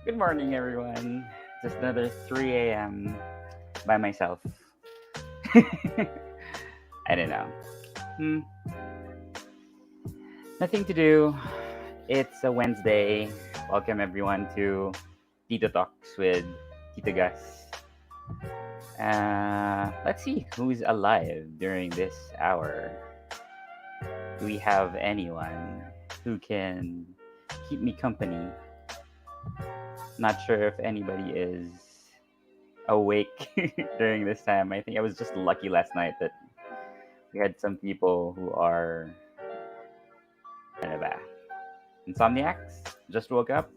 Good morning, everyone. Just another 3 a.m. by myself. I don't know. Hmm, Nothing to do. It's a Wednesday. Welcome, everyone, to TitoTalks with Tito Gus. Let's see who's alive during this hour. Do we have anyone who can keep me company? Not sure if anybody is awake during this time. I think I was just lucky last night that we had some people who are ano ba, insomniacs. Just woke up.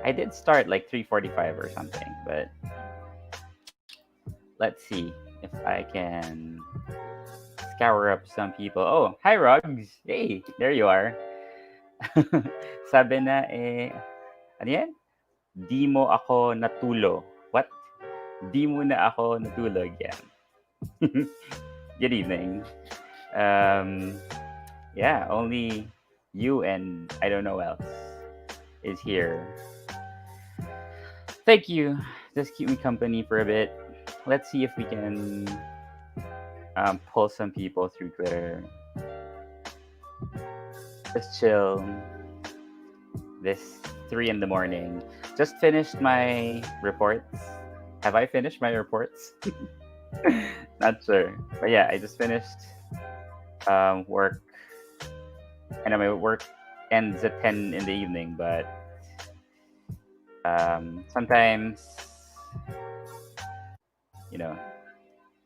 I did start like 3:45 or something, but let's see if I can scour up some people. Oh, hi Rugs. Hey, there you are. Sabi na ano yan? Di mo ako natulo. What? Di mo na ako natulog yan. Good evening. Um, yeah, only you and I don't know else is here. Thank you. Just keep me company for a bit. Let's see if we can pull some people through Twitter. Just chill. This 3 in the morning. Just finished my reports. Have I finished my reports? Not sure. But yeah, I just finished work. I know my work ends at 10 in the evening, but sometimes, you know,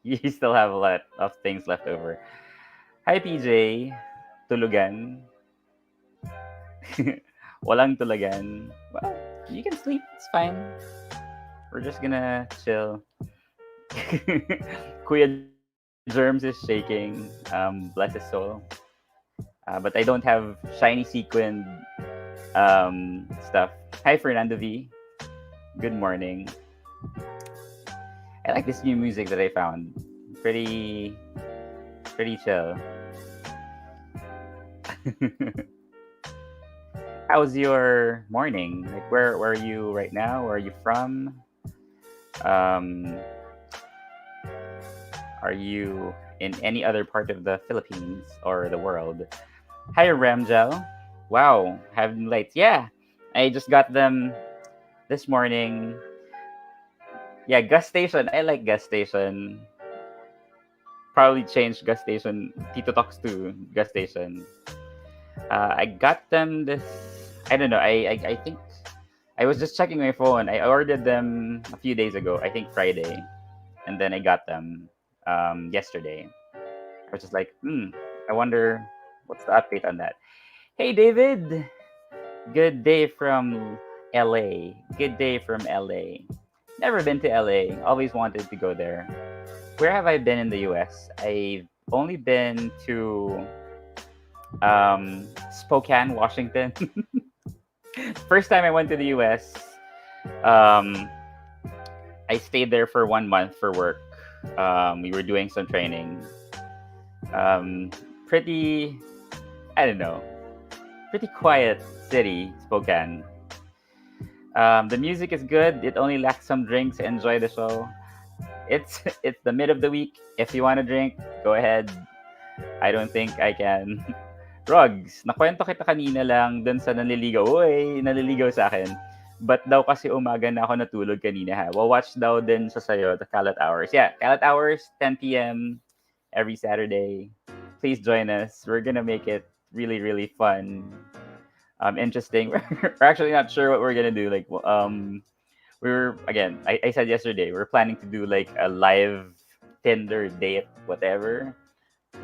you still have a lot of things left over. Hi, PJ. Tulugan. Walang tulugan. Well, you can sleep. It's fine. We're just gonna chill. Kuya Germs is shaking. Bless his soul. But I don't have shiny sequin stuff. Hi, Fernando V. Good morning. I like this new music that I found. Pretty chill. How's your morning? Like, where are you right now? Where are you from? Um, are you in any other part of the Philippines or the world? Hi, Ramjel. Wow, having lights. Yeah, I just got them this morning. Yeah, gas station. I like gas station. Probably change gas station. Tito Talks to gas station. I got them this. I don't know. I think I was just checking my phone. I ordered them a few days ago. I think Friday, and then I got them yesterday. I was just like, I wonder what's the update on that. Hey, David. Good day from LA. Good day from LA. Never been to LA. Always wanted to go there. Where have I been in the US? I've only been to Spokane, Washington. First time I went to the US, um, I stayed there for 1 month for work. We were doing some training. Um, pretty, I don't know, pretty quiet city, Spokane. The music is good. It only lacks some drinks. Enjoy the show. It's the mid of the week. If you want to drink, go ahead. I don't think I can. Rugs, nakwento kita kanina lang dun sa nanliligaw. Uy, naliligaw sa akin. But daw kasi umaga na ako natulog kanina ha. Watch daw din sa sayo, the Kalat Hours. Yeah, Kalat Hours, 10 p.m. every Saturday. Please join us. We're gonna make it really, really fun. Interesting. We're actually not sure what we're gonna do. Like, we're again. I said yesterday we're planning to do like a live Tinder date, whatever.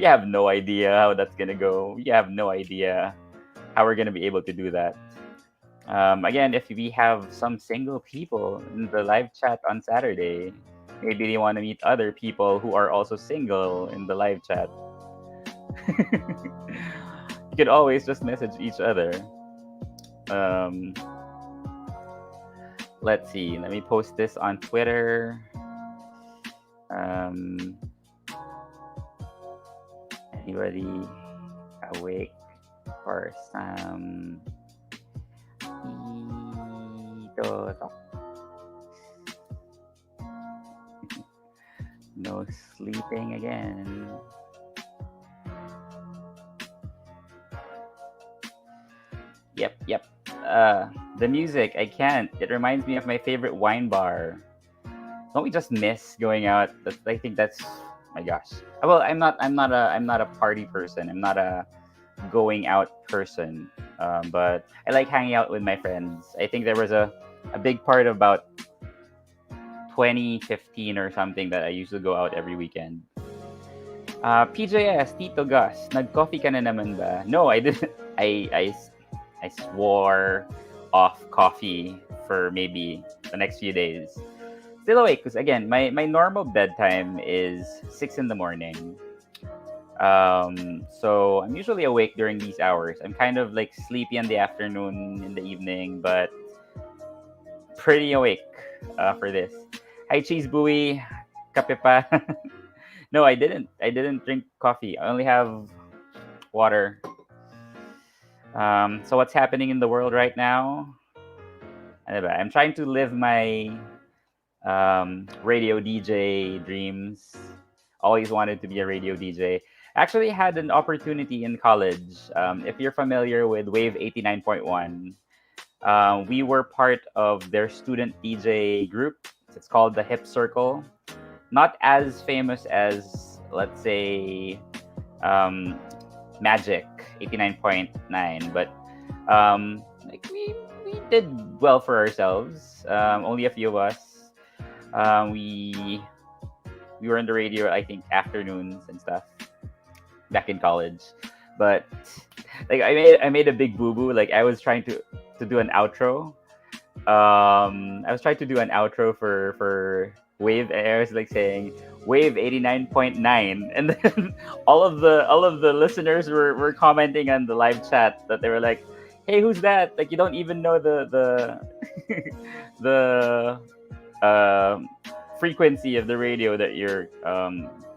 You have no idea how that's gonna go. You have no idea how we're gonna be able to do that. Again, if we have some single people in the live chat on Saturday, maybe they want to meet other people who are also single in the live chat. You could always just message each other. Um, let's see. Let me post this on Twitter. Um, anybody awake for some TitoTalks. No sleeping again. Yep, yep. The music, I can't. It reminds me of my favorite wine bar. Don't we just miss going out? I think that's my gosh. Well, I'm not a party person. I'm not a going out person. But I like hanging out with my friends. I think there was a big part about 2015 or something that I used to go out every weekend. PJS, Tito Gus, nag-coffee ka na naman ba? No, I didn't. I swore off coffee for maybe the next few days. Still awake because again, my normal bedtime is 6 in the morning. So I'm usually awake during these hours. I'm kind of like sleepy in the afternoon, in the evening, but pretty awake for this. Hi, Cheese Buoy. Kape pa? No, I didn't. I didn't drink coffee. I only have water. So what's happening in the world right now? Ano ba? I'm trying to live my radio DJ dreams. Always wanted to be a radio DJ. Actually had an opportunity in college. If you're familiar with Wave 89.1, we were part of their student DJ group. It's called the Hip Circle. Not as famous as, let's say, um, Magic 89.9, but like we did well for ourselves. Only a few of us. We were on the radio, I think, afternoons and stuff back in college. But like I made a big boo boo. Like I was trying to do an outro. I was trying to do an outro for Wave, and I was like saying Wave 89.9, and then all of the listeners were commenting on the live chat that they were like, "Hey, who's that? Like you don't even know the frequency of the radio that you're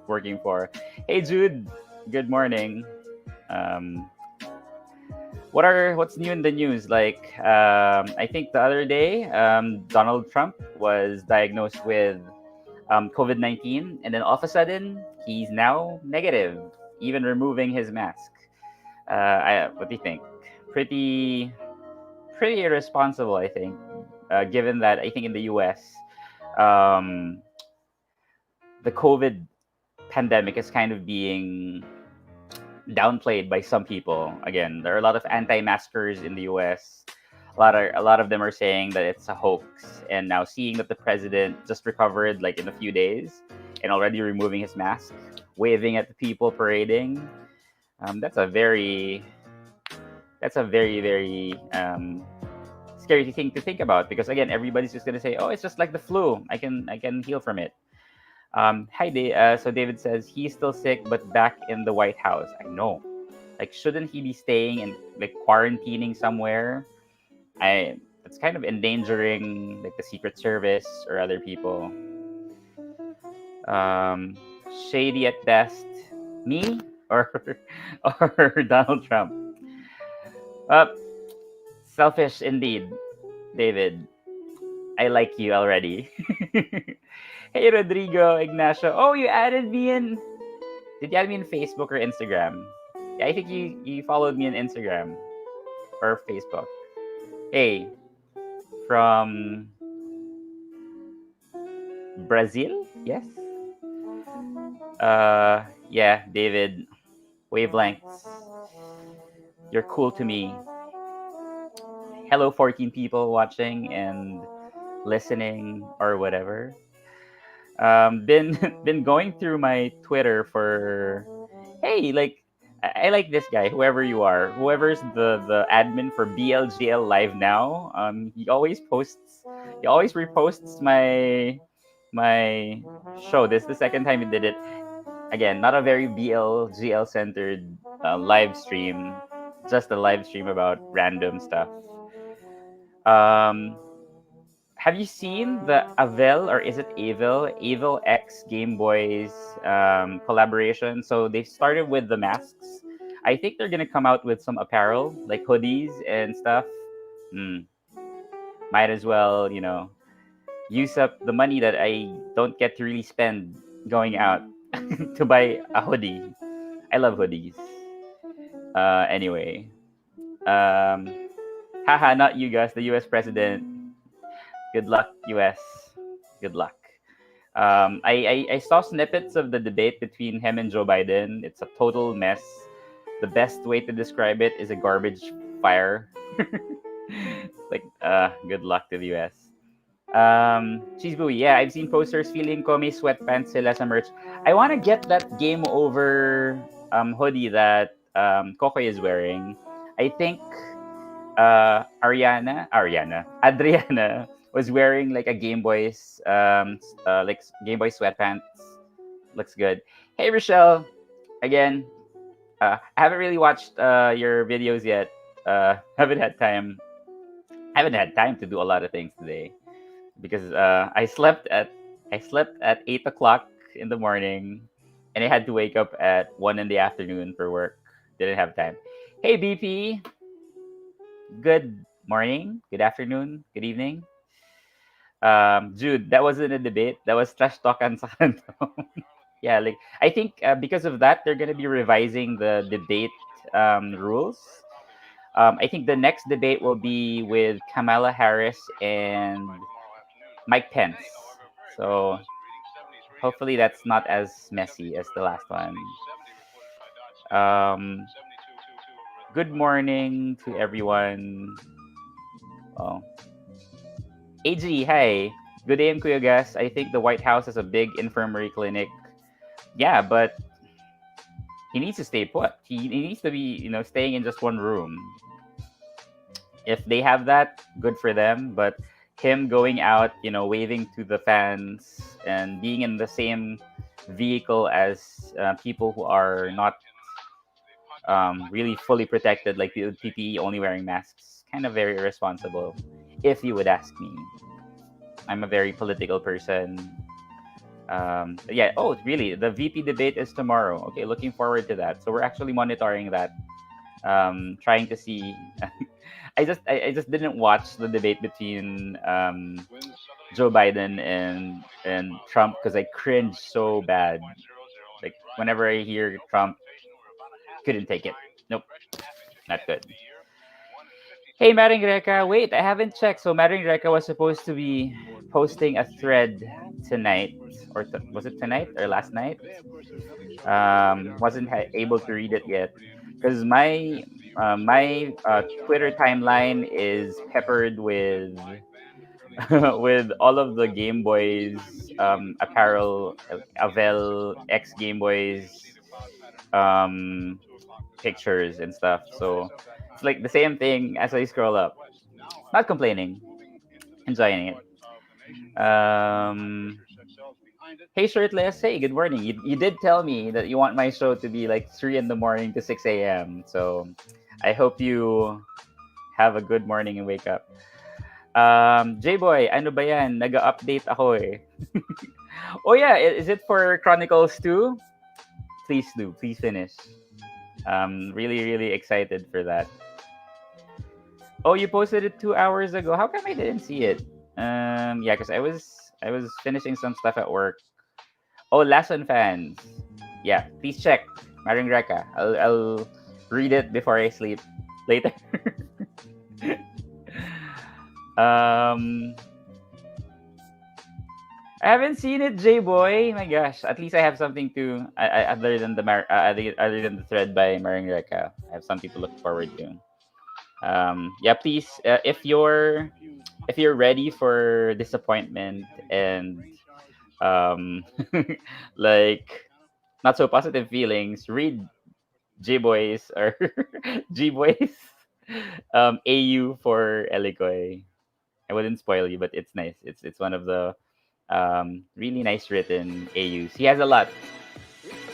working for." Hey, Jude. Good morning. Um, what's new in the news? Like, I think the other day, Donald Trump was diagnosed with COVID-19, and then all of a sudden, he's now negative, even removing his mask. What do you think? Pretty, pretty irresponsible, I think, given that I think in the U.S. Um, the COVID pandemic is kind of being downplayed by some people. Again, there are a lot of anti-maskers in the U.S. A lot of them are saying that it's a hoax. And now seeing that the president just recovered like in a few days and already removing his mask, waving at the people parading, that's a very scary thing to think about because again, everybody's just gonna say, "Oh, it's just like the flu. I can heal from it." So David says he's still sick but back in the White House. I know. Like, shouldn't he be staying and like quarantining somewhere? It's kind of endangering like the Secret Service or other people. Um, Shady at best. Me or or Donald Trump. Uh, Selfish indeed, David. I like you already. Hey, Rodrigo Ignacio. Oh, you added me in. Did you add me in Facebook or Instagram? Yeah, I think you followed me on Instagram or Facebook. Hey, from Brazil? Yes. Yeah, David. Wavelengths. You're cool to me. Hello, 14 people watching and listening or whatever. Been been going through my Twitter for hey, like I like this guy, whoever you are, whoever's the admin for BLGL Live now. He always reposts my show. This is the second time he did it. Again, not a very BLGL centered live stream, just a live stream about random stuff. Um, have you seen the Avel or is it Avil X Game Boys collaboration? So they started with the masks. I think they're gonna come out with some apparel like hoodies and stuff. Hmm. Might as well, use up the money that I don't get to really spend going out to buy a hoodie. I love hoodies. Anyway, um, haha, not you guys, the U.S. president. Good luck, U.S. Good luck. I saw snippets of the debate between him and Joe Biden. It's a total mess. The best way to describe it is a garbage fire. Good luck to the US. Cheese Buoy, yeah, I've seen posters feeling ko may sweatpants sila sa merch. I want to get that game over hoodie that Kokoy is wearing. I think Adriana was wearing like a Game Boy's like Game Boy sweatpants. Looks good. Hey Rochelle, again. I haven't really watched your videos yet. Haven't had time. Haven't had time to do a lot of things today because I slept at 8 o'clock in the morning, and I had to wake up at 1 in the afternoon for work. Didn't have time. Hey BP, good morning, good afternoon, good evening. Jude, that wasn't a debate. That was trash talk and Fandom. Yeah, like I think because of that, they're gonna be revising the debate rules. I think the next debate will be with Kamala Harris and Mike Pence. So hopefully that's not as messy as the last one. Um, Good morning to everyone. Oh, AG, hi. Good day, Kuya Gas. I think the White House has a big infirmary clinic. Yeah, but he needs to stay put. He needs to be, staying in just one room. If they have that, good for them. But him going out, waving to the fans and being in the same vehicle as people who are not really fully protected, like the PPE, only wearing masks, kind of very irresponsible, if you would ask me. I'm a very political person. Yeah. Oh, really? The VP debate is tomorrow. Okay, looking forward to that. So we're actually monitoring that, trying to see. I just didn't watch the debate between Joe Biden and Trump because I cringe so bad. Like whenever I hear Trump, couldn't take it. Nope, not good. Hey, Maring Reka. Wait, I haven't checked. So Maring Reka was supposed to be posting a thread tonight, or was it tonight or last night? Wasn't able to read it yet because my Twitter timeline is peppered with with all of the Game Boys apparel, Avel X Game Boys um, pictures and stuff. So it's like the same thing as I scroll up. Not complaining, enjoying it. Um, Hey shirtless, hey, good morning. You did tell me that you want my show to be like 3 in the morning to 6 a.m. So I hope you have a good morning and wake up. J-Boy, ano ba yan? Nag-update ako eh. Oh yeah, is it for Chronicles 2? Please do. Please finish. Really, really excited for that. Oh, you posted it 2 hours ago. How come I didn't see it? Yeah, because I was finishing some stuff at work. Oh, Lason fans. Yeah, please check. Maring Reka. I'll read it before I sleep later. um, I haven't seen it, J Boy. My gosh, at least I have something to other than other than the thread by Maring Reka. I have something to look forward to. Yeah, please, if you're ready for disappointment and um, like not so positive feelings, read J Boys or G Boys AU for Elikoy. I wouldn't spoil you, but it's nice. It's one of the really nice written AUs. He has a lot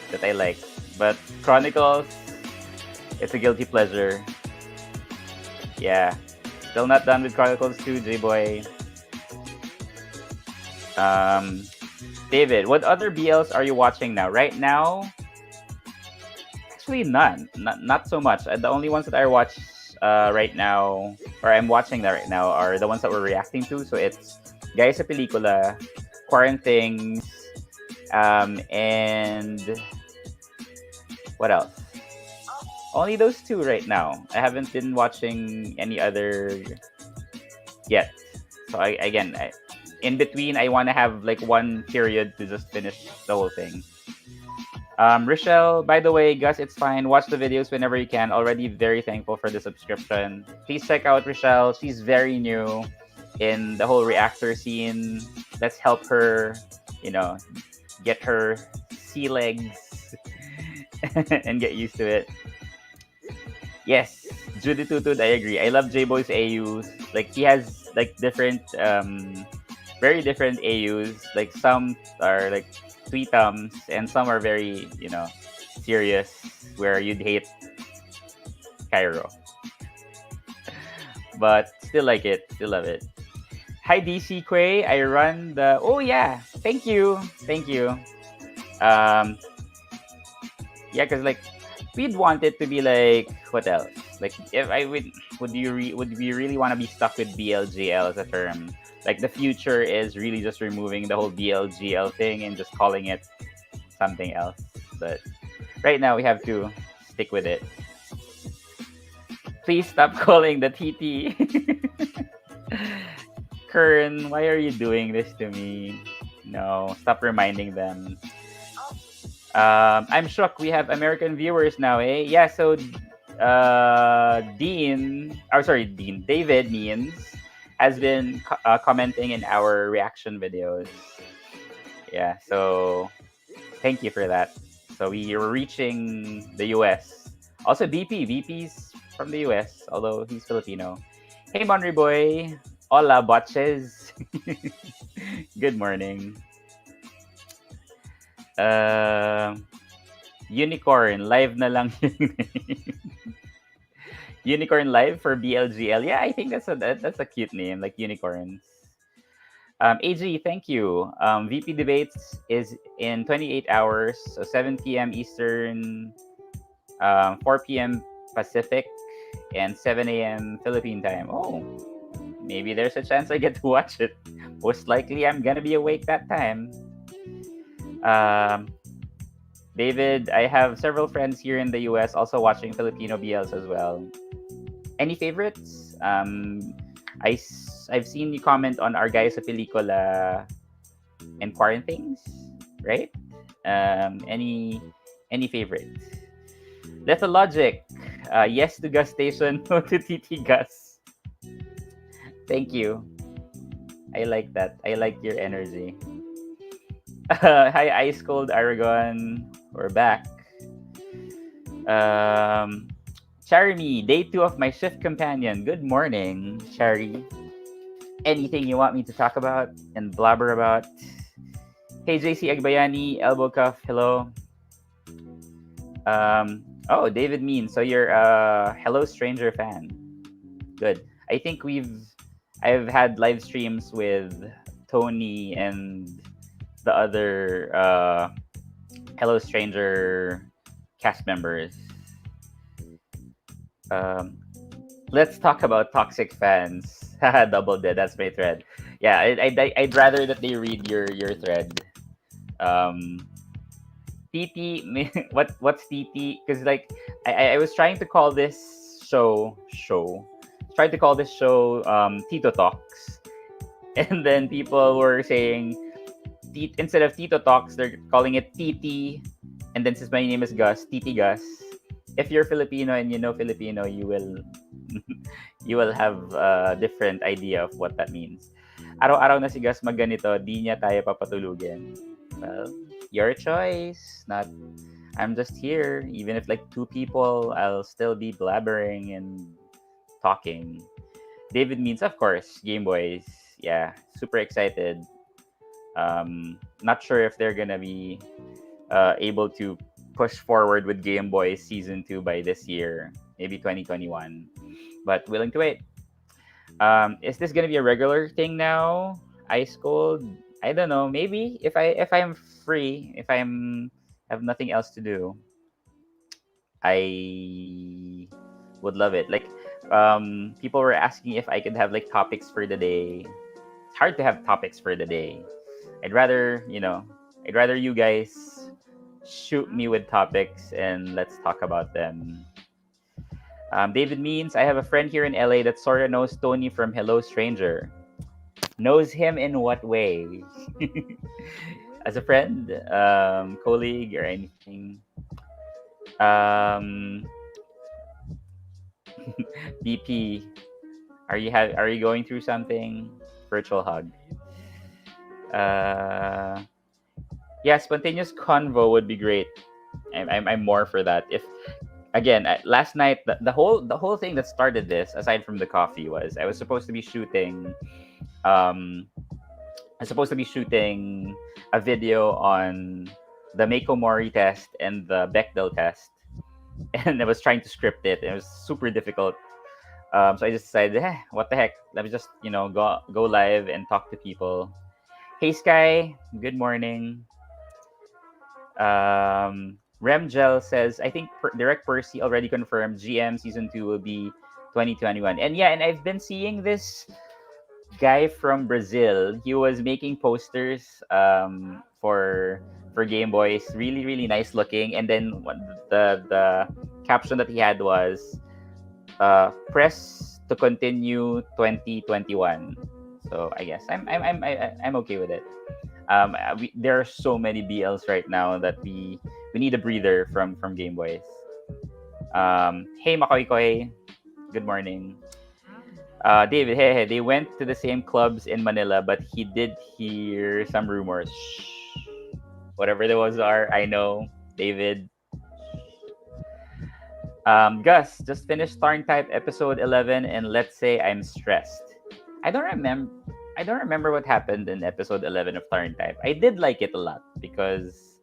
that I like, but Chronicles, it's a guilty pleasure. Yeah, still not done with Chronicles 2, J Boy. Um, David, what other BLs are you watching now? Right now, actually none. Not so much. The only ones that I watch right now or I'm watching that right now are the ones that we're reacting to. So it's Guys sa Pelikula, Quarantines, and what else? Only those two right now. I haven't been watching any other yet. So in between, I want to have like one period to just finish the whole thing. Rochelle, by the way, Gus, it's fine. Watch the videos whenever you can. Already very thankful for the subscription. Please check out Rochelle. She's very new in the whole reactor scene. Let's help her, you know, get her sea legs and get used to it. Yes, Judy Tutud, I agree. I love J-Boy's AUs. Like he has like different very different AUs. Like some are like tweetums and some are very, serious where you'd hate Cairo. But still like it, still love it. Hi DC Quay, I run the oh yeah, thank you. Thank you. Um yeah, cause like we'd want it to be like what else? Like if I would we really want to be stuck with BLGL as a term? Like the future is really just removing the whole BLGL thing and just calling it something else. But right now we have to stick with it. Please stop calling the TT. Kern, why are you doing this to me? No, stop reminding them. I'm shocked we have American viewers now, eh? Yeah, so David Means has been commenting in our reaction videos. Yeah, so thank you for that. So we are reaching the US. Also VP's from the US, although he's Filipino. Hey Monry boy, hola botches. Good morning. Unicorn live na lang yung name. Unicorn live for BLGL. Yeah, I think that's a cute name, like unicorns. AG, thank you. VP debates is in 28 hours, so 7 p.m. Eastern, 4 p.m. Pacific, and 7 a.m. Philippine time. Oh, maybe there's a chance I get to watch it. Most likely, I'm gonna be awake that time. David, I have several friends here in the US also watching Filipino BLs as well. Any favorites? I've seen you comment on our guys sa pelikula and quarantines, right? Any favorites? Logic. Yes to gas station, no to TT gas. Thank you. I like that. I like your energy. Hi, Ice Cold Aragon. We're back. Charmy, day 2 of my shift companion. Good morning, Shari. Anything you want me to talk about and blabber about? Hey, JC Agbayani, Elbow Cuff, hello. Oh, David Mean. So you're a Hello Stranger fan. Good. I think I've had live streams with Tony and the other Hello Stranger cast members. Let's talk about toxic fans. Double dead. That's my thread. Yeah, I'd rather that they read your thread. TT, what's TT? Because like I was trying to call this show. Tried to call this show TitoTalks, and then people were saying instead of TitoTalks, they're calling it TT. And then since my name is Gus, TT Gus. If you're Filipino and you know Filipino, you will you will have a different idea of what that means. Araw-araw na si Gus magganito, di niya tayo papatulugin. Well, your choice. Not, I'm just here. Even if like 2 people, I'll still be blabbering and talking. David Means, of course, Game Boys. Yeah, super excited. Not sure if they're gonna be able to push forward with Game Boy Season 2 by this year, maybe 2021. But willing to wait. Is this gonna be a regular thing now? Ice Cold? I don't know. Maybe if I'm free, if I'm have nothing else to do, I would love it. Like People were asking if I could have like topics for the day. It's hard to have topics for the day. I'd rather, I'd rather you guys shoot me with topics and let's talk about them. David means I have a friend here in LA that sort of knows Tony from Hello Stranger. Knows him in what way? As a friend, colleague, or anything? Um, DP, are you going through something? Virtual hug. Uh, yeah, spontaneous convo would be great. I'm more for that. If again last night the whole thing that started this, aside from the coffee, was I was supposed to be shooting. Um, I'm supposed to be shooting a video on the Mako Mori test and the Bechdel test, and I was trying to script it. It was super difficult. So I just decided, what the heck? Let me just go live and talk to people. Hey Sky, good morning. Remgel says, I think Direct Percy already confirmed GM season 2 will be 2021. And yeah, and I've been seeing this guy from Brazil. He was making posters for Game Boys, really really nice looking. And then the caption that he had was, press to continue 2021. So I guess I'm okay with it. There are so many BLs right now that we need a breather from Game Boys. Hey Makoy Koy, good morning. David, hey, they went to the same clubs in Manila, but he did hear some rumors. Shh. Whatever those are, I know, David. Gus, just finished Starring Type episode 11, and let's say I'm stressed. I don't remember. I don't remember what happened in episode 11 of Starring Type. I did like it a lot because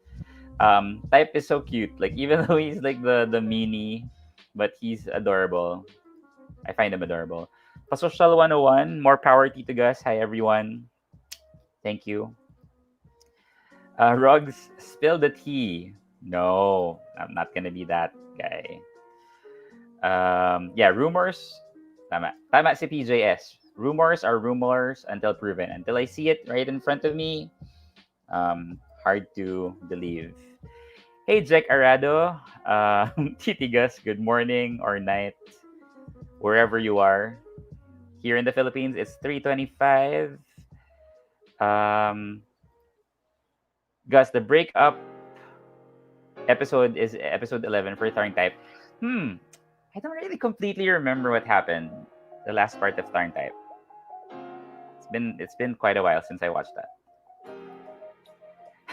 Type is so cute. Like even though he's like the meanie, but he's adorable. I find him adorable. Pasocial 101, more power to Gus. Hi everyone. Thank you. Rugs, spill the tea. No, I'm not gonna be that guy. Yeah, rumors. Tama. Tama si PJS. Rumors are rumors until proven. Until I see it right in front of me, hard to believe. Hey, Jack Arado. Titigas, good morning or night, wherever you are. Here in the Philippines, it's 3:25. Gus, the breakup episode is episode 11 for Tharn Type. I don't really completely remember what happened the last part of Tharn Type. It's been quite a while since I watched that.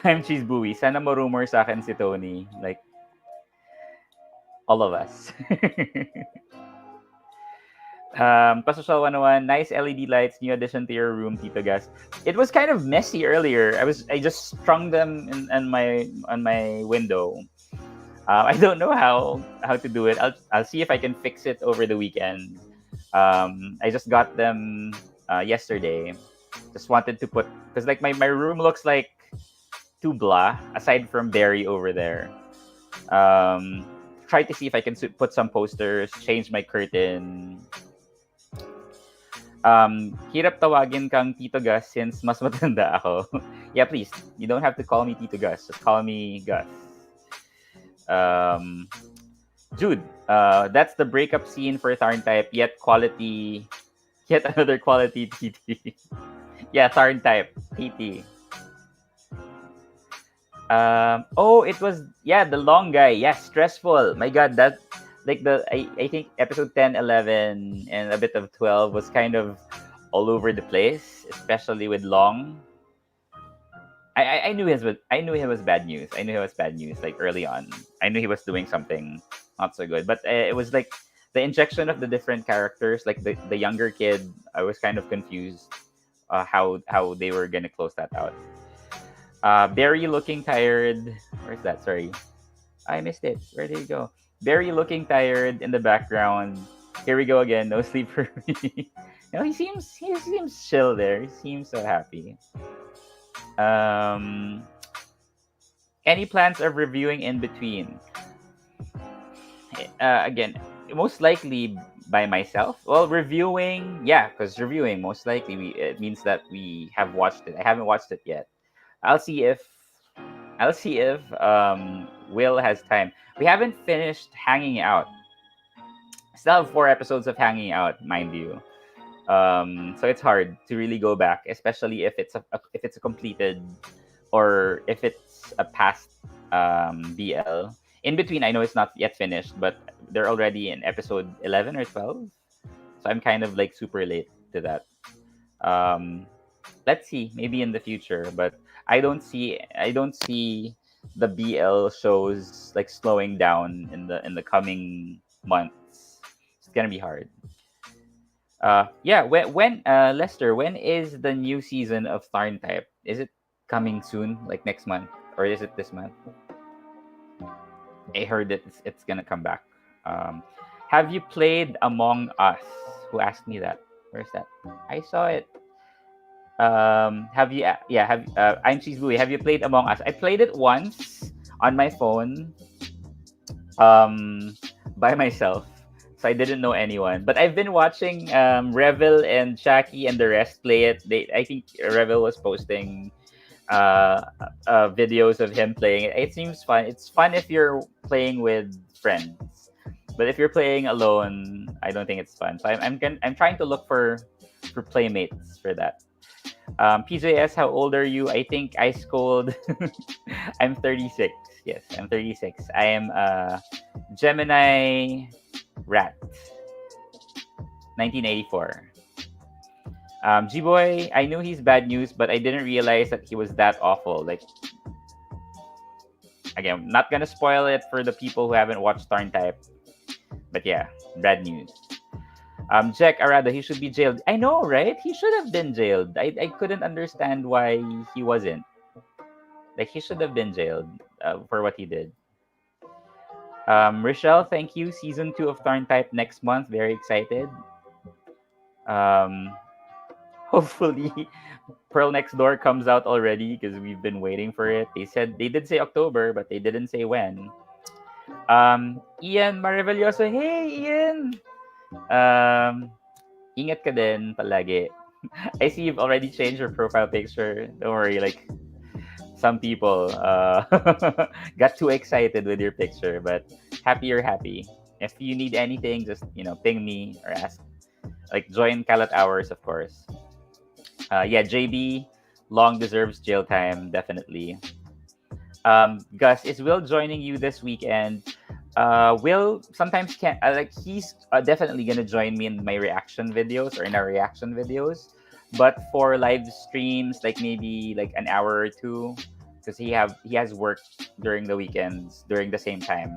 I'm Cheese Buoy. Sana mo-rumor sa akin si Tony. Like, all of us. Pasocial 101, nice LED lights, new addition to your room, Tito Gas. It was kind of messy earlier. I just strung them on my window. I don't know how to do it. I'll see if I can fix it over the weekend. I just got them yesterday. Just wanted to put, because like my room looks like too blah aside from Barry over there. Try to see if I can put some posters, change my curtain. Hirap tawagin kang Tito Gus since mas matanda ako. Yeah, please. You don't have to call me Tito Gus. Just call me Gus. Jude, that's the breakup scene for Tharn Type, yet another quality TT. Yeah, Tharn Type, TT. It was, the long guy. Yeah, stressful. My God, that, like I think episode 10, 11, and a bit of 12 was kind of all over the place, especially with Long. I knew he was bad news. I knew he was bad news like early on. I knew he was doing something not so good. But it was like the injection of the different characters, like the younger kid. I was kind of confused how they were gonna close that out. Barry looking tired. Where's that? Sorry, I missed it. Where did he go? Barry looking tired in the background. Here we go again. No sleep for me. No, he seems chill there. He seems so happy. Any plans of reviewing in between? Again, most likely by myself. Well, reviewing, yeah, because reviewing most likely it means that we have watched it. I haven't watched it yet. I'll see if Will has time. We haven't finished hanging out. Still have 4 episodes of hanging out, mind you. So it's hard to really go back, especially if it's a completed or if it's a past BL. In between, I know it's not yet finished, but they're already in episode 11 or 12. So I'm kind of like super late to that. Um, let's see, maybe in the future, but I don't see the BL shows like slowing down in the coming months. It's gonna be hard. Yeah, when Lester, when is the new season of Tharn Type? Is it coming soon, like next month, or is it this month? I heard that it's gonna come back. Um, have you played Among Us? Who asked me that? Where's that? I saw it. Have you? Yeah, have I'm Cheese Bluey. Have you played Among Us? I played it once on my phone, um, by myself. So I didn't know anyone. But I've been watching Revel and Shaki and the rest play it. I think Revel was posting videos of him playing it. It seems fun. It's fun if you're playing with friends, but if you're playing alone, I don't think it's fun. So I'm trying to look for playmates for that. PJS, how old are you? I think I scold. I'm 36. Yes, I'm 36. I am a Gemini rat, 1984. G-Boy, I knew he's bad news, but I didn't realize that he was that awful. Like, again, not gonna spoil it for the people who haven't watched Tarn Type, but yeah, bad news. Jack Arada, he should be jailed. I know, right? He should have been jailed. I couldn't understand why he wasn't. Like, he should have been jailed for what he did. Rochelle, thank you. Season 2 of Tarn Type next month. Very excited. Um, hopefully, Pearl Next Door comes out already because we've been waiting for it. They did say October, but they didn't say when. Ian Maravilloso, hey Ian! Ingat ka din palagi. I see you've already changed your profile picture. Don't worry, like some people got too excited with your picture, but happy you're happy. If you need anything, just ping me or ask. Like join Kalat Hours, of course. Yeah, JB long deserves jail time, definitely. Gus, is Will joining you this weekend? Will sometimes can't like he's definitely gonna join me in my reaction videos or in our reaction videos, but for live streams like maybe like an hour or two, because he has work during the weekends during the same time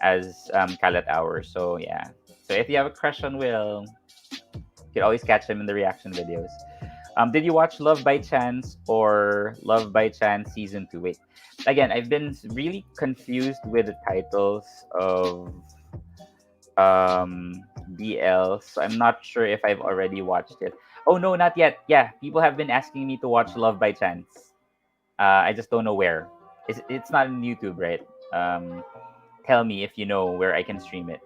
as Kalat Hour. So yeah, so if you have a crush on Will, you can always catch him in the reaction videos. Did you watch Love by Chance or Love by Chance season 2? Wait, again, I've been really confused with the titles of BL, so I'm not sure if I've already watched it. Oh no, not yet. Yeah, people have been asking me to watch Love by Chance. I just don't know where. It's not on YouTube, right? Tell me if you know where I can stream it.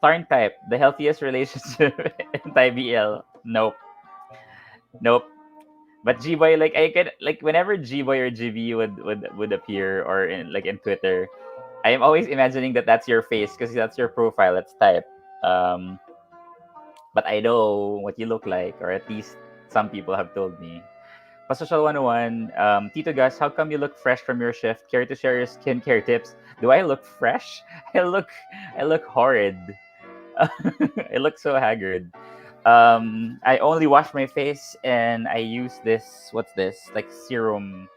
Tarn Type, the healthiest relationship in Thai BL. Nope. Nope. But G-Boy, like I could like whenever G-Boy or GB would appear or in Twitter, I am always imagining that that's your face because that's your profile. That's type. Um, but I know what you look like, or at least some people have told me. Pasocial 101, Tito Gus, how come you look fresh from your shift? Care to share your skincare tips? Do I look fresh? I look I look horrid. I look so haggard. I only wash my face and I use this. What's this? Like serum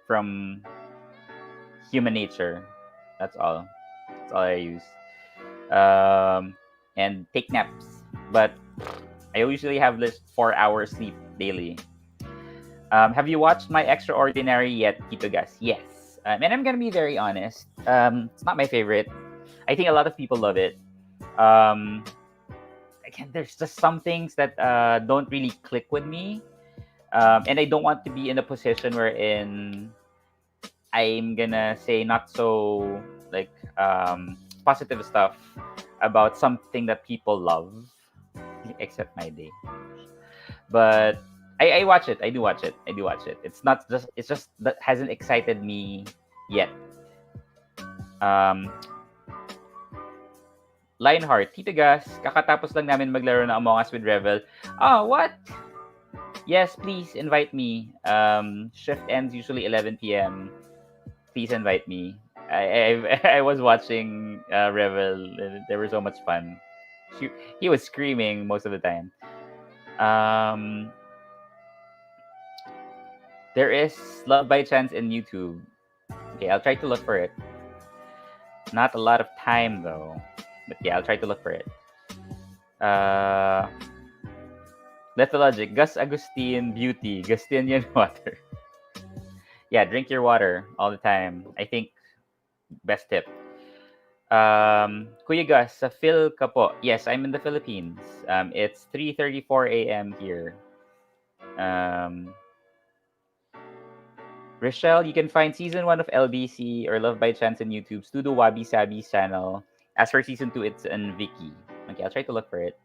from Human Nature. That's all. That's all I use. And take naps. But I usually have this 4 hour sleep daily. Have you watched My Extraordinary yet, Tito Gas? Yes. And I'm gonna be very honest. It's not my favorite. I think a lot of people love it. Um, Again, there's just some things that don't really click with me, and I don't want to be in a position wherein I'm gonna say not so like positive stuff about something that people love, except my day. But I watch it. I do watch it. I do watch it. It's just that hasn't excited me yet. Um, Lionheart, Tita Gus, kakatapos lang namin maglaro ng Among Us with Revel. Oh, what? Yes, please invite me. Shift ends usually 11 p.m. Please invite me. I was watching Revel. They were so much fun. He was screaming most of the time. There is Love by Chance in YouTube. Okay, I'll try to look for it. Not a lot of time though, but yeah, I'll try to look for it. Logic. Gus Agustin Beauty. Gustinian water. Yeah, drink your water all the time. I think best tip. Kuya Gus, sa Phil ka po. Yes, I'm in the Philippines. It's 3:34 a.m. here. Rochelle, you can find season 1 of LBC or Love by Chance on YouTube. Studio Wabi Sabi's channel. As for season 2, it's on Viki. Okay, I'll try to look for it.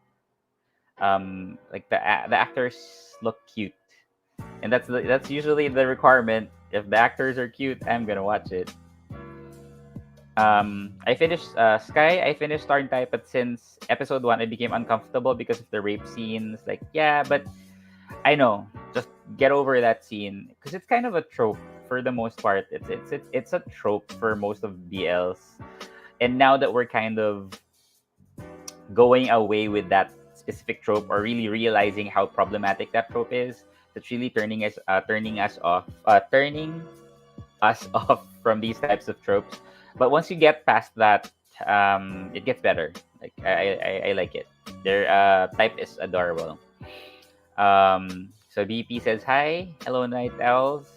Like the actors look cute, and that's usually the requirement. If the actors are cute, I'm gonna watch it. I finished Sky. I finished Star Type, but since episode 1, I became uncomfortable because of the rape scenes. Like, yeah, but I know. Just get over that scene because it's kind of a trope for the most part. It's a trope for most of BLs, and now that we're kind of going away with that specific trope or really realizing how problematic that trope is, that's really turning us off from these types of tropes. But once you get past that, it gets better. Like I like it. Their type is adorable. So BP says hi, hello night owls,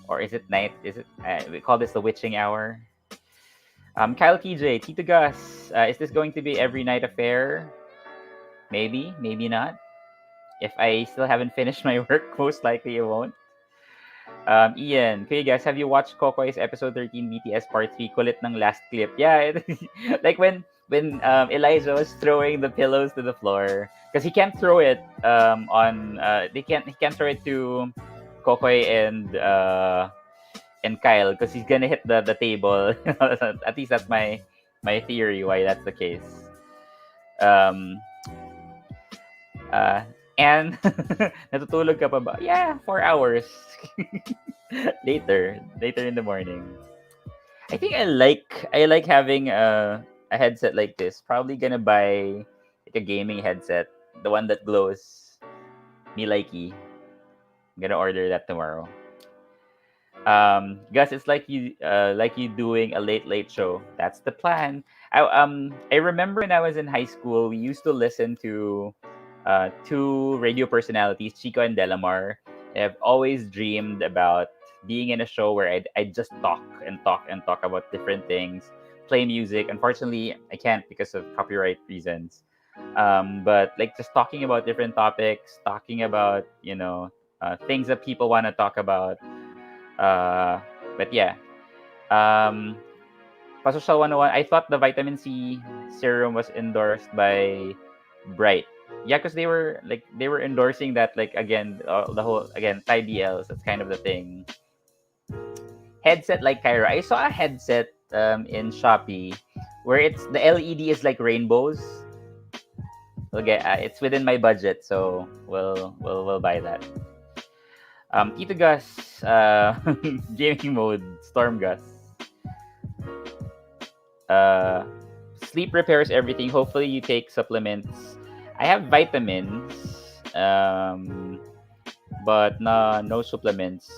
or is it night? Is it? We call this the witching hour. Kyle TJ, Tito Gus, is this going to be every night affair? Maybe, maybe not. If I still haven't finished my work, most likely it won't. Ian, okay guys, have you watched Kokoy's episode 13 BTS part 3? Kulit ng last clip. Yeah, like when Elijah was throwing the pillows to the floor because he can't throw it he can't throw it to Kokoy and Kyle because he's gonna hit the table. At least that's my theory why that's the case. And natutulog ka pa ba? Yeah, 4 hours. later in the morning. I think I like having a headset like this. Probably gonna buy like a gaming headset, the one that glows. Me likey. I'm gonna order that tomorrow. Gus, it's like you doing a late show. That's the plan. I remember when I was in high school, we used to listen to two radio personalities, Chico and Delamar. I've always dreamed about being in a show where I'd just talk about different things, play music. Unfortunately, I can't because of copyright reasons. But like just talking about different topics, talking about things that people want to talk about. But yeah, Pasocial 101. I thought the vitamin C serum was endorsed by Bright. Yeah, because they were endorsing that, like, again, the whole, again, Thai BLs. That's kind of the thing. Headset like Kyra. I saw a headset in Shopee where it's the LED is like rainbows. Okay, it's within my budget, so we'll buy that. Tito Gus, gaming mode, Storm Gus. Sleep repairs everything. Hopefully you take supplements. I have vitamins, but no supplements.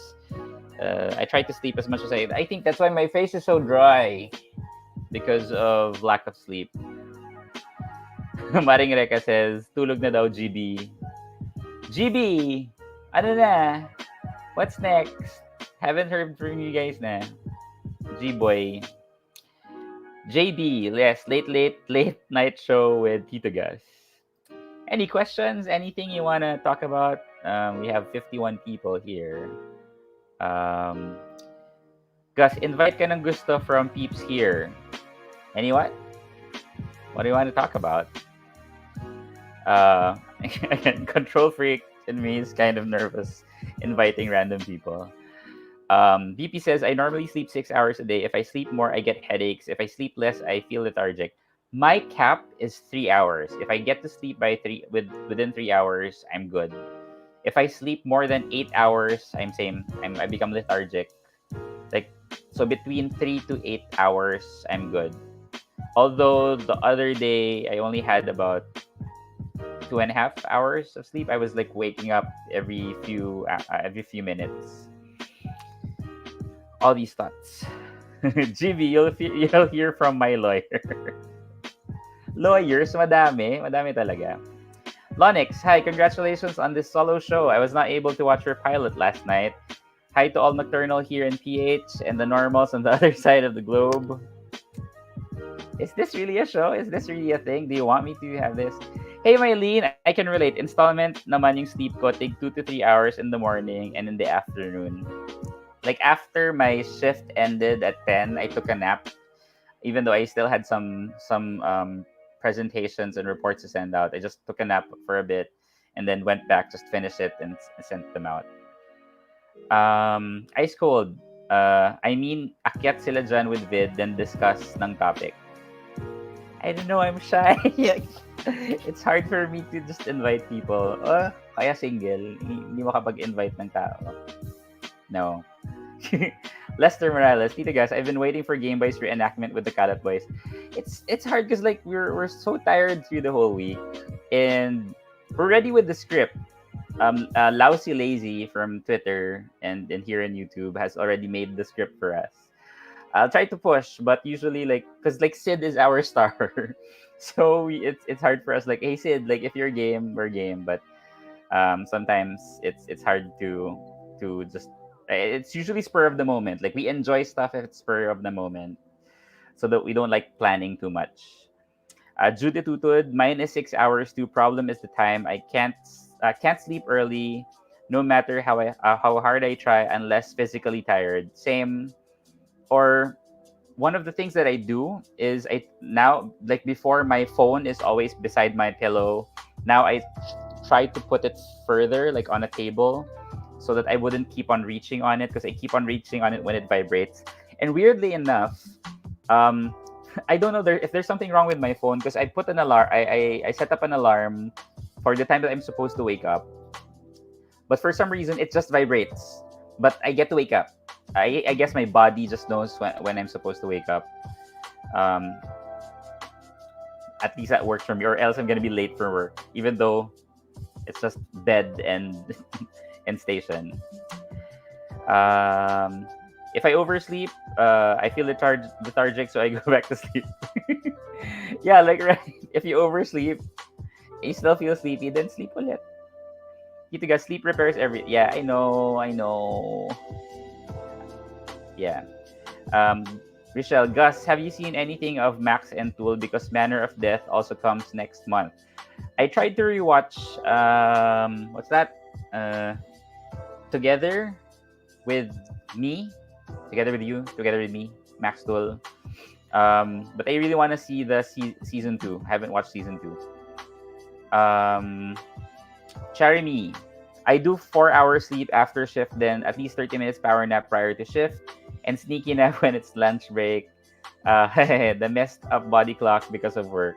I try to sleep as much as I think that's why my face is so dry because of lack of sleep. Maring Reka says, tulog na daw GB. GB! Ano na? What's next? Haven't heard from you guys na. G-Boy. JB, yes, late night show with Tito Gus. Any questions? Anything you want to talk about? We have 51 people here. Gus, invite ka ng gusto from peeps here. Any what? What do you want to talk about? Uh, again, control freak in me is kind of nervous inviting random people. BP says, I normally sleep 6 hours a day. If I sleep more, I get headaches. If I sleep less, I feel lethargic. My cap is 3 hours. If I get to sleep by within 3 hours, I'm good. If I sleep more than 8 hours, I become lethargic. Like so between 3 to 8 hours, I'm good. Although the other day I only had about 2.5 hours of sleep. I was like waking up every few minutes. All these thoughts. GB, you'll hear from my lawyer. Lawyers, madami talaga. Lonix, hi, congratulations on this solo show. I was not able to watch your pilot last night. Hi to all Nocturnal here in PH and the normals on the other side of the globe. Is this really a show? Is this really a thing? Do you want me to have this? Hey, Mylene, I can relate. Installment naman yung sleep ko. Take 2 to 3 hours in the morning and in the afternoon. Like after my shift ended at 10, I took a nap. Even though I still had some presentations and reports to send out, I just took a nap for a bit and then went back, just finished it and sent them out. Ice cold. I mean, akyat sila dyan with vid, then discuss ng topic. I don't know, I'm shy. It's hard for me to just invite people. Kaya single, hindi mo kapag-invite ng tao. No. Lester Morales, Tito Gas, I've been waiting for Game Boy's reenactment with the Kalat Boys. It's hard because like we're so tired through the whole week, and we're ready with the script. Lousy Lazy from Twitter and here in YouTube has already made the script for us. I'll try to push, but usually like because like Sid is our star, so it's hard for us. Like, hey Sid, like if you're game, we're game. But sometimes it's hard to just. It's usually spur of the moment. Like we enjoy stuff if it's spur of the moment, so that we don't like planning too much. Jude Tutud, mine is 6 hours too. Problem is the time. I can't sleep early, no matter how hard I try, unless physically tired. Same. Or one of the things that I do is I now like before my phone is always beside my pillow. Now I try to put it further, like on a table, so that I wouldn't keep on reaching on it because I keep on reaching on it when it vibrates. And weirdly enough, I don't know if there's something wrong with my phone because I put an alarm. I set up an alarm for the time that I'm supposed to wake up, but for some reason it just vibrates. But I get to wake up. I guess my body just knows when I'm supposed to wake up. At least that works for me, or else I'm gonna be late for work, even though it's just bed and and station. If I oversleep, I feel lethargic, so I go back to sleep. Yeah, like right. If you oversleep, you still feel sleepy, then sleep ulit. You got sleep repairs every. Yeah, I know. Yeah. Michelle, Gus, have you seen anything of Max and Tool? Because Manor of Death also comes next month. I tried to rewatch. What's that? Together with me, together with you, together with me, Max Tool. But I really want to see the season 2. I haven't watched season 2. Charmy, I do 4 hours sleep after shift, then at least 30 minutes power nap prior to shift, and sneaky nap when it's lunch break. The messed up body clock because of work.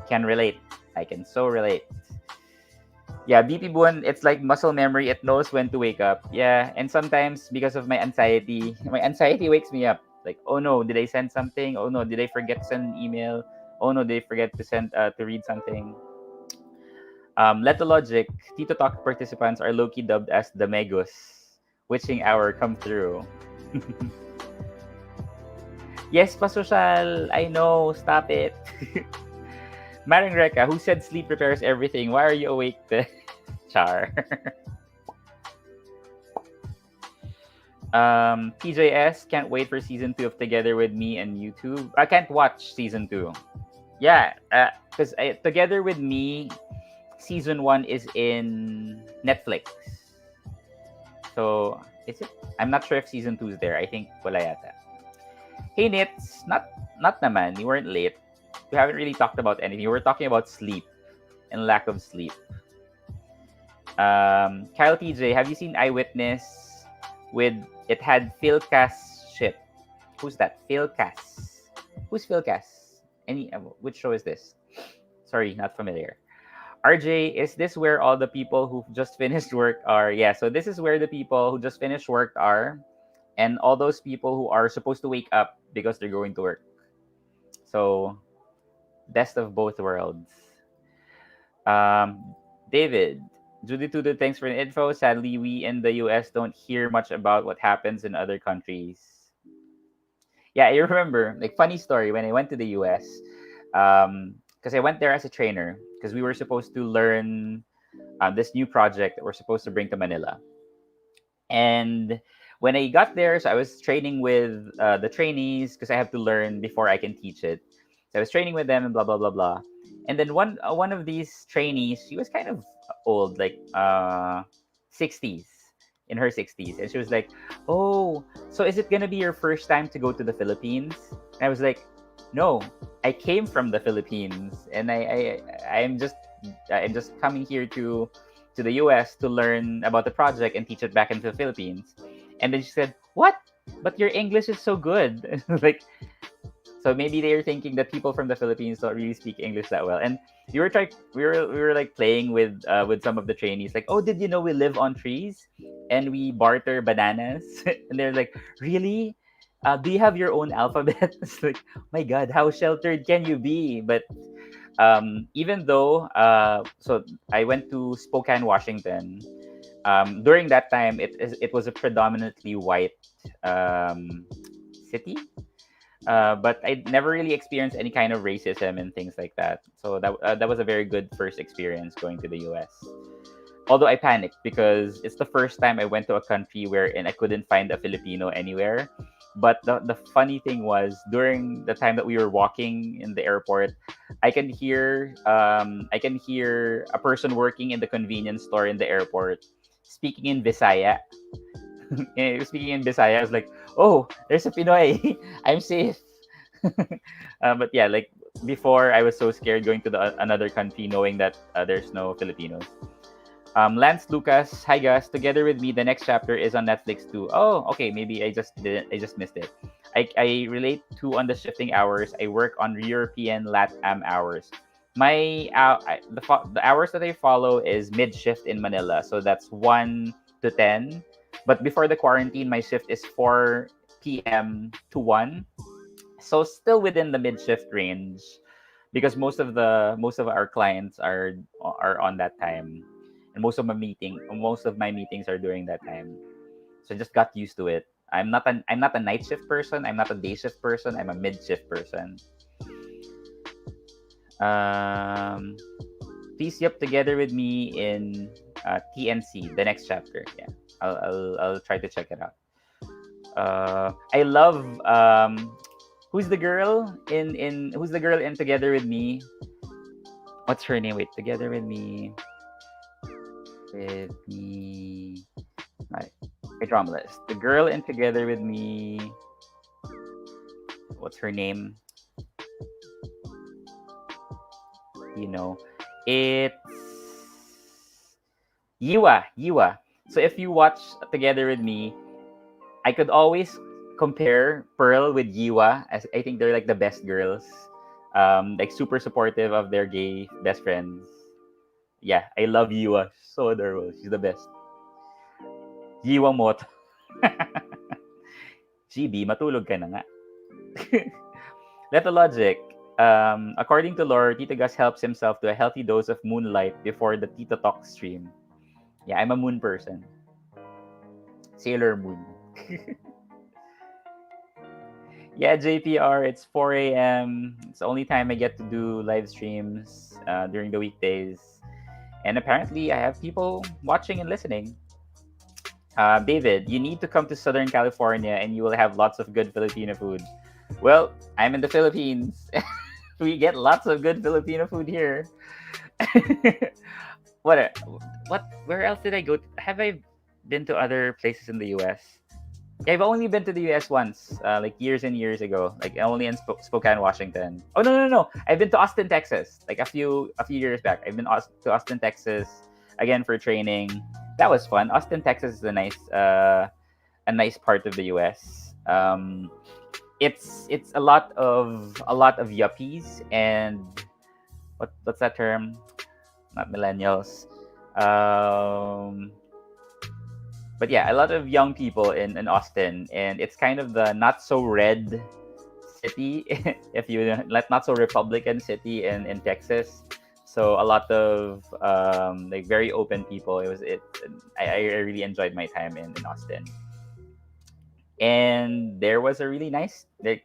Can relate. I can so relate. Yeah, BP Buon, it's like muscle memory. It knows when to wake up. Yeah, and sometimes because of my anxiety wakes me up. Like, oh no, did I send something? Oh no, did I forget to send an email? Oh no, did I forget to send to read something? Let the logic, Tito Talk participants are low-key dubbed as the Megos. Witching hour come through. Yes, pa-social. I know. Stop it. Maring Reka, who said sleep repairs everything? Why are you awake? Char. PJS, can't wait for season 2 of Together with Me and YouTube. I can't watch season 2. Yeah, because Together with Me, season 1 is in Netflix. So, is it? I'm not sure if season 2 is there. I think wala yata. Hey Nits, not naman. You weren't late. we haven't really talked about anything. We're talking about sleep and lack of sleep. Kyle TJ, have you seen Eyewitness with it had Philcast ship? Who's that? Philcast. Who's Philcast? Which show is this? Sorry, not familiar. RJ, is this where all the people who just finished work are? Yeah, so this is where the people who just finished work are, and all those people who are supposed to wake up because they're going to work. So, best of both worlds. David, Judy Tudu, thanks for the info. Sadly, we in the US don't hear much about what happens in other countries. Yeah, I remember, like, funny story when I went to the US, because I went there as a trainer, because we were supposed to learn this new project that we're supposed to bring to Manila. And when I got there, so I was training with the trainees because I have to learn before I can teach it. So I was training with them and blah blah blah blah. And then one of these trainees, she was kind of old, like 60s, in her 60s, and she was like, "Oh, so is it gonna be your first time to go to the Philippines?" And I was like, "No, I came from the Philippines, and I'm just coming here to the US to learn about the project and teach it back into the Philippines." And then she said, "What? But your English is so good." Like, so maybe they're thinking that people from the Philippines don't really speak English that well. And we were like playing with some of the trainees, like, "Oh, did you know we live on trees and we barter bananas?" And they're like, "Really? Do you have your own alphabet?" It's like, my God, how sheltered can you be? But even though so I went to Spokane, Washington. During that time, it was a predominantly white city, but I never really experienced any kind of racism and things like that. So that was a very good first experience going to the US. Although I panicked because it's the first time I went to a country wherein I couldn't find a Filipino anywhere. But the funny thing was, during the time that we were walking in the airport, I can hear a person working in the convenience store in the airport speaking in Visaya. Speaking in Visaya, I was like, "Oh, there's a Pinoy. I'm safe." But yeah, like, before, I was so scared going to another country knowing that there's no Filipinos. Lance Lucas, hi guys. Together with me, the next chapter is on Netflix too. Oh, okay. Maybe I just didn't. I just missed it. I relate to on the shifting hours. I work on European LATAM hours. The hours that I follow is mid shift in Manila, so that's 1 to 10. But before the quarantine, my shift is 4 p.m. to 1, so still within the mid shift range, because most of our clients are on that time, and most of my meetings are during that time. So I just got used to it. I'm not a night shift person. I'm not a day shift person. I'm a mid shift person. Um, please yup together with me in TNC, the next chapter. Yeah, I'll try to check it out. I love who's the girl in Together with Me? What's her name? Wait, Together with Me. With me. My drama list. The girl in Together with Me. What's her name? You know, it's Yiwa. So if you watch Together with Me, I could always compare Pearl with Yiwa, as I think they're like the best girls. Like, super supportive of their gay best friends. Yeah, I love Yiwa. So adorable. She's the best. Yiwa Moto. GB, matulog ka na nga. Let logic. According to lore, Tito Gus helps himself to a healthy dose of moonlight before the TitoTalks stream. Yeah, I'm a moon person. Sailor Moon. Yeah, JPR, it's 4 a.m. It's the only time I get to do live streams during the weekdays. And apparently, I have people watching and listening. David, you need to come to Southern California and you will have lots of good Filipino food. Well, I'm in the Philippines. We get lots of good Filipino food here. What? Where else did I go? Have I been to other places in the US? I've only been to the US once, like years and years ago, like only in Spokane, Washington. Oh no, no, no! I've been to Austin, Texas, like a few years back. I've been to Austin, Texas, again for training. That was fun. Austin, Texas is a nice part of the US. It's a lot of yuppies and what's that term? Not millennials. Um, but yeah, a lot of young people in Austin, and it's kind of the not so red city, if you let not so Republican city in Texas. So a lot of like very open people. I really enjoyed my time in Austin, and there was a really nice gay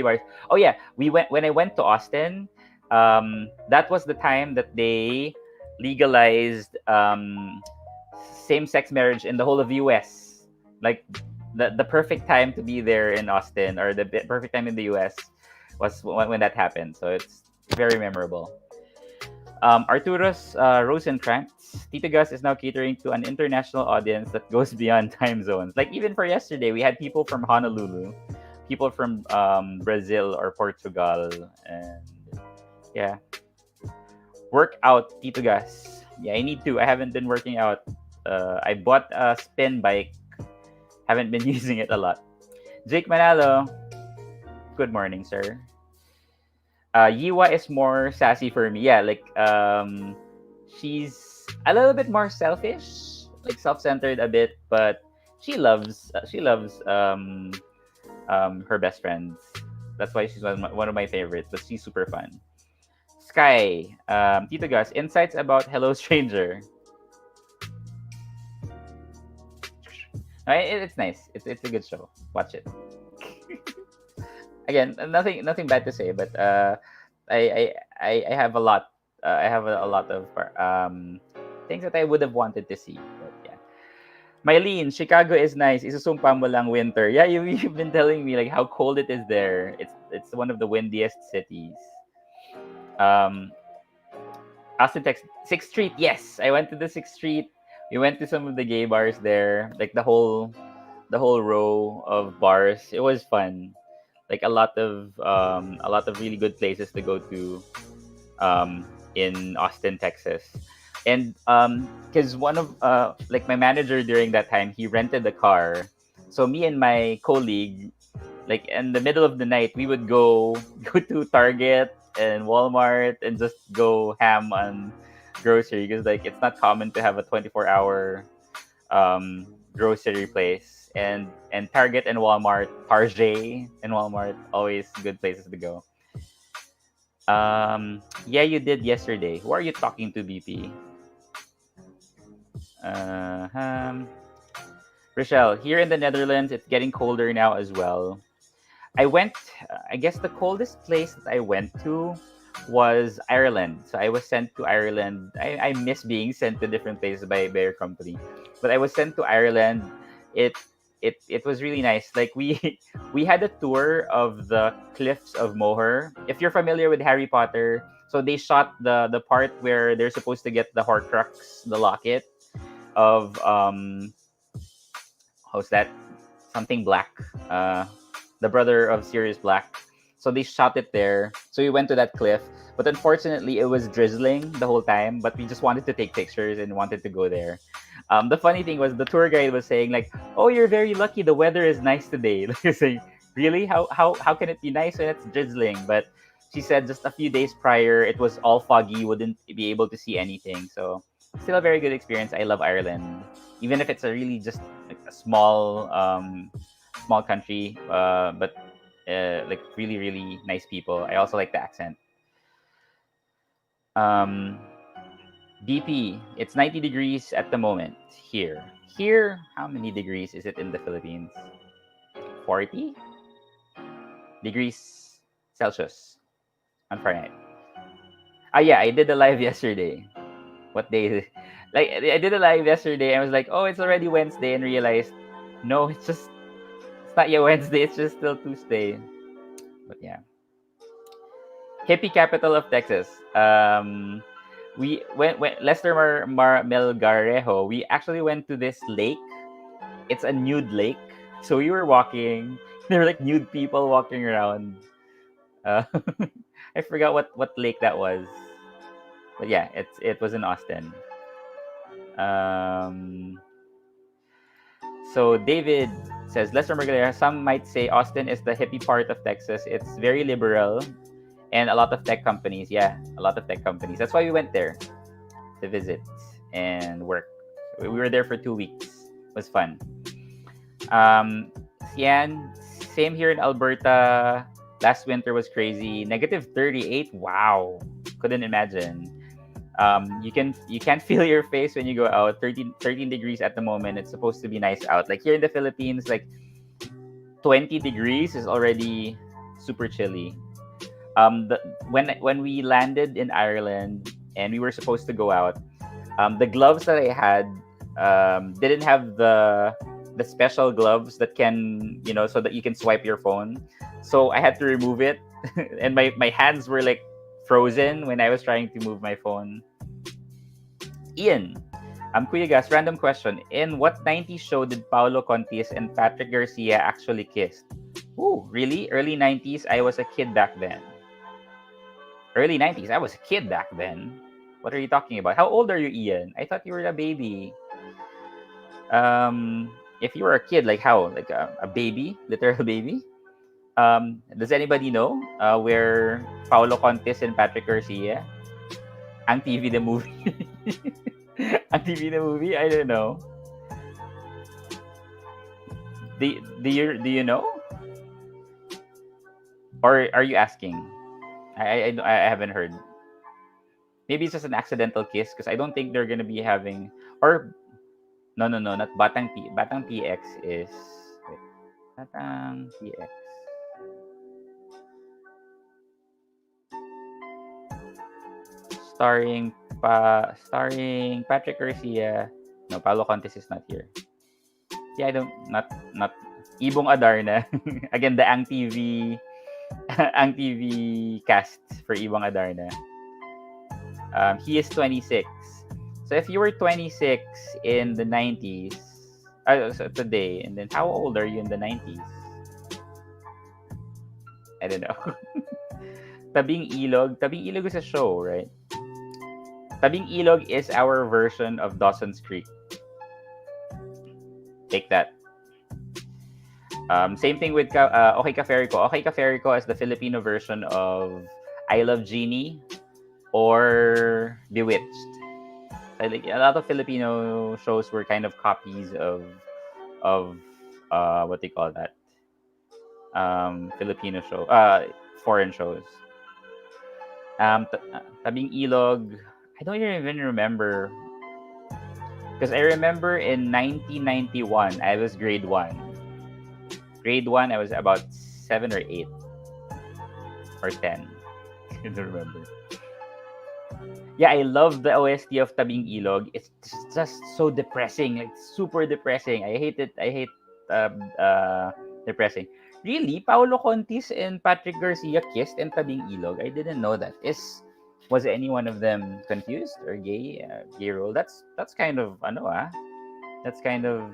bar. Oh yeah, we went when I went to Austin. That was the time that they legalized same-sex marriage in the whole of the U.S. Like the perfect time to be there in Austin, or the perfect time in the U.S. was when that happened. So it's very memorable. Arturos Rosenkrantz, Tito Gus is now catering to an international audience that goes beyond time zones. Like even for yesterday, we had people from Honolulu, people from Brazil or Portugal, and yeah, work out, Tito Gus. Yeah, I need to. I haven't been working out. I bought a spin bike. Haven't been using it a lot. Jake Manalo, good morning, sir. Yiwa is more sassy for me. Yeah, like she's a little bit more selfish, like self-centered a bit, but she loves her best friends. That's why she's one of my favorites. But she's super fun. Sky, Tito Gus, insights about Hello Stranger. It's nice. It's a good show. Watch it. Again, nothing bad to say, but I have a lot. I have a lot of things that I would have wanted to see. But yeah, Mylene, Chicago is nice. Isusumpa mo lang winter. Yeah, you've been telling me like how cold it is there. It's one of the windiest cities. Um, Austin, Texas, Sixth Street. Yes, I went to the Sixth Street. We went to some of the gay bars there, like the whole row of bars. It was fun. Like a lot of really good places to go to in Austin, Texas. And because one of like my manager during that time, he rented a car. So me and my colleague, like in the middle of the night, we would go go to Target and Walmart and just go ham on grocery, because like it's not common to have a 24-hour grocery place, and Target and Walmart, Target and Walmart, always good places to go. Yeah, you did yesterday. Who are you talking to, BP? Uh, um, Rochelle, here in the Netherlands, it's getting colder now as well. I went, I guess the coldest place that I went to was Ireland. So I was sent to Ireland. I miss being sent to different places by your company. But I was sent to Ireland. It it was really nice. Like we we had a tour of the cliffs of Moher. If you're familiar with Harry Potter, so they shot the part where they're supposed to get the Horcrux, the locket of how's that? Something Black. Uh the brother of Sirius Black. So they shot it there. So we went to that cliff. But unfortunately, it was drizzling the whole time. But we just wanted to take pictures and wanted to go there. The funny thing was the tour guide was saying like, "Oh, you're very lucky. The weather is nice today." Like, you're saying, "Really? How can it be nice when it's drizzling?" But she said just a few days prior, it was all foggy. Wouldn't be able to see anything. So still a very good experience. I love Ireland, even if it's a really just like a small country, but like really really nice people. I also like the accent. Um, DP, it's 90 degrees at the moment here. Here, how many degrees is it in the Philippines? 40 degrees Celsius on Fahrenheit. Ah, yeah, I did a live yesterday. What day is it? Like, I did a live yesterday and I was like, oh, it's already Wednesday, and realized, no, it's not yet Wednesday, it's just still Tuesday. But yeah. Hippie capital of Texas. We went Lester Melgarejo. We actually went to this lake. It's a nude lake. So we were walking. There were like nude people walking around. Uh, I forgot what lake that was, but yeah, it was in Austin. Um, so David says, let's remember there. Some might say Austin is the hippie part of Texas. It's very liberal and a lot of tech companies. Yeah, a lot of tech companies. That's why we went there to visit and work. We were there for 2 weeks. It was fun. Yan, same here in Alberta. Last winter was crazy. Negative 38. Wow. Couldn't imagine. You can't feel your face when you go out. 13 degrees at the moment. It's supposed to be nice out. Like here in the Philippines, like 20 degrees is already super chilly. When we landed in Ireland and we were supposed to go out, the gloves that I had didn't have the special gloves that can, so that you can swipe your phone. So I had to remove it, and my hands were like frozen when I was trying to move my phone. Ian, Kuya Gas, random question. In what 90s show did Paolo Contis and Patrick Garcia actually kiss? Ooh, really? Early 90s? I was a kid back then. Early 90s? I was a kid back then. What are you talking about? How old are you, Ian? I thought you were a baby. If you were a kid, like how? Like a baby? Literal baby? Does anybody know where Paolo Contis and Patrick Garcia? Ang TV the movie. Ang TV the movie? I don't know. Do you know? Or are you asking? I haven't heard. Maybe it's just an accidental kiss because I don't think they're gonna be having, or no, not Batang PX is, wait, Batang PX. Starring Patrick Garcia. No, Paolo Contis is not here. Yeah, I don't not Ibong Adarna. Again, the Ang TV Ang TV cast for Ibong Adarna. He is 26. So if you were 26 in the 90s, so today, and then how old are you in the 90s? I don't know. Tabing Ilog is a show, right? Tabing Ilog is our version of Dawson's Creek. Take that. Same thing with Okay Ka Fairy Ko. Okay Ka Fairy Ko is the Filipino version of I Love Genie or Bewitched. I think a lot of Filipino shows were kind of copies of what they call that, Filipino show, foreign shows. Tabing Ilog, I don't even remember, because I remember in 1991 I was grade 1. Grade 1, I was about 7 or 8 or 10. I don't remember. Yeah, I love the OST of Tabing Ilog. It's just so depressing, like super depressing. I hate it. I hate depressing. Really, Paolo Contis and Patrick Garcia kissed in Tabing Ilog? I didn't know that. Was any one of them confused or gay? Gay role? That's kind of That's kind of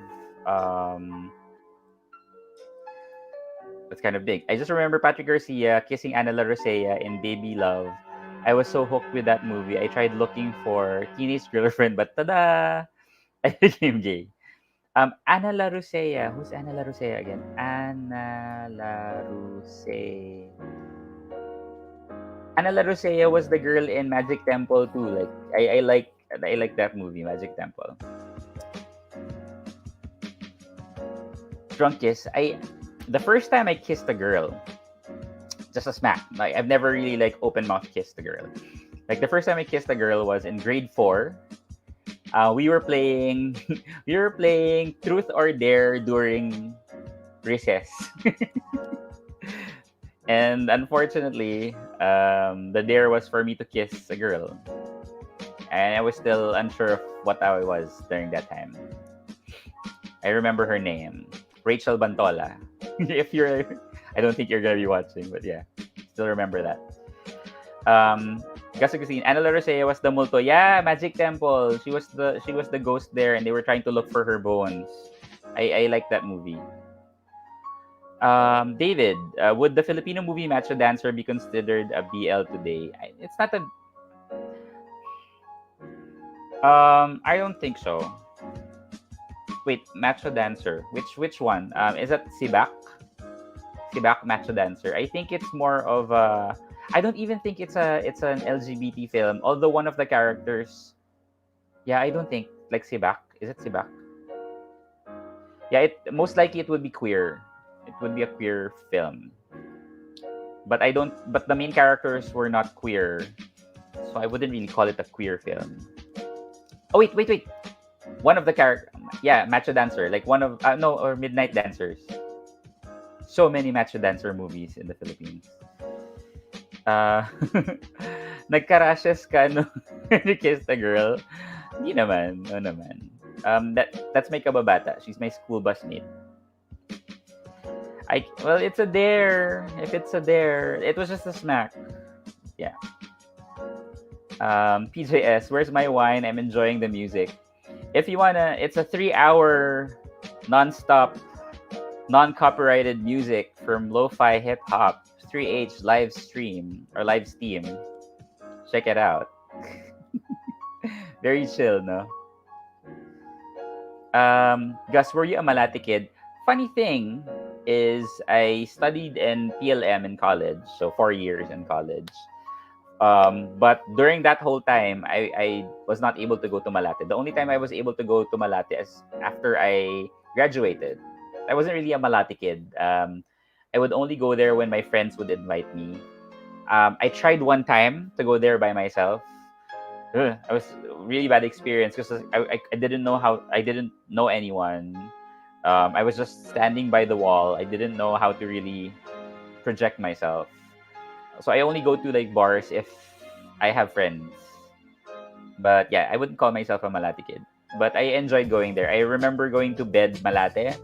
that's kind of big. I just remember Patrick Garcia kissing Ana La Rosea in Baby Love. I was so hooked with that movie. I tried looking for teenage girlfriend, but tada! I became gay. Ana La Rosea. Who's Ana La Rosea again? Ana La Rosea. Ana La Rosea was the girl in Magic Temple too. Like I like that movie, Magic Temple. Drunk kiss. The first time I kissed a girl, just a smack. Like I've never really like open mouth kissed a girl. Like the first time I kissed a girl was in grade 4. We were playing Truth or Dare during recess. And unfortunately, the dare was for me to kiss a girl. And I was still unsure of what I was during that time. I remember her name, Rachel Bantola. I don't think you're gonna be watching, but yeah, still remember that. Kasi Ana La Rosea was the multo. Yeah, Magic Temple. She was the ghost there, and they were trying to look for her bones. I like that movie. David, would the Filipino movie Macho Dancer be considered a BL today? It's not a. I don't think so. Wait, Macho Dancer. Which one? Is that Sibak? Sibak Macho Dancer. I think it's more of a. I don't even think it's an LGBT film. Although one of the characters. Yeah, I don't think like Sibak. Is it Sibak? Yeah, it most likely it would be queer. It would be a queer film. But I don't. But the main characters were not queer, so I wouldn't really call it a queer film. Oh wait. One of the character, yeah, Macho Dancer, like one of no or Midnight Dancers. So many Macho Dancer movies in the Philippines. Uh, nagka-rashes ka no when you kissed a girl? Hindi naman, no naman. That's my kababata. She's my school bus mate. Well, it's a dare. If it's a dare, it was just a smack. Yeah. PJS, where's my wine? I'm enjoying the music. If you wanna, it's a 3-hour non-stop, non-copyrighted music from lo-fi hip-hop 3H live stream or live steam. Check it out. Very chill, no? Gus, were you a Malati kid? Funny thing is I studied in PLM in college, so 4 years in college. But during that whole time, I was not able to go to Malate. The only time I was able to go to Malate is after I graduated. I wasn't really a Malate kid. I would only go there when my friends would invite me. I tried one time to go there by myself. Ugh, I was a really bad experience because I didn't know I didn't know anyone. I was just standing by the wall. I didn't know how to really project myself. So I only go to like bars if I have friends. But yeah, I wouldn't call myself a Malate kid. But I enjoyed going there. I remember going to Bed Malate.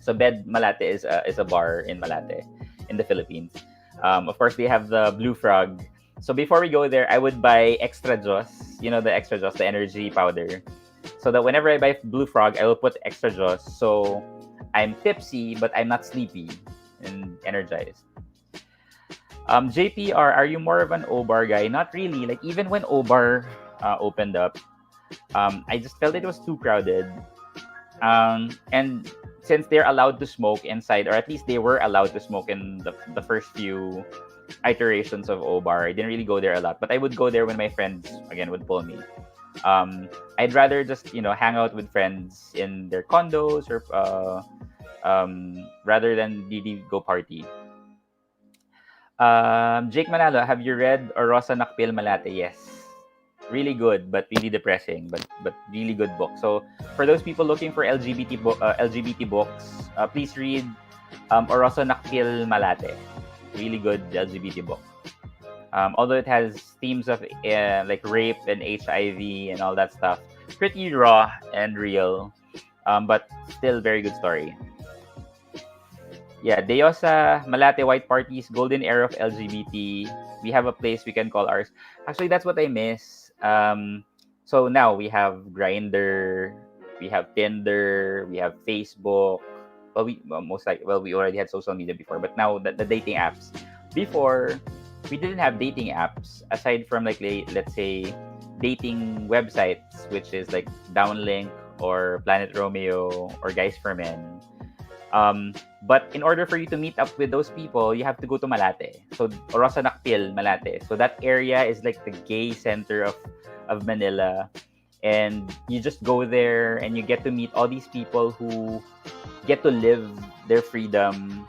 So Bed Malate is a bar in Malate, in the Philippines. Of course, they have the Blue Frog. So before we go there, I would buy extra Joss. You know the extra Joss, the energy powder. So that whenever I buy Blue Frog, I will put extra Joss. So I'm tipsy, but I'm not sleepy and energized. JPR, are you more of an O-bar guy? Not really. Like even when O-bar opened up, I just felt it was too crowded. And since they're allowed to smoke inside, or at least they were allowed to smoke in the first few iterations of O-bar, I didn't really go there a lot. But I would go there when my friends again would pull me. I'd rather just hang out with friends in their condos or rather than really go party. Jake Manalo, have you read Rosa Nakpil Malate? Yes. Really good, but really depressing, but really good book. So for those people looking for LGBT books, please read Rosa Nakpil Malate. Really good LGBT book. Although it has themes of like rape and HIV and all that stuff, pretty raw and real, but still very good story. Yeah, Deosa, Malate, white parties, golden era of LGBT. We have a place we can call ours. Actually, that's what I miss. So now we have Grindr, we have Tinder, we have Facebook. Well, we already had social media before, but now the dating apps. Before, we didn't have dating apps aside from like let's say dating websites, which is like Downlink or Planet Romeo or Guys for Men. But in order for you to meet up with those people, you have to go to Malate. So Rosa Nakpil, Malate. So that area is like the gay center of Manila. And you just go there and you get to meet all these people who get to live their freedom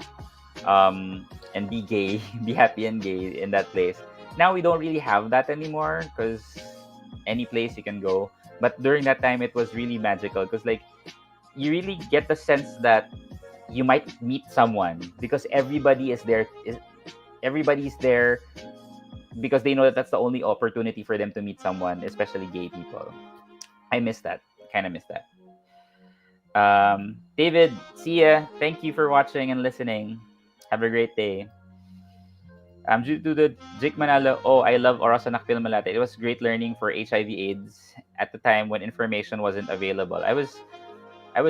and be gay, be happy and gay in that place. Now we don't really have that anymore because any place you can go. But during that time, it was really magical because like you really get the sense that you might meet someone because everybody's there because they know that that's the only opportunity for them to meet someone, especially gay people. I miss that. Kind of miss that. David, see ya. Thank you for watching and listening. Have a great day. Due to the Jake Manalo, I love Rosa Nakpil Malate. It was great learning for HIV/AIDS at the time when information wasn't available. I was I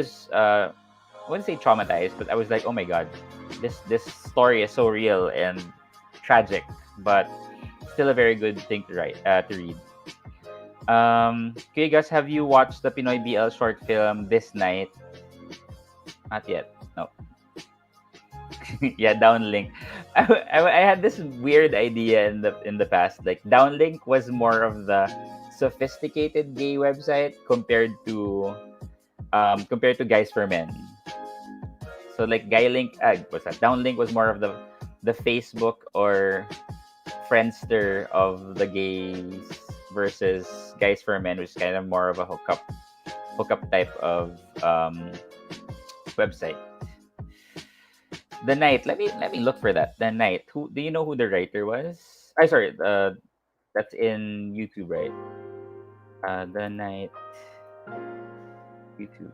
wouldn't say traumatized, but I was like, oh my god, this story is so real and tragic, but still a very good thing to read. Okay, guys, have you watched the Pinoy BL short film This Night? Not yet. No. Yeah, downlink. I had this weird idea in the past. Like downlink was more of the sophisticated gay website compared to Guys for Men. So like what's that? Downlink was more of the Facebook or Friendster of the gays versus Guys for Men, which is kind of more of a hookup type of website. The Night. Let me look for that. The Night. Who do you know who the writer was? I sorry. That's in YouTube, right? The Night YouTube.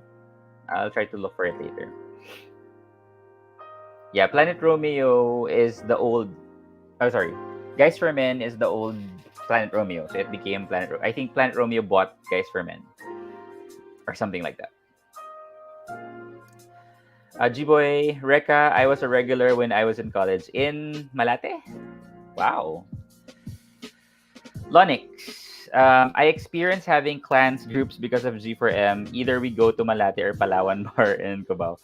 I'll try to look for it later. Yeah, Planet Romeo is the old. Oh, sorry. Guys for Men is the old Planet Romeo, so it became I think Planet Romeo bought Guys for Men or something like that. G-Boy, Reka, I was a regular when I was in college. In Malate? Wow. Lonix, I experienced having clans groups because of G4M. Either we go to Malate or Palawan Bar in Cubao.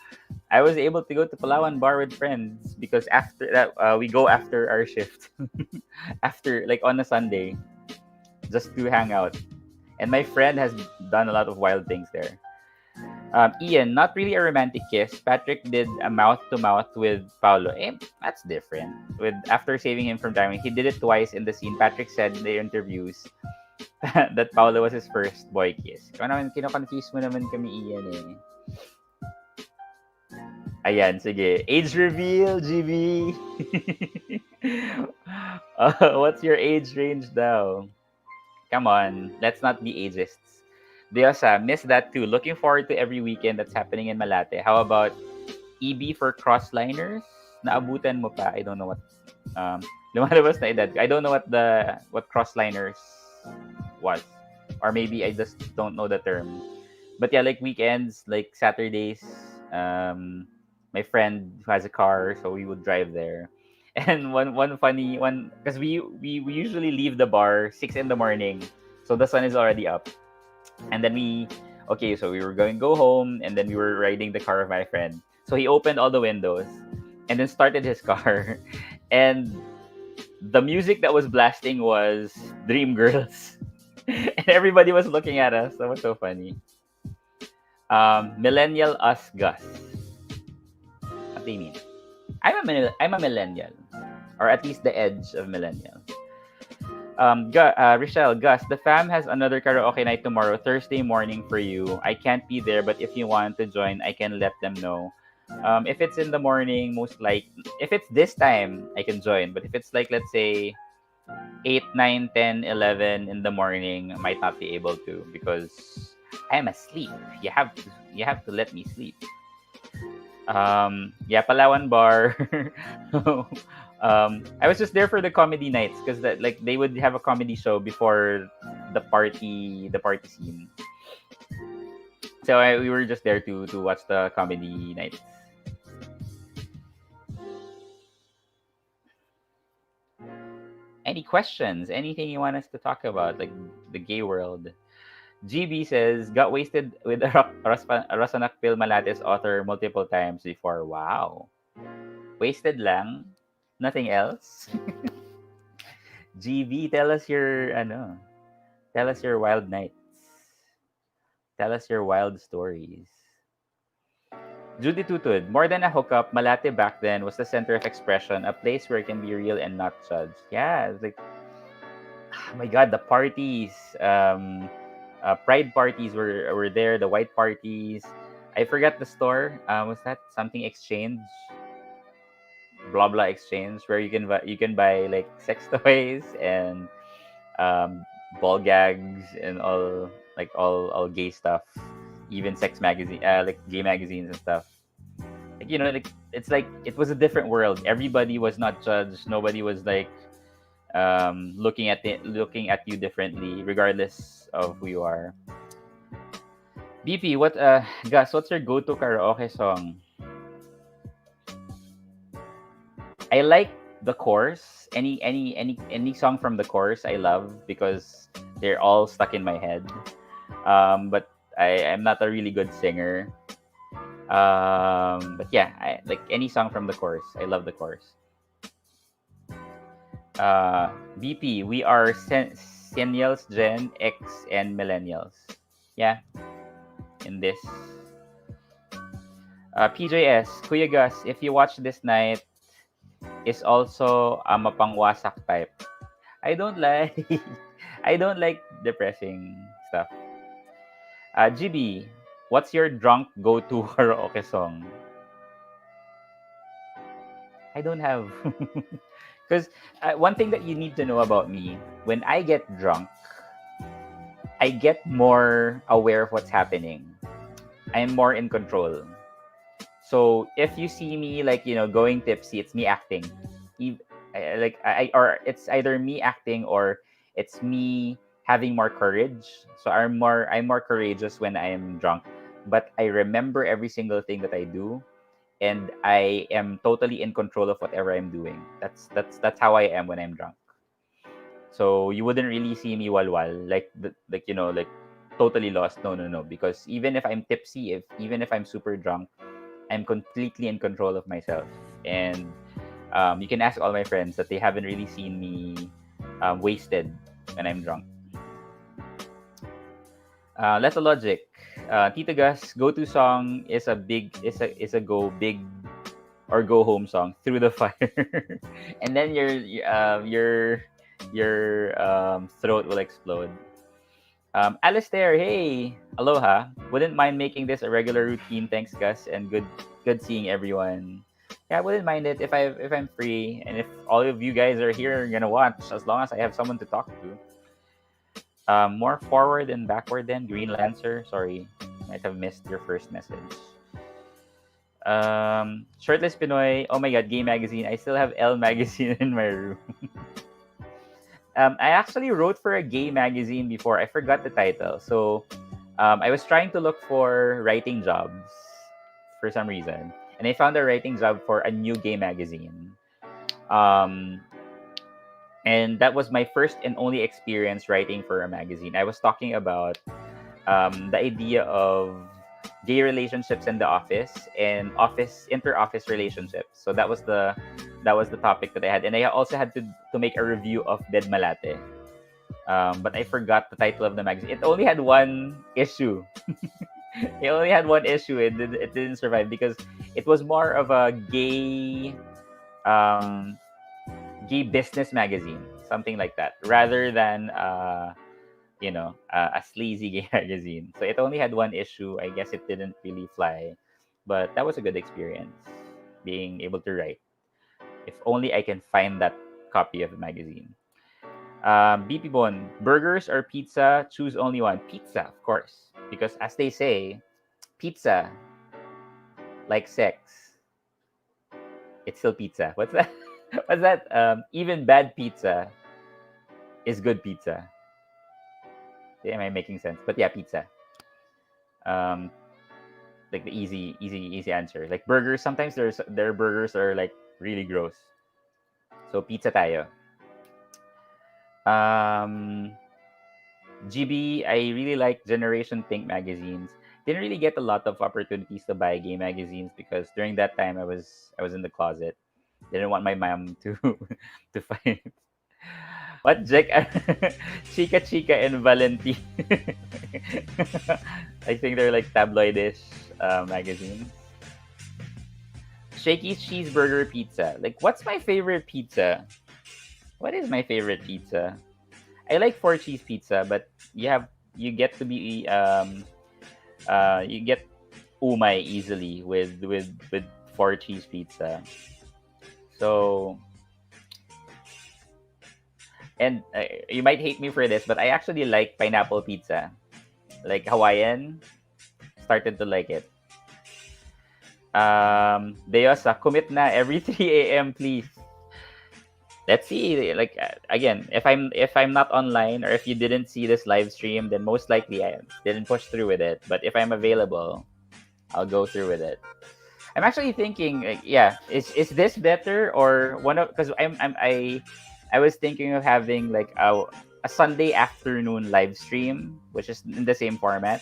I was able to go to Palawan Bar with friends because after that, we go after our shift. After, like on a Sunday, just to hang out. And my friend has done a lot of wild things there. Ian, not really a romantic kiss. Patrick did a mouth to mouth with Paolo. That's different. With after saving him from drowning, he did it twice in the scene. Patrick said in the interviews that Paolo was his first boy kiss. Kino-confuse mo naman kami, Ian eh. Ayan, sige. Age reveal, GB. What's your age range daw? Come on, let's not be ageists. Diosa, miss that too. Looking forward to every weekend that's happening in Malate. How about EB for crossliners? Naabutan mo pa? I don't know what lumalabas na edad. I don't know what crossliners was. Or maybe I just don't know the term. But yeah, like weekends, like Saturdays, my friend who has a car, so we would drive there. And one funny one, because we usually leave the bar 6 in the morning, so the sun is already up. And then so we were going to go home, and then we were riding the car of my friend. So he opened all the windows, and then started his car, and the music that was blasting was Dream Girls, and everybody was looking at us. That was so funny. Millennial us Gus. What do you mean? I'm a millennial, or at least the edge of millennial. Rochelle, Gus, the fam has another karaoke night tomorrow, Thursday morning for you. I can't be there, but if you want to join, I can let them know. If it's in the morning, if it's this time, I can join. But if it's like, let's say, 8, 9, 10, 11 in the morning, I might not be able to because I'm asleep. You have to let me sleep. Yeah, Palawan Bar. I was just there for the comedy nights because they would have a comedy show before the party scene. So we were just there to watch the comedy nights. Any questions? Anything you want us to talk about, like the gay world? GB says, got wasted with a Rosanak Pil Malates author multiple times before. Wow. Wasted lang? Nothing else? GB, tell us your wild nights. Tell us your wild stories. Judy Tutud, more than a hookup, Malate back then was the center of expression, a place where it can be real and not judged. Yeah, it's like, oh my God, the parties, pride parties were there, the white parties. I forgot the store. Was that something exchange? Blah blah exchange, where you can buy like sex toys and ball gags and all gay stuff, even sex magazine, like gay magazines and stuff. Like it's like it was a different world. Everybody was not judged. Nobody was like looking at you differently, regardless of who you are. BP, Gus, what's your go-to karaoke song? I like the chorus. Any song from the chorus I love because they're all stuck in my head. But I'm not a really good singer. But yeah, I like any song from the chorus. I love the chorus. Uh, BP, we are Senials, Gen X, and Millennials. Yeah, in this. PJS, Kuya Gus, if you watch this night, is also a mapangwasak type. I don't like I don't like depressing stuff. GB, what's your drunk go-to karaoke song? I don't have. Because one thing that you need to know about me, when I get drunk, I get more aware of what's happening. I'm more in control. So if you see me like going tipsy, it's me acting. Or it's either me acting or it's me having more courage. So I'm more courageous when I am drunk. But I remember every single thing that I do, and I am totally in control of whatever I'm doing. That's how I am when I'm drunk. So you wouldn't really see me walwal like totally lost. No, no, no. Because even if I'm tipsy, if even if I'm super drunk, I'm completely in control of myself. And you can ask all my friends that they haven't really seen me wasted when I'm drunk. Let the logic. Tita Gus go-to song is a go big or go home song through the fire, and then your throat will explode. Alistair, hey, aloha. Wouldn't mind making this a regular routine. Thanks, Gus, and good seeing everyone. Yeah, I wouldn't mind it if I'm free and if all of you guys are here gonna watch, as long as I have someone to talk to. More forward and backward then Green Lancer. Sorry, might have missed your first message. Shirtless Pinoy. Oh my God, Gay Magazine. I still have L Magazine in my room. I actually wrote for a gay magazine before. I forgot the title. So I was trying to look for writing jobs for some reason. And I found a writing job for a new gay magazine. Um, and that was my first and only experience writing for a magazine. I was talking about the idea of gay relationships in the office and inter-office relationships. So that was the topic that I had, and I also had to make a review of Dead Malate. But I forgot the title of the magazine. It only had one issue. It only had one issue. It didn't survive because it was more of a um, gay business magazine, something like that, rather than a sleazy gay magazine. So it only had one issue. I guess it didn't really fly, but that was a good experience being able to write. If only I can find that copy of the magazine. BP Bon, burgers or pizza? Choose only one. Pizza, of course, because as they say, pizza, like sex, it's still pizza. What's that? What's that? Even bad pizza is good pizza. Am I making sense? But yeah, pizza. Um, like the easy answer. Like burgers, sometimes their burgers are like really gross. So pizza tayo. Um, GB, I really like Generation Pink magazines. Didn't really get a lot of opportunities to buy gay magazines because during that time I was in the closet. Didn't want my mom to to find what Jack Chica Chica and Valentine. I think they're like tabloidish magazines. Shaky's cheeseburger pizza. Like, what's my favorite pizza? What is my favorite pizza? I like four cheese pizza, but you get to be you get umay easily with four cheese pizza. So, and you might hate me for this, but I actually like pineapple pizza, like Hawaiian. Started to like it. Deosa, commit na every 3 a.m. please. Let's see. Like again, if I'm not online or if you didn't see this live stream, then most likely I didn't push through with it. But if I'm available, I'll go through with it. I'm actually thinking, yeah, is this better or one of because I was thinking of having like a Sunday afternoon live stream, which is in the same format.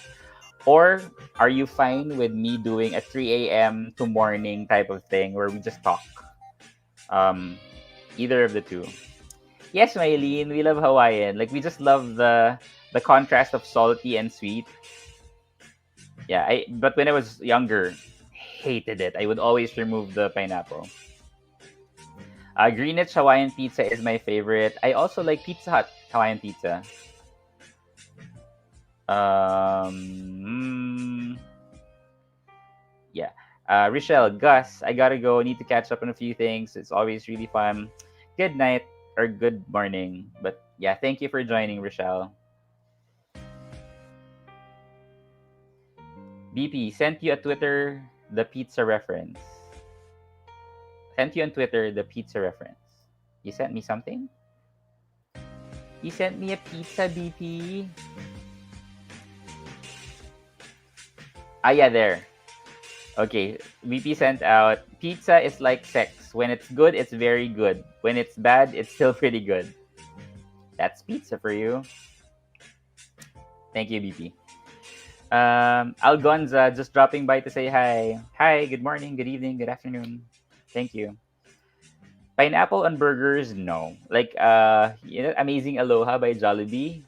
Or are you fine with me doing a 3 a.m. to morning type of thing where we just talk? Um, Either of the two. Yes, Maylene, we love Hawaiian. Like we just love the contrast of salty and sweet. Yeah, but when I was younger, hated it. I would always remove the pineapple. Greenwich Hawaiian pizza is my favorite. I also like Pizza Hut Hawaiian pizza. Um, yeah. Rochelle, Gus, I gotta go. Need to catch up on a few things. It's always really fun. Good night or good morning. But yeah, thank you for joining, Rochelle. BP sent you a Twitter the pizza reference. Sent you on Twitter the pizza reference. You sent me something? You sent me a pizza, BP. Ah, yeah, there. Okay, VP sent out pizza is like sex. When it's good, it's very good. When it's bad, it's still pretty good. That's pizza for you. Thank you, BP. Algonza just dropping by to say hi. Hi, good morning, good evening, good afternoon. Thank you. Pineapple on burgers, no. Like Amazing Aloha by Jollibee.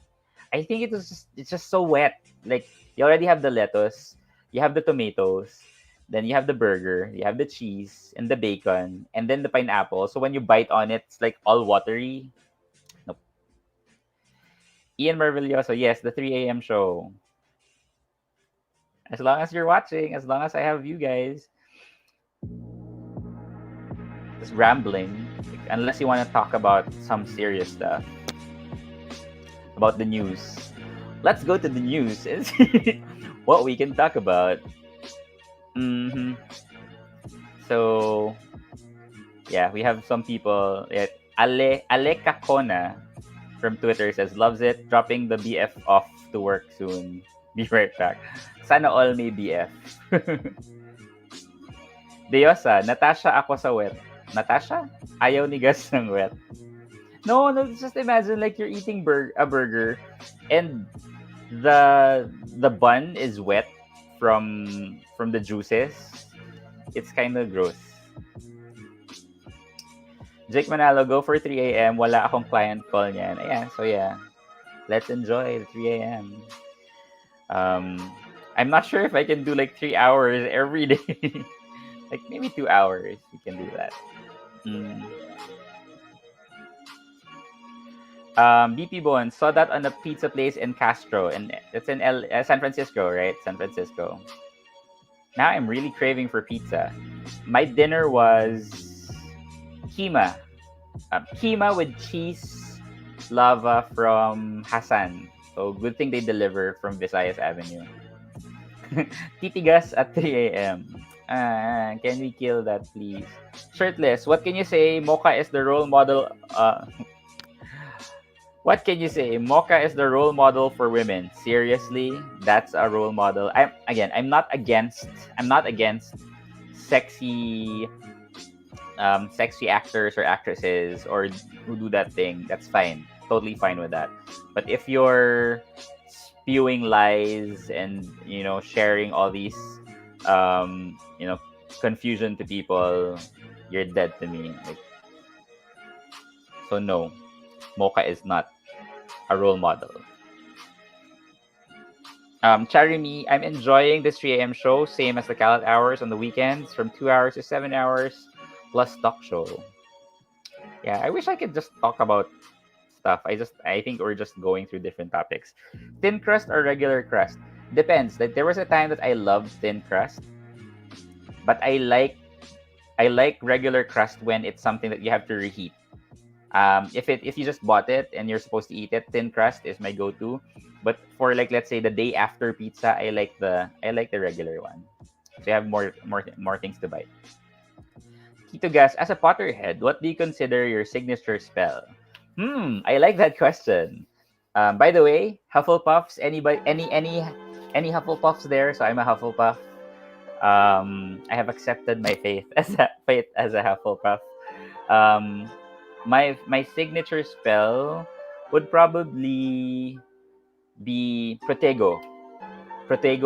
I think it's just so wet. Like you already have the lettuce, you have the tomatoes, then you have the burger, you have the cheese and the bacon, and then the pineapple. So when you bite on it, it's like all watery. Nope. Ian Marvilloso, yes, the 3 a.m. show. As long as you're watching, as long as I have you guys, just rambling. Unless you want to talk about some serious stuff about the news. Let's go to the news and see what we can talk about. hmm So yeah, we have some people. Ale Kakona from Twitter says loves it. Dropping the BF off to work soon. Be right back. Sana all may BF. Deyosa, Natasha ako sa wet. Natasha? Ayaw ni Gas ng wet. No, no, just imagine like you're eating a burger and the bun is wet from the juices. It's kind of gross. Jake Manalo, go for 3 a.m. Wala akong client call niyan. Ayan, so yeah. Let's enjoy the 3 a.m. I'm not sure if I can do like 3 hours every day. Like maybe 2 hours. We can do that. Mm. BP Bones saw that on a pizza place in Castro, and it's in San Francisco, right? San Francisco. Now I'm really craving for pizza. My dinner was keema, keema with cheese lava from Hassan. So good thing they deliver from Visayas Avenue. Titigas at 3 a.m. Can we kill that, please? Shirtless. What can you say? Mocha is the role model. What can you say? Mocha is the role model for women. Seriously, that's a role model. I'm not against. I'm not against sexy, sexy actors or actresses or who do that thing. That's fine. Totally fine with that. But if you're spewing lies and sharing all these, confusion to people, you're dead to me. Like, so no, Mocha is not a role model. Charimi, I'm enjoying this 3 a.m. show, same as the Calat hours on the weekends, from 2 hours to 7 hours, plus talk show. Yeah, I wish I could just talk about stuff. I think we're just going through different topics. Thin crust or regular crust? Depends. Like there was a time that I loved thin crust, but I like regular crust when it's something that you have to reheat. If you just bought it and you're supposed to eat it, thin crust is my go-to. But for like let's say the day after pizza, I like the regular one. So you have more things to bite. Tito Gas, as a Potterhead, what do you consider your signature spell? I like that question. By the way, Hufflepuffs, anybody, any Hufflepuffs there? So I'm a Hufflepuff. I have accepted my fate as a Hufflepuff. Um, my signature spell would probably be Protego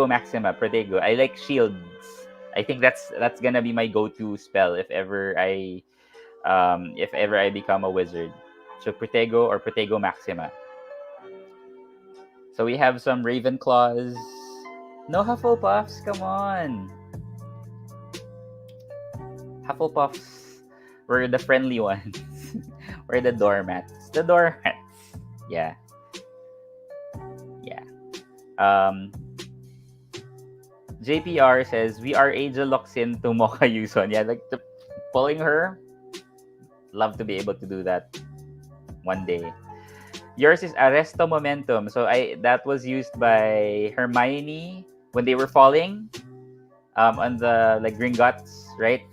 Maxima, Protego. I like shields. I think that's gonna be my go-to spell if ever I become a wizard. So Protego or Protego Maxima. So we have some Ravenclaws. No Hufflepuffs, come on. Hufflepuffs were the friendly ones. We're the doormats. The doormats. Yeah, yeah. Um, JPR says we are Angel Loxin to Mocha Yuson. Yeah, like pulling her. Love to be able to do that one day. Yours is Arresto Momentum. So I that was used by Hermione when they were falling on the like Gringotts, right?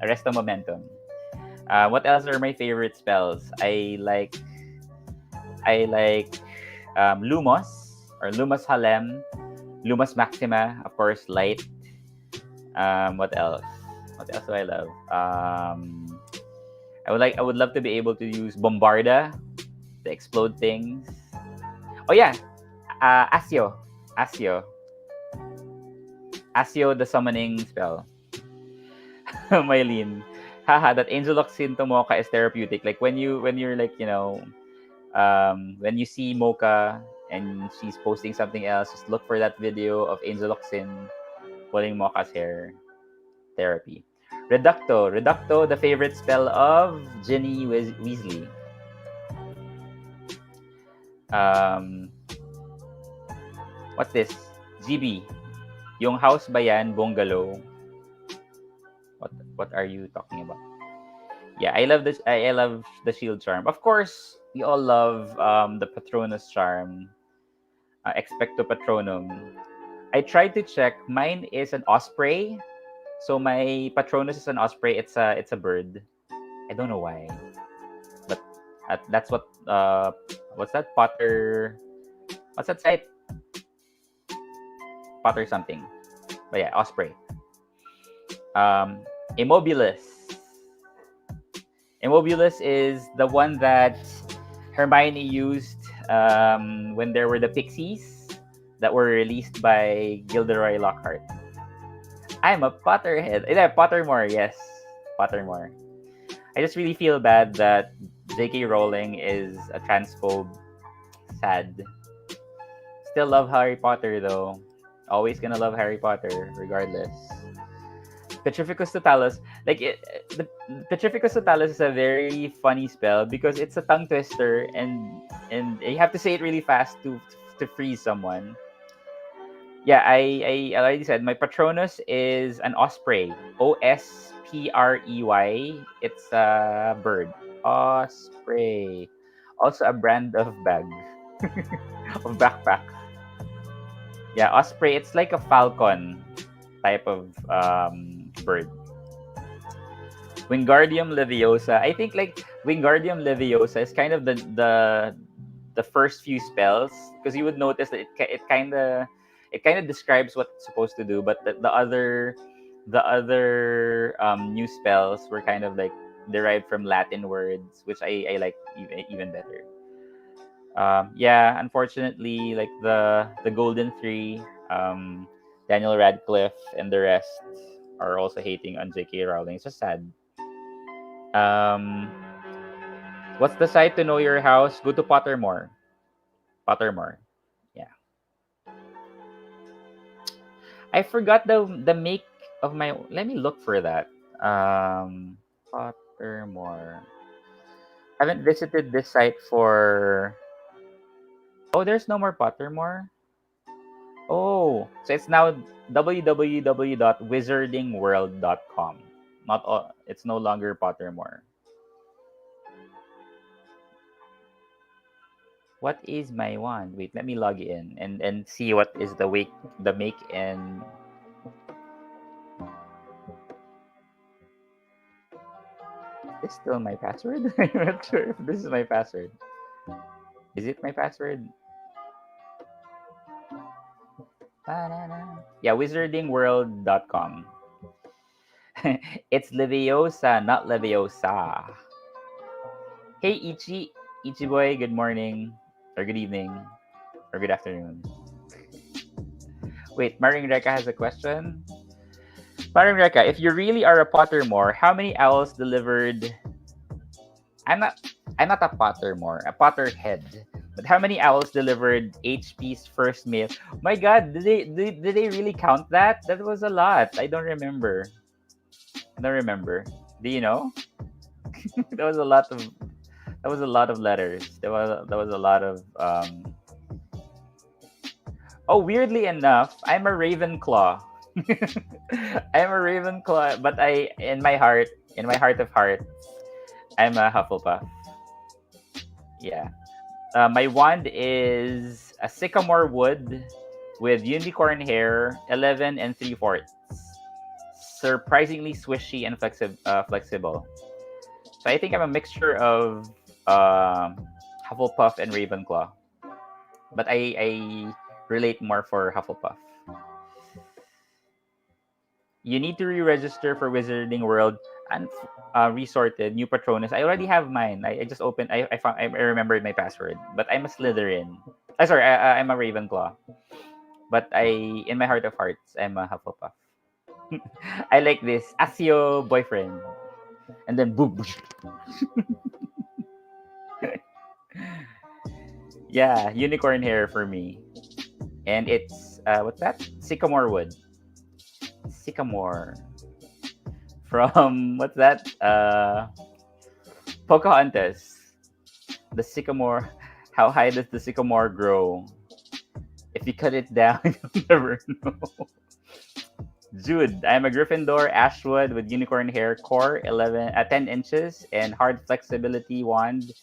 Arresto Momentum. What else are my favorite spells? I like Lumos or Lumos Halem, Lumos Maxima, of course, Light. What else? What else do I love? I would love to be able to use Bombarda to explode things. Oh yeah, Asio, Asio, Asio, the summoning spell. Mylene, haha, that Angel Oxin to Mocha is therapeutic. Like when you're like when you see Mocha and she's posting something else, just look for that video of Angel Oxin pulling Mocha's hair. Therapy. Reducto, the favorite spell of Ginny Weasley. Um, what's this? GB. Yung house ba yan, bungalow? What are you talking about? Yeah, I love this. I love the shield charm. Of course, we all love the Patronus charm. Expecto Patronum. I tried to check. Mine is an osprey. So my Patronus is an osprey. It's a bird. I don't know why, but that's what's that Potter? What's that site? Potter something. But yeah, osprey. Immobilis. Immobilis is the one that Hermione used when there were the pixies that were released by Gilderoy Lockhart. I'm a Potterhead. Yeah, Pottermore, yes. Pottermore. I just really feel bad that J.K. Rowling is a transphobe. Sad. Still love Harry Potter though. Always gonna love Harry Potter, regardless. Petrificus Totalis, the Petrificus Totalis is a very funny spell because it's a tongue twister and you have to say it really fast to freeze someone. Yeah, I already said my Patronus is an osprey. Osprey. It's a bird. Osprey. Also a brand of bag of backpack. Yeah, osprey. It's like a falcon type of bird. Wingardium Leviosa. I think like Wingardium Leviosa is kind of the first few spells because you would notice that it kind of describes what it's supposed to do, but the other new spells were kind of like derived from Latin words, which I like even better. Yeah, unfortunately, like the Golden Three, Daniel Radcliffe and the rest are also hating on J.K. Rowling. It's just sad. Um, what's the site to know your house? Go to Pottermore. Pottermore. Yeah. I forgot the make of my. Let me look for that. Pottermore. I haven't visited this site for. Oh, there's no more Pottermore. Oh, so it's now www.wizardingworld.com. Not all, it's no longer Pottermore. What is my one? Wait, let me log in and see what is the make and is this still my password? I'm not sure if this is my password. Is it my password? Yeah, wizardingworld.com. It's Leviosa, not Leviosa. Hey, Ichi boy, good morning, or good evening, or good afternoon. Wait, Maring Reka has a question. Maring Reka, if you really are a Pottermore, how many owls delivered? I'm not. I'm not a Pottermore, a Potterhead. But how many owls delivered HP's first mail? My God, did they really count that? That was a lot. I don't remember. I don't remember. Do you know? That was a lot of. That was a lot of letters. There was a lot of. Oh, weirdly enough, I'm a Ravenclaw. I'm a Ravenclaw, but in my heart of hearts, I'm a Hufflepuff. Yeah. My wand is a sycamore wood with unicorn hair, 11 and 3/4. Surprisingly swishy and flexible. So I think I'm a mixture of Hufflepuff and Ravenclaw, but I relate more for Hufflepuff. You need to re-register for Wizarding World and resorted new Patronus. I already have mine. I just opened. I found. I remembered my password. But I'm a Slytherin. Sorry, I'm a Ravenclaw. But in my heart of hearts, I'm a Hufflepuff. I like this Asio boyfriend, and then boom. Yeah, unicorn hair for me, and it's what's that? Sycamore wood. Sycamore from what's that? Pocahontas. The sycamore. How high does the sycamore grow? If you cut it down, you'll never know. Jude, I'm a Gryffindor Ashwood with unicorn hair, core 10 inches, and hard flexibility wand,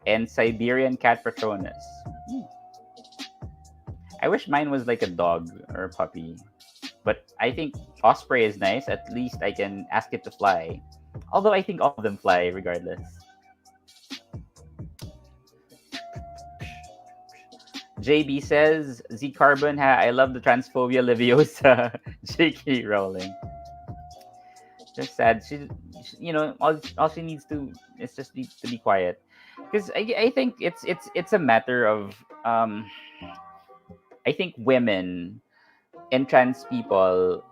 and Siberian cat Patronus. I wish mine was like a dog or a puppy, but I think Osprey is nice. At least I can ask it to fly. Although I think all of them fly regardless. JB says, Z Carbon, I love the transphobia Leviosa. JK Rowling. Just sad. All she needs to is just need to be quiet. Because I think it's a matter of I think women and trans people,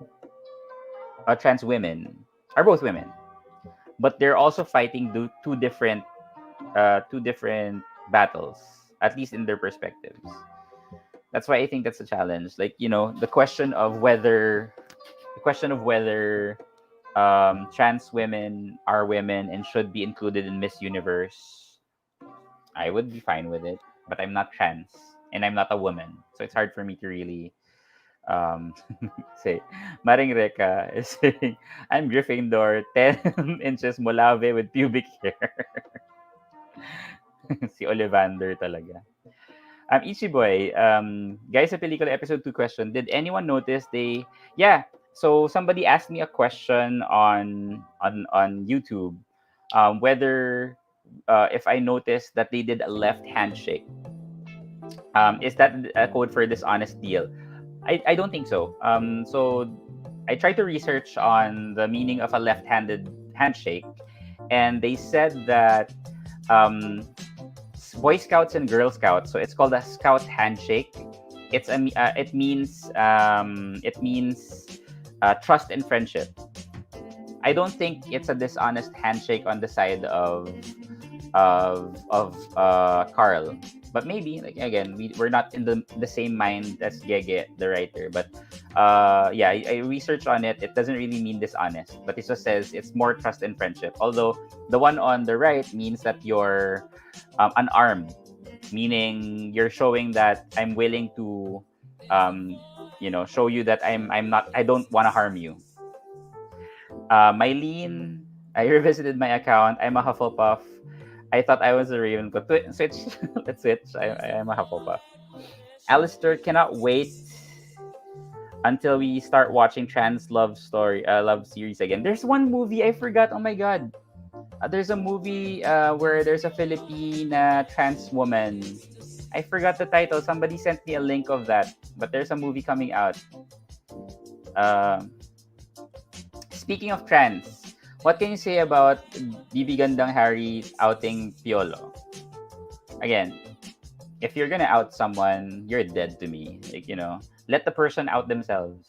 trans women are both women, but they're also fighting two different battles, at least in their perspectives. That's why I think that's a challenge. Like, the question of whether trans women are women and should be included in Miss Universe, I would be fine with it. But I'm not trans and I'm not a woman, so it's hard for me to really um, say. Maring Reka is saying, I'm Gryffindor, 10 inches molave with pubic hair. Si Ollivander talaga. Ichiboy, guys, sa pelikula episode 2 question, did anyone notice yeah, so somebody asked me a question on YouTube, whether if I noticed that they did a left handshake. Is that a code for a dishonest deal? I don't think so. So I tried to research on the meaning of a left-handed handshake, and they said that Boy Scouts and Girl Scouts, so it's called a Scout handshake. It means trust and friendship. I don't think it's a dishonest handshake on the side of Carl. But maybe, like, again, we're not in the same mind as Gege, the writer. But yeah, I researched on it. It doesn't really mean dishonest, but it just says it's more trust and friendship. Although the one on the right means that you're unarmed, meaning you're showing that I'm willing to, show you that I'm not. I don't want to harm you. Mylene, I revisited my account. I'm a Hufflepuff. I thought I was a Ravenclaw. Switch. Let's switch. I am a Hufflepuff. Alistair, cannot wait until we start watching trans love series again. There's one movie I forgot. Oh my god. There's a movie where there's a Filipina trans woman. I forgot the title. Somebody sent me a link of that, but there's a movie coming out. Uh, Speaking of trans, what can you say about BB Gandang Harry outing Piolo? Again, if you're gonna out someone, you're dead to me. Like, let the person out themselves.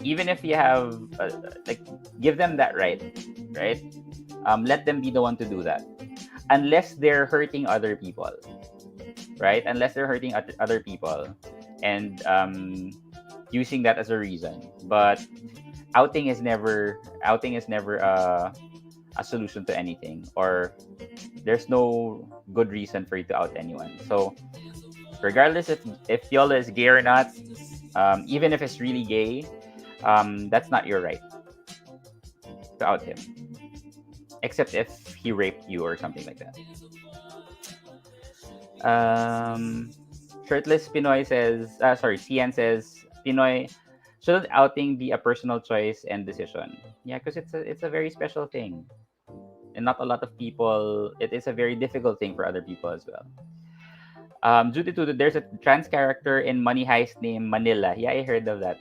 Even if you have, like, give them that right, right? Let them be the one to do that. Unless they're hurting other people, right? Unless they're hurting other people and using that as a reason. But outing is never a solution to anything, or there's no good reason for you to out anyone. So regardless if Yola is gay or not, even if it's really gay, that's not your right to out him, except if he raped you or something like that. Um, Shirtless Pinoy says, Cian says, Pinoy, shouldn't outing be a personal choice and decision? Yeah, because it's a very special thing, and not a lot of people. It is a very difficult thing for other people as well. Due to there's a trans character in Money Heist named Manila. Yeah, I heard of that.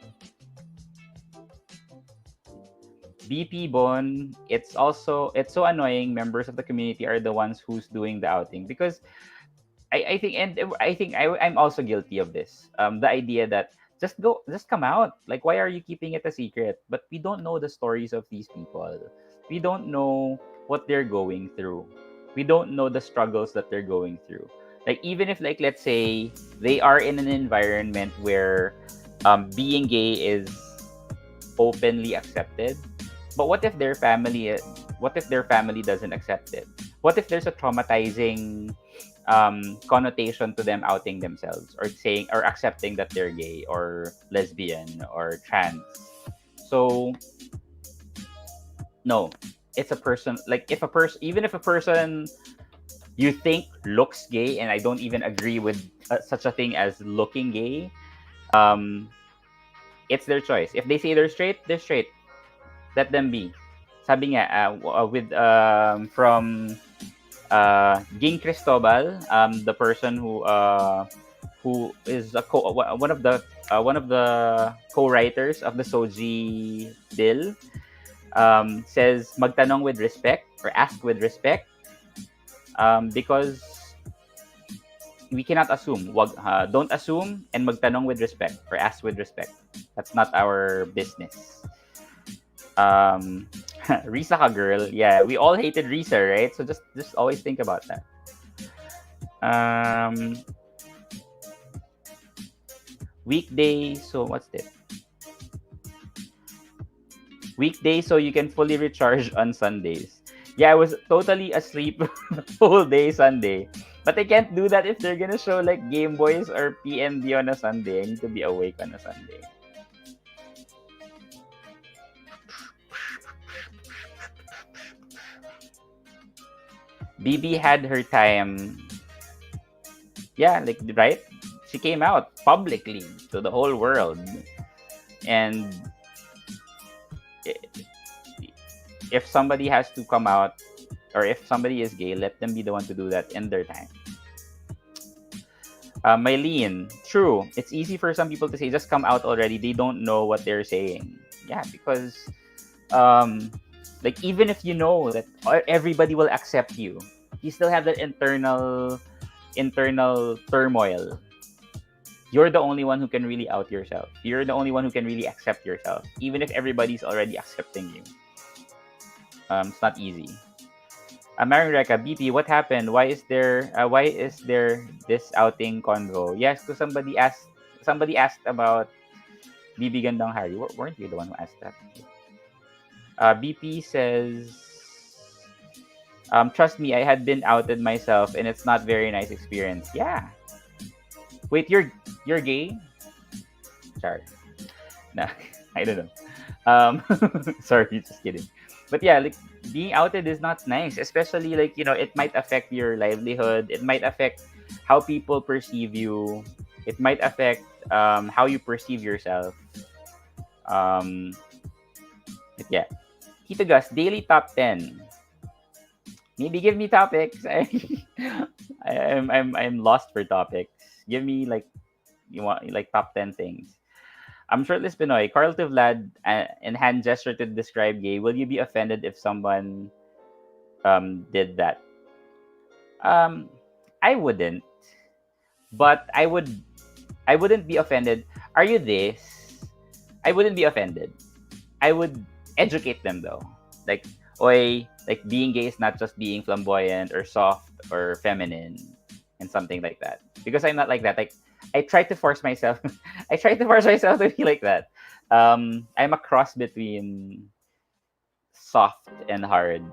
BP Bon, it's so annoying. Members of the community are the ones who's doing the outing because I'm also guilty of this. The idea that just come out. Like, why are you keeping it a secret? But we don't know the stories of these people. We don't know what they're going through. We don't know the struggles that they're going through. Like, even if, like, let's say they are in an environment where being gay is openly accepted, but what if their family doesn't accept it? What if there's a traumatizing connotation to them outing themselves or saying or accepting that they're gay or lesbian or trans? So no, it's a person. Like, if a person, even if a person you think looks gay, and I don't even agree with such a thing as looking gay, um, it's their choice. If they say they're straight, they're straight. Let them be. Sabi nga, with from Ging Cristobal, the person who is one of the co-writers of the Soji bill, says magtanong with respect or ask with respect, because we cannot assume. Don't assume, and magtanong with respect or ask with respect. That's not our business. Risa ka girl. Yeah, we all hated Risa, right? So just always think about that. Weekday. So what's this? Weekday, so you can fully recharge on Sundays. Yeah, I was totally asleep the whole day Sunday. But I can't do that if they're gonna show like Game Boys or PND on a Sunday. I need to be awake on a Sunday. BB had her time. Yeah, like, right? She came out publicly to the whole world. And if somebody has to come out, or if somebody is gay, let them be the one to do that in their time. Mylene, true. It's easy for some people to say, just come out already. They don't know what they're saying. Yeah, because like, even if you know that everybody will accept you, you still have that internal turmoil. You're the only one who can really out yourself. You're the only one who can really accept yourself, even if everybody's already accepting you. It's not easy. Maring Reka, BP, what happened? Why is there this outing convo? Yes, because somebody asked about BB Gandang Harry. Weren't you the one who asked that? BP says, trust me, I had been outed myself, and it's not very nice experience. Yeah. Wait, you're gay? Sorry. Nah, I don't know. Sorry, just kidding. But yeah, like, being outed is not nice, especially, like, it might affect your livelihood. It might affect how people perceive you. It might affect how you perceive yourself. But yeah. Tito Gus, daily top 10. Maybe give me topics. I'm lost for topics. Give me like you want like top 10 things. I'm shirtless Pinoy. Carl to Vlad and hand gesture to describe gay. Will you be offended if someone did that? Um, I wouldn't, but I wouldn't be offended. Are you this? I wouldn't be offended. I would educate them though. Like, oi, like being gay is not just being flamboyant or soft or feminine and something like that. Because I'm not like that. Like, I try to force myself. I try to force myself to be like that. I'm a cross between soft and hard.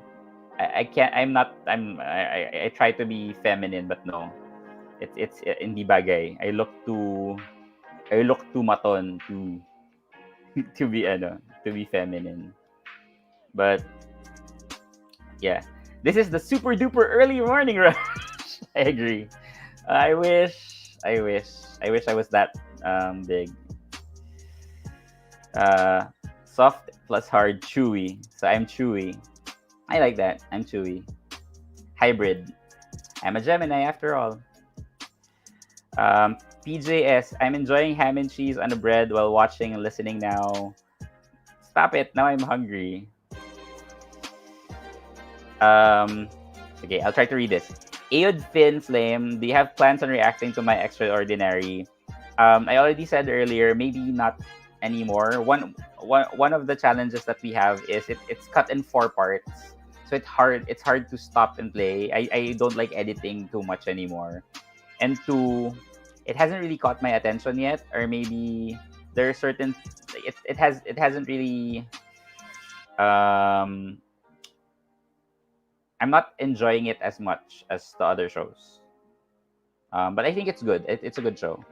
I can't. I'm not. I try to be feminine, but no. It's hindi bagay. I look too maton to to be to be feminine. But yeah, this is the super duper early morning rush. I agree. I wish. I wish I was that big. Uh, soft plus hard, chewy. So I'm chewy. I like that. I'm chewy. Hybrid. I'm a Gemini after all. PJS. I'm enjoying ham and cheese on the bread while watching and listening now. Stop it. Now I'm hungry. Okay, I'll try to read this. Aod Fin Flame, do you have plans on reacting to my extraordinary? I already said earlier, maybe not anymore. One of the challenges that we have is it's cut in 4 parts. So it's hard to stop and play. I don't like editing too much anymore. And 2, it hasn't really caught my attention yet, or maybe there are certain it hasn't really I'm not enjoying it as much as the other shows. But I think it's good. It's a good show.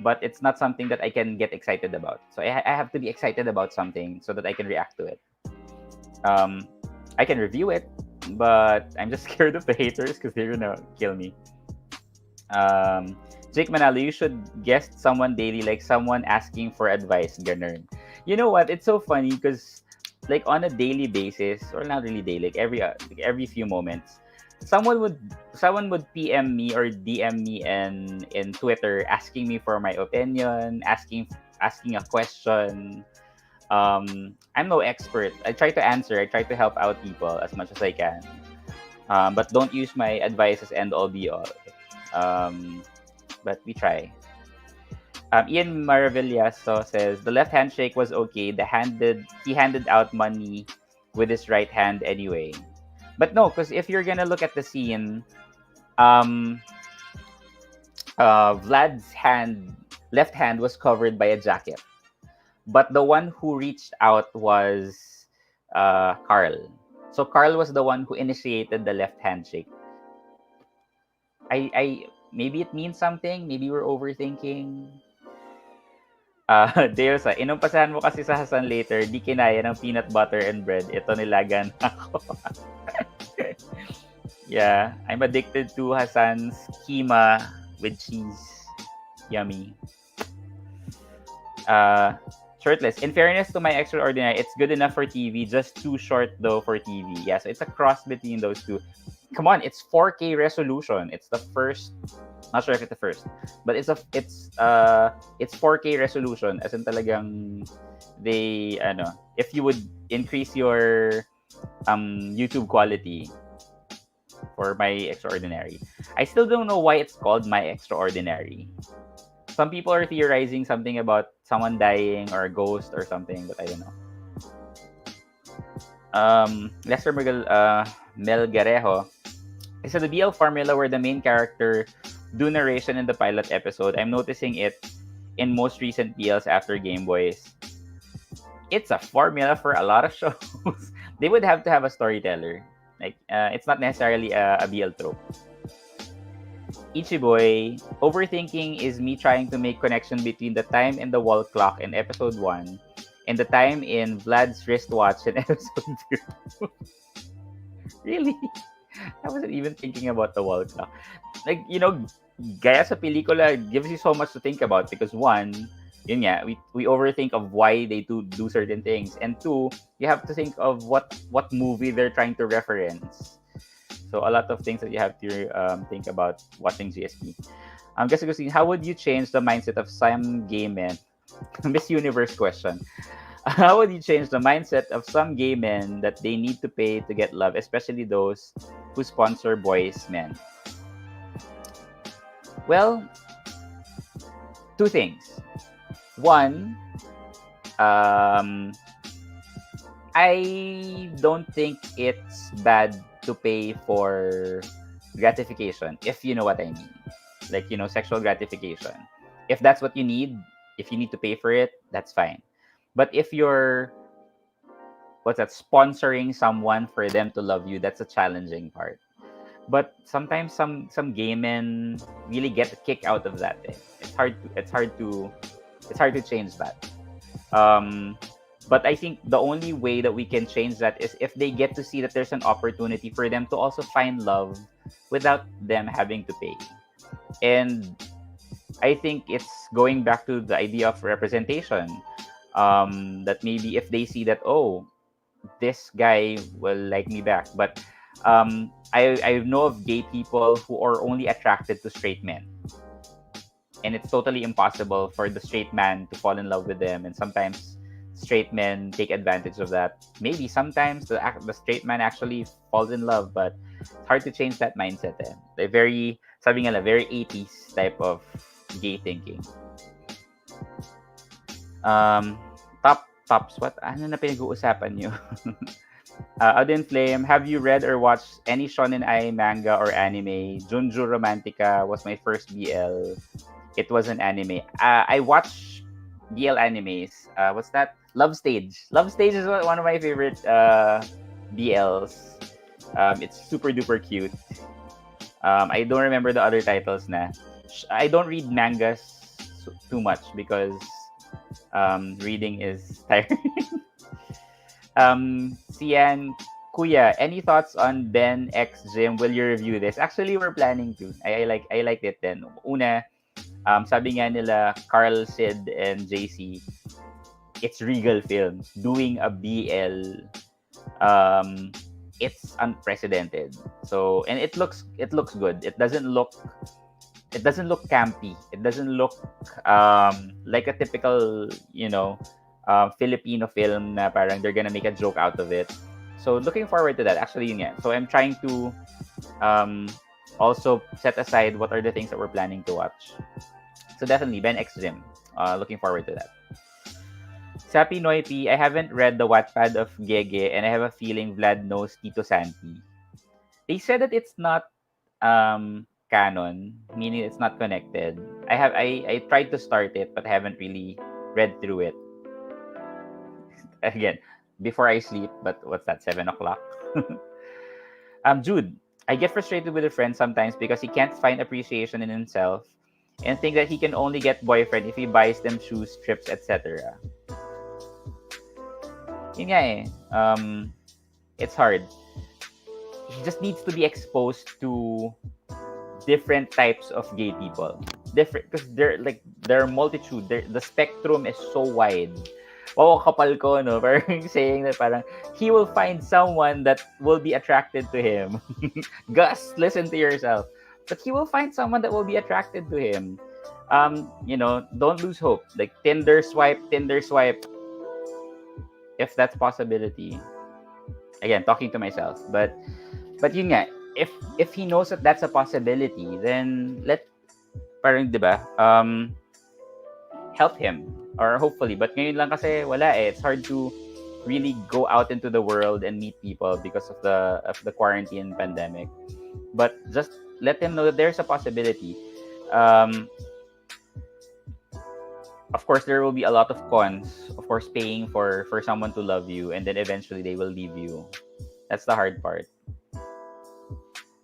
But it's not something that I can get excited about. So I have to be excited about something so that I can react to it. I can review it, but I'm just scared of the haters because they're gonna kill me. Jake Manalo, you should guest someone daily, like someone asking for advice. Ganun. You know what? It's so funny because like on a daily basis, or not really daily, like every few moments, someone would PM me or DM me in Twitter asking me for my opinion, asking a question. I'm no expert. I try to answer. I try to help out people as much as I can. But don't use my advice as end all be all. But we try. Ian Maravillaso says the left handshake was okay. He handed out money with his right hand anyway. But no, because if you're gonna look at the scene, Vlad's left hand was covered by a jacket, but the one who reached out was Carl. So Carl was the one who initiated the left handshake. I maybe it means something. Maybe we're overthinking. Deosa, inumpasahan mo kasi sa Hasan later, di kinaya ng peanut butter and bread. Ito nilagan ako. Yeah, I'm addicted to Hasan's keema with cheese. Yummy. Shirtless. In fairness to my extraordinary, it's good enough for TV, just too short though for TV. Yeah, so it's a cross between those two. Come on, it's 4K resolution. It's the first, not sure if it's the first, but it's 4K resolution. As in talagang if you would increase your YouTube quality for my extraordinary. I still don't know why it's called my extraordinary. Some people are theorizing something about someone dying or a ghost or something, but I don't know. Lester Melgarejo. So the BL formula where the main character do narration in the pilot episode, I'm noticing it in most recent BLs after Game Boys. It's a formula for a lot of shows. They would have to have a storyteller. Like, it's not necessarily a BL trope. Ichiboy, overthinking is me trying to make connection between the time in the wall clock in episode 1 and the time in Vlad's wristwatch in episode 2. Really? I wasn't even thinking about the wall clock. Like, gaya sa pelikula gives you so much to think about because 1, yun nga, we overthink of why they do certain things. And 2, you have to think of what movie they're trying to reference. So a lot of things that you have to think about watching GSP. Guess Agustin, how would you change the mindset of some gay men? Miss Universe question. How would you change the mindset of some gay men that they need to pay to get love, especially those who sponsor boys men? Well, two things. One, um, I don't think it's bad to pay for gratification, if you know what I mean. Like, sexual gratification. If that's what you need, if you need to pay for it, that's fine. But if you're, what's that, sponsoring someone for them to love you, that's a challenging part. But sometimes some gay men really get a kick out of that. It's hard to change that. Um, but I think the only way that we can change that is if they get to see that there's an opportunity for them to also find love without them having to pay. And I think it's going back to the idea of representation. That maybe if they see that, oh, this guy will like me back. But I know of gay people who are only attracted to straight men. And it's totally impossible for the straight man to fall in love with them. And sometimes straight men take advantage of that. Maybe sometimes the straight man actually falls in love, but it's hard to change that mindset. They're very, sabi nga, very 80s type of gay thinking. Tops, what? Ano na pinag-uusapan nyo? Odin Flame, have you read or watched any shonen ai manga or anime? Junju Romantica was my first BL. It was an anime. I watch BL animes. What's that? Love Stage. Love Stage is one of my favorite BLs. It's super duper cute. I don't remember the other titles na. I don't read mangas too much because reading is tiring. Sian, Kuya, any thoughts on Ben X Gym? Will you review this? Actually, we're planning to. I liked it then. Una, sabi nga nila, Carl, Sid, and JC, it's Regal Films doing a BL. It's unprecedented. So, and it looks good. It doesn't look campy. It doesn't look like a typical, Filipino film na parang they're gonna make a joke out of it. So looking forward to that. Actually, yun nga. So I'm trying to also set aside what are the things that we're planning to watch. So definitely Ben X Gym. Looking forward to that. Sapi Noipi, I haven't read the Wattpad of Gege and I have a feeling Vlad knows Tito Santi. They said that it's not canon, meaning it's not connected. I tried to start it but I haven't really read through it. Again, before I sleep, but what's that, 7 o'clock? Jude, I get frustrated with a friend sometimes because he can't find appreciation in himself and think that he can only get boyfriend if he buys them shoes, trips, etc. Yun nga eh. It's hard. He just needs to be exposed to different types of gay people. Different, because there are multitude. The spectrum is so wide. Oo, kapal ko, no? Parang saying that parang he will find someone that will be attracted to him. Gus, listen to yourself. But he will find someone that will be attracted to him. Don't lose hope. Like Tinder swipe. If that's possibility. Again, talking to myself. But yun nga, if he knows that that's a possibility, then parang, di ba, help him. Or hopefully. But ngayon lang kasi wala eh. It's hard to really go out into the world and meet people because of the quarantine pandemic. But just let him know that there's a possibility. Of course, there will be a lot of cons. Of course, paying for someone to love you and then eventually they will leave you. That's the hard part.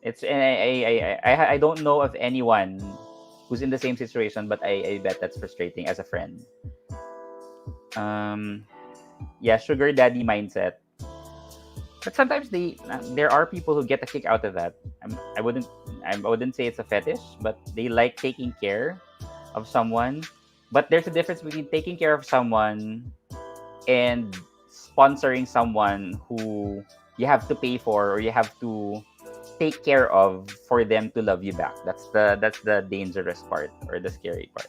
I don't know of anyone who's in the same situation, but I bet that's frustrating as a friend. Sugar daddy mindset. But sometimes there are people who get a kick out of that. I wouldn't say it's a fetish, but they like taking care of someone. But there's a difference between taking care of someone and sponsoring someone who you have to pay for or you have to take care of for them to love you back. That's the dangerous part or the scary part.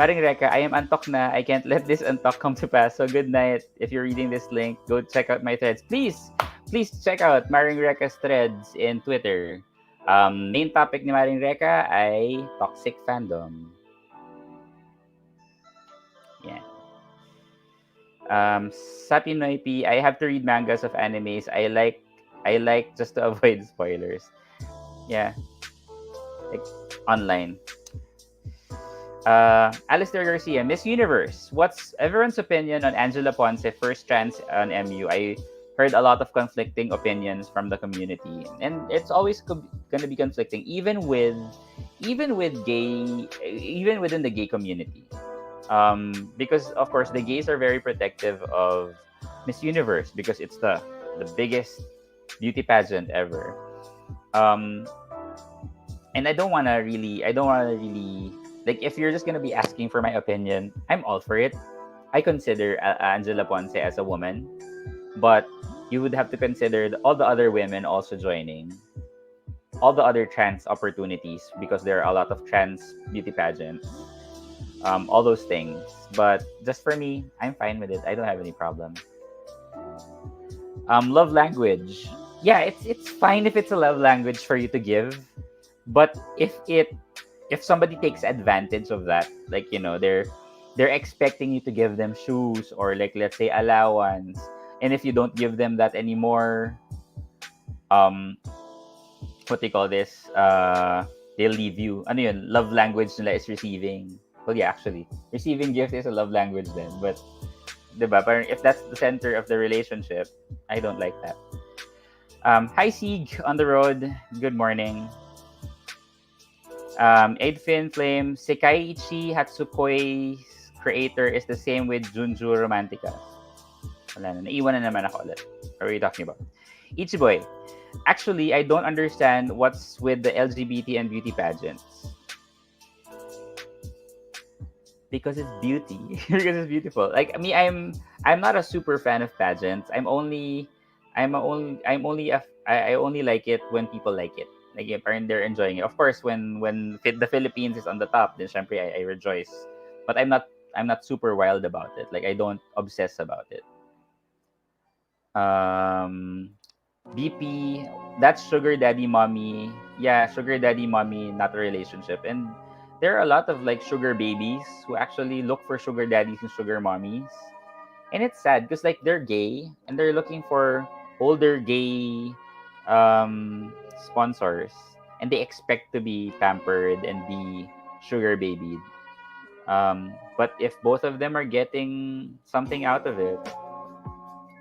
Maring Reka, I am antok na. I can't let this antok come to pass. So good night. If you're reading this link, go check out my threads. Please check out Maring Reka's threads in Twitter. Main topic ni Maring Reka ay toxic fandom. Yeah. Sa Pinoy P, I have to read mangas of animes. I like just to avoid spoilers. Yeah. Like online. Alistair Garcia, Miss Universe. What's everyone's opinion on Angela Ponce first trans on MU? I heard a lot of conflicting opinions from the community, and it's always going to be conflicting, even within the gay community. Because of course the gays are very protective of Miss Universe because it's the biggest beauty pageant ever. Um, and I don't wanna really like if you're just gonna be asking for my opinion, I'm all for it. I consider Angela Ponce as a woman, but you would have to consider all the other women also joining, all the other trans opportunities because there are a lot of trans beauty pageants, all those things. But just for me, I'm fine with it. I don't have any problem. Love language. Yeah, it's fine if it's a love language for you to give, but if somebody takes advantage of that, like they're expecting you to give them shoes or like let's say allowance, and if you don't give them that anymore, um, what they call this, they'll leave you. Ano yun? Love language nila is receiving. Well, yeah, actually, receiving gift is a love language then, but diba? Parang if that's the center of the relationship, I don't like that. Hi Sieg on the road. Good morning. Aidfin Flame, Sekaiichi Hatsukoi's creator is the same with Junju Romantica. Wala na, naiwan na naman ako ulit. What are you talking about? Ichiboy, actually, I don't understand what's with the LGBT and beauty pageants. Because it's beauty. Because it's beautiful. Like me, I'm not a super fan of pageants. I only like it when people like it. Like parang they're enjoying it. Of course, when the Philippines is on the top, then syempre I rejoice. But I'm not super wild about it. Like I don't obsess about it. BP, that's sugar daddy mommy. Yeah, sugar daddy mommy, not a relationship. And there are a lot of like sugar babies who actually look for sugar daddies and sugar mommies. And it's sad because like they're gay and they're looking for older gay sponsors, and they expect to be pampered and be sugar babied. But if both of them are getting something out of it,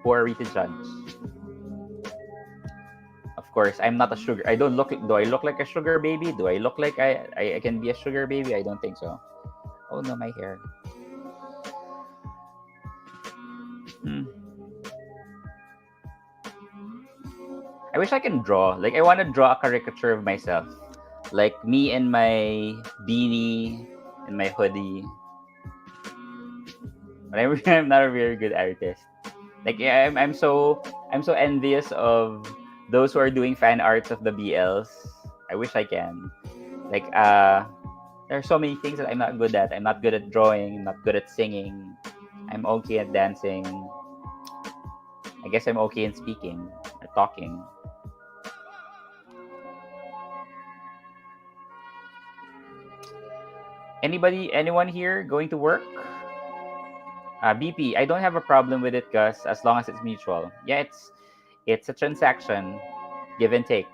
who are we to judge? Of course, I'm not a sugar. I don't look. Do I look like a sugar baby? Do I look like I can be a sugar baby? I don't think so. Oh no, my hair. Hmm. I wish I can draw. Like I want to draw a caricature of myself, like me in my beanie and my hoodie. But I'm not a very good artist. Like yeah, I'm so envious of those who are doing fan arts of the BLs. I wish I can. Like there are so many things that I'm not good at. I'm not good at drawing. I'm not good at singing. I'm okay at dancing. I guess I'm okay in speaking or talking. Anyone here going to work? BP, I don't have a problem with it, Gus, as long as it's mutual. Yeah, it's a transaction, give and take.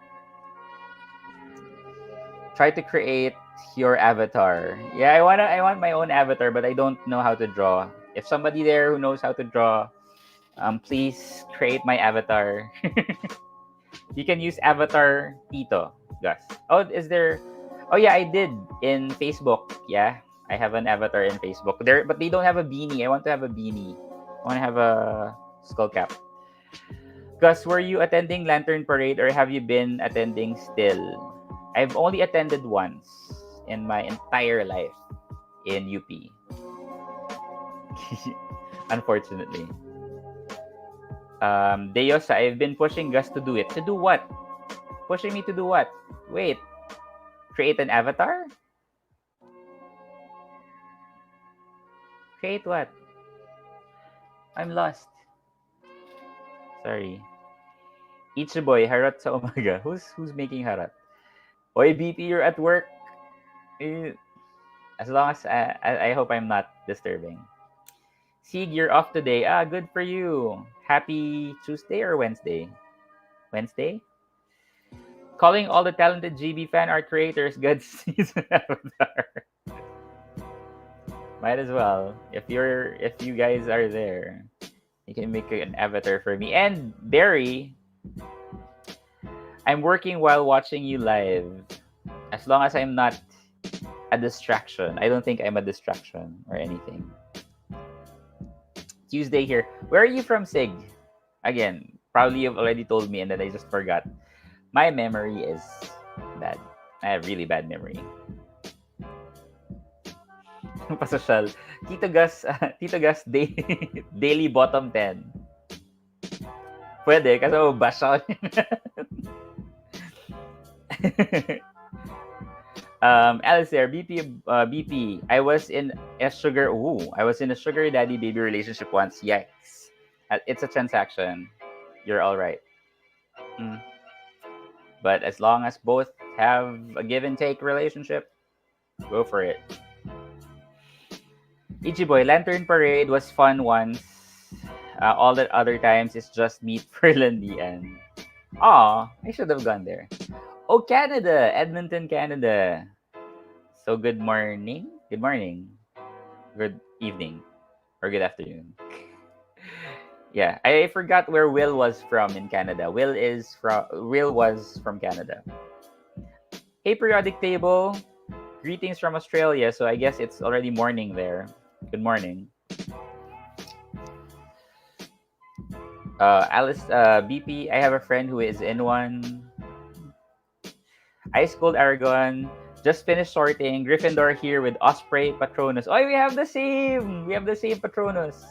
Try to create your avatar. Yeah, I want my own avatar, but I don't know how to draw. If somebody there who knows how to draw, please create my avatar. You can use avatar Tito, Gus. Oh, is there? Oh yeah, I did in Facebook. Yeah, I have an avatar in Facebook. There, but they don't have a beanie. I want to have a beanie. I want to have a skull cap. Gus, were you attending Lantern Parade or have you been attending still? I've only attended once in my entire life in UP. Unfortunately. Deosa, I've been pushing Gus to do it. To do what? Pushing me to do what? Wait, create an avatar? Create what? I'm lost. Sorry. Ichiboy, harat sa umaga. Who's making harat? Oy, BP, you're at work. Eh, As long as I hope I'm not disturbing. Sig, you're off today. Ah, good for you. Happy Tuesday or Wednesday? Wednesday? Calling all the talented GB fan art creators God's season avatar. Might as well. If you guys are there, you can make an avatar for me. And Barry, I'm working while watching you live. As long as I'm not a distraction. I don't think I'm a distraction or anything. Tuesday here. Where are you from, Sig? Again, probably you've already told me and then I just forgot. My memory is bad. I have really bad memory. Pasosyal. Tito Gus daily bottom 10. Pwede, kasi bash ako. Alistair, BP. I was in a sugar daddy baby relationship once. Yikes. It's a transaction. You're all right. But as long as both have a give and take relationship, go for it. Ichiboy, Lantern Parade was fun once. All the other times is just meet for Landian. Aw, I should have gone there. Oh, Canada! Edmonton, Canada. So good morning. Good morning. Good evening. Or good afternoon. Yeah, I forgot where Will was from in Canada. Will was from Canada. Hey, periodic table. Greetings from Australia. So I guess it's already morning there. Good morning. Alice, BP, I have a friend who is in one. Ice Cold Aragon. Just finished sorting. Gryffindor here with Osprey Patronus. Oh, we have the same. We have the same Patronus.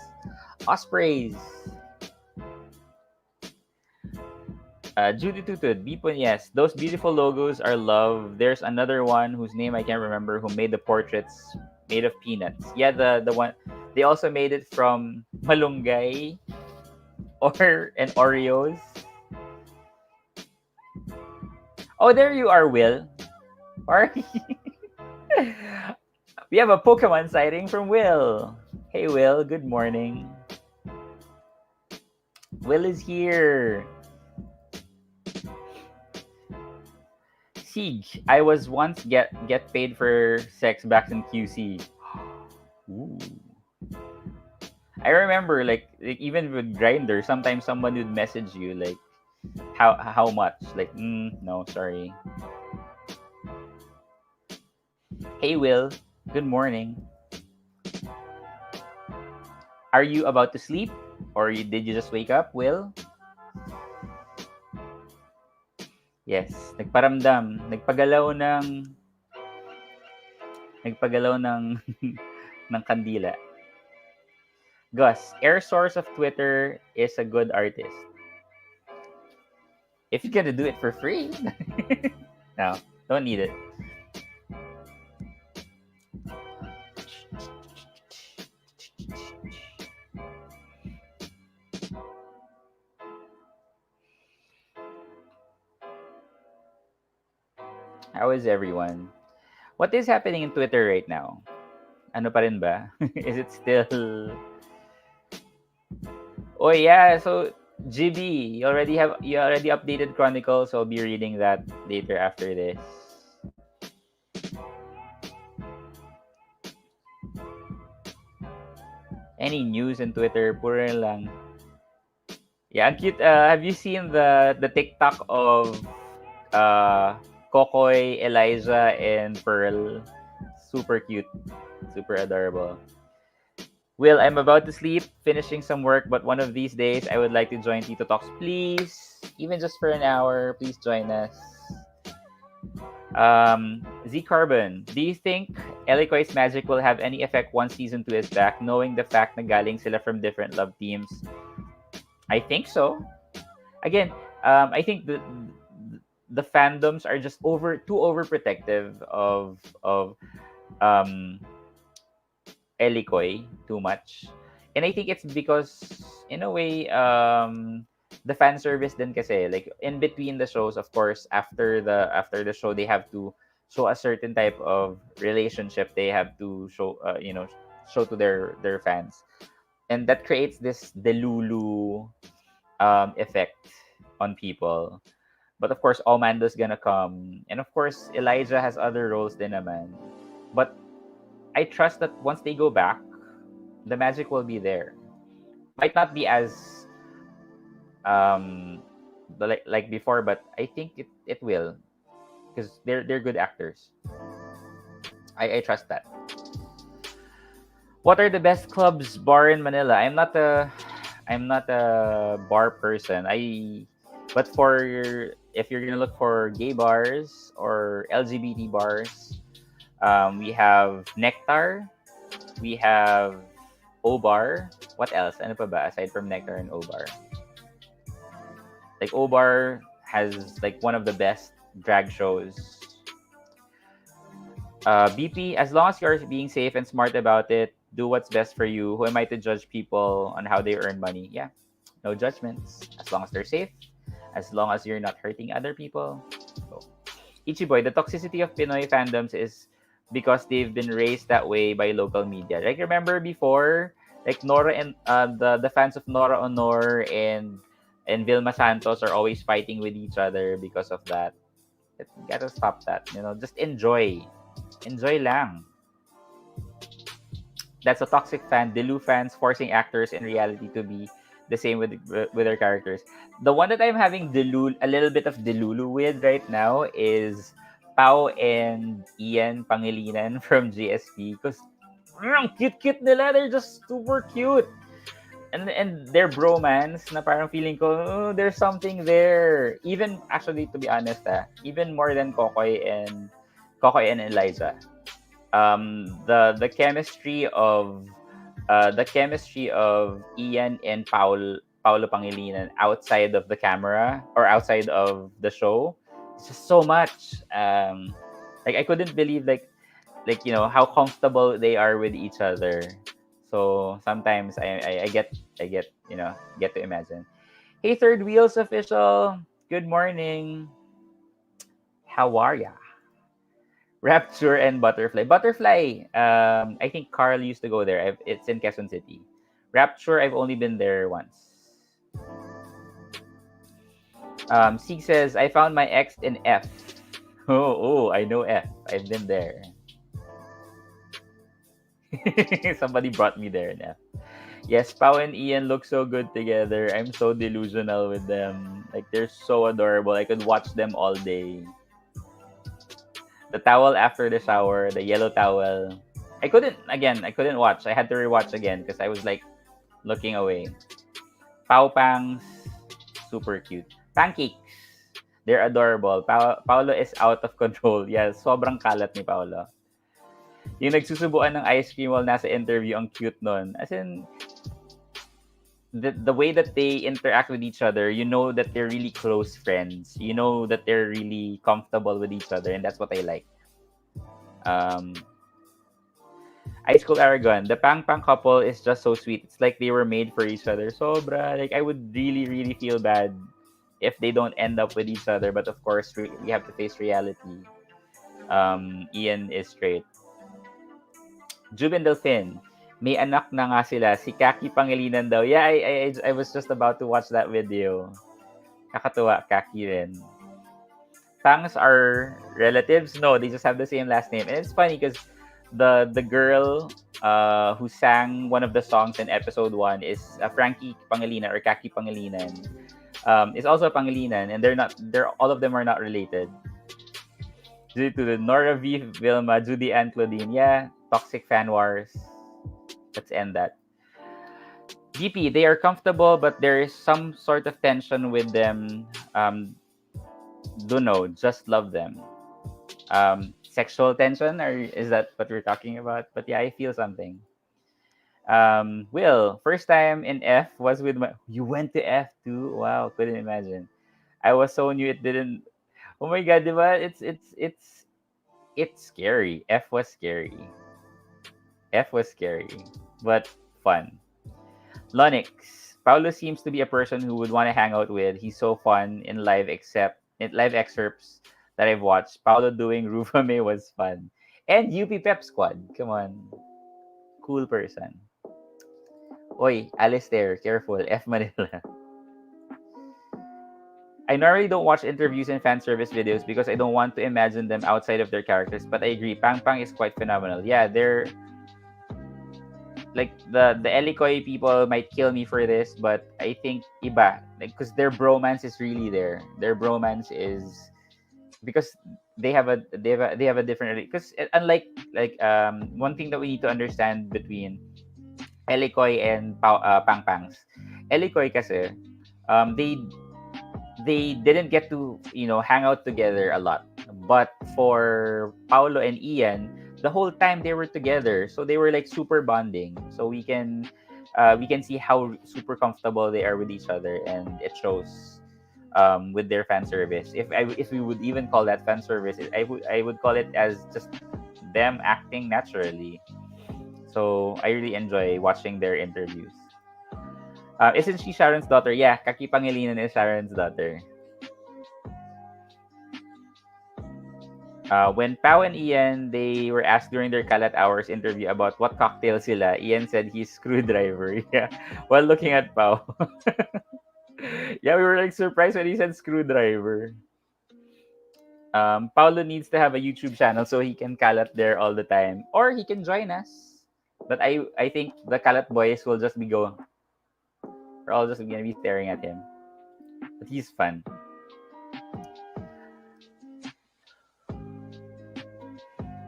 Ospreys. Judy Tutud, Bipon, yes. Those beautiful logos are love. There's another one whose name I can't remember who made the portraits made of peanuts. Yeah, the one. They also made it from malunggay and Oreos. Oh, there you are, Will. We have a Pokemon sighting from Will. Hey, Will. Good morning. Will is here. Siege. I was once get paid for sex back in QC. Ooh. I remember like even with Grindr, sometimes someone would message you like how much? Like no, sorry. Hey Will, good morning. Are you about to sleep or did you just wake up, Will? Yes, nagparamdam, nagpagalaw ng ng kandila. Gus, air source of Twitter is a good artist. If you're gonna do it for free, no, don't need it. How is everyone? What is happening in Twitter right now? Ano pa rin ba? Is it still... Oh yeah, so GB, you already updated Chronicles, so I'll be reading that later after this. Any news in Twitter? Puro lang. Yeah, cute. Have you seen the TikTok of Kokoy, Elijah, and Pearl? Super cute. Super adorable. Will, I'm about to sleep, finishing some work, but one of these days, I would like to join TitoTalks. Please, even just for an hour, please join us. Z Carbon, do you think Eliquoy's magic will have any effect once season 2 is back, knowing the fact na galing sila from different love teams? I think so. Again, I think the the fandoms are just too overprotective of um Elikoy too much. And I think it's because in a way the fan service din kasi like in between the shows, of course, after the show they have to show a certain type of relationship they have to show show to their fans. And that creates this delulu effect on people. But of course, Omando's gonna come. And of course, Elijah has other roles din naman. But I trust that once they go back, the magic will be there. Might not be as like before, but I think it will because they're good actors. I trust that. What are the best clubs bar in Manila? I'm not a bar person. But if you're gonna look for gay bars or LGBT bars, we have Nectar, we have O-Bar. What else? Ano pa ba aside from Nectar and O-Bar? Like O-Bar has like one of the best drag shows. BP, as long as you're being safe and smart about it, do what's best for you. Who am I to judge people on how they earn money? Yeah, no judgments. As long as they're safe, as long as you're not hurting other people. So, Ichiboy, the toxicity of Pinoy fandoms is because they've been raised that way by local media. Like remember before, like Nora and the fans of Nora Honor and Vilma Santos are always fighting with each other because of that. You gotta stop that. Just enjoy lang. That's a toxic fan. Delu fans forcing actors in reality to be the same with their characters. The one that I'm having a little bit of delulu with right now is Pau and Ian Pangilinan from GSP because cute nila. They're just super cute. And their bromance na parang feeling ko there's something there. Even actually to be honest, even more than Kokoy and Elijah. The chemistry of Ian and Paulo Pangilinan outside of the camera or outside of the show, it's just so much. Like I couldn't believe how comfortable they are with each other. So sometimes I get to imagine. Hey, Third Wheels official, good morning. How are ya? Rapture and Butterfly. Butterfly, I think Carl used to go there. It's in Quezon City. Rapture, I've only been there once. Sig says, I found my ex in F. Oh, I know F. I've been there. Somebody brought me there in F. Yes, Pau and Ian look so good together. I'm so delusional with them. Like, they're so adorable. I could watch them all day. The towel after the shower, the yellow towel. I couldn't watch. I had to rewatch again because I was like looking away. Pau Pangs, super cute. Pancakes, they're adorable. Paolo is out of control. Yeah, sobrang kalat ni Paolo. Yung nagsusubuan ng ice cream while nasa interview, ang cute nun. As in, the way that they interact with each other, you know that they're really close friends. You know that they're really comfortable with each other, and that's what I like. High School Aragon, the Pang Pang couple is just so sweet. It's like they were made for each other. Sobra. Like I would really, really feel bad if they don't end up with each other. But of course, we have to face reality. Ian is straight. Jubin Delfin, may anak na nga sila. Si Kaki Pangilinan daw. Yeah, I was just about to watch that video. Kakatuwa, Kaki rin. Pangs are relatives? No, they just have the same last name. And it's funny because the girl who sang one of the songs in episode 1 is Frankie Pangilinan or Kaki Pangilinan. Is also a Pangilinan, and they're all of them are not related. Due to the Nora V, Vilma, Judy, and Claudine. Yeah, toxic fan wars. Let's end that. GP, they are comfortable, but there is some sort of tension with them. Dunno, just love them. Sexual tension, or is that what we're talking about? But yeah, I feel something. Will, first time in F was with my. You went to F too? Wow, couldn't imagine. I was so new it didn't. Oh my god, diba? It's scary. F was scary. F was scary, but fun. Lonix. Paulo seems to be a person who would want to hang out with. He's so fun in live except in live excerpts that I've watched. Paulo doing Rufame was fun. And UP Pep Squad. Come on. Cool person. Oy, Alistair, careful. F Manila. I normally don't watch interviews and fan service videos because I don't want to imagine them outside of their characters. But I agree, Pang Pang is quite phenomenal. Yeah, they're like the Elikoy people might kill me for this, but I think iba, like, because their bromance is really there. Their bromance is because they have a different, because unlike like one thing that we need to understand between Elikoy and Pang Pangs. Elikoy kasi they didn't get to hang out together a lot, but for Paulo and Ian, the whole time they were together, so they were like super bonding. So we can see how super comfortable they are with each other, and it shows with their fan service. If we would even call that fan service, I would call it as just them acting naturally. So I really enjoy watching their interviews. Isn't she Sharon's daughter? Yeah, Kaki Pangilinan is Sharon's daughter. When Pau and Ian, they were asked during their Kalat Hours interview about what cocktail sila, Ian said he's screwdriver. Yeah, while looking at Pau. Yeah, we were like surprised when he said screwdriver. Paulo needs to have a YouTube channel so he can Kalat there all the time, or he can join us. But I think the Kalat boys will just be going. We're all just gonna be staring at him. But he's fun.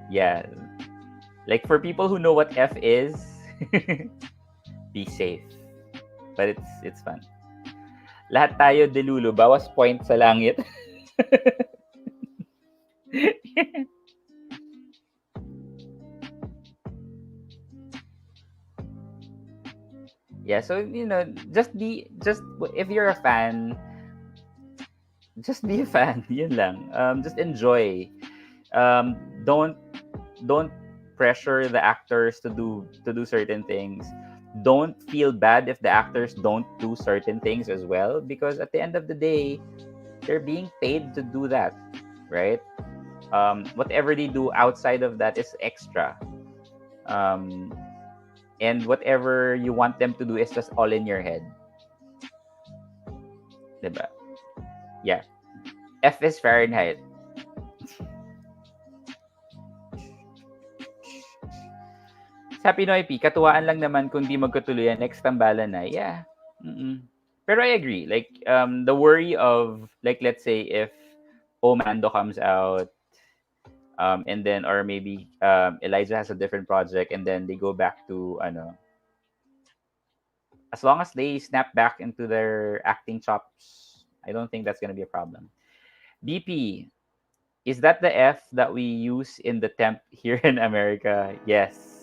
Yeah. Like for people who know what F is, be safe. But it's fun. Lahat tayo delulu, bawas point sa langit. Yeah, so just if you're a fan, just be a fan. Yun lang. Just enjoy. Um, don't don't pressure the actors to do certain things. Don't feel bad if the actors don't do certain things as well, because at the end of the day, they're being paid to do that, right? Whatever they do outside of that is extra. Um, and whatever you want them to do is just all in your head. Diba? Yeah. F is Fahrenheit. Sa Pinoy P, katuwaan lang naman kung di magkatuluyan, next tambalan na. Yeah. Mm-mm. Pero I agree. Like, the worry of, like, let's say if Omando comes out, and then, or maybe Elijah has a different project, and then they go back to, as long as they snap back into their acting chops, I don't think that's going to be a problem. BP, is that the F that we use in the temp here in America? Yes.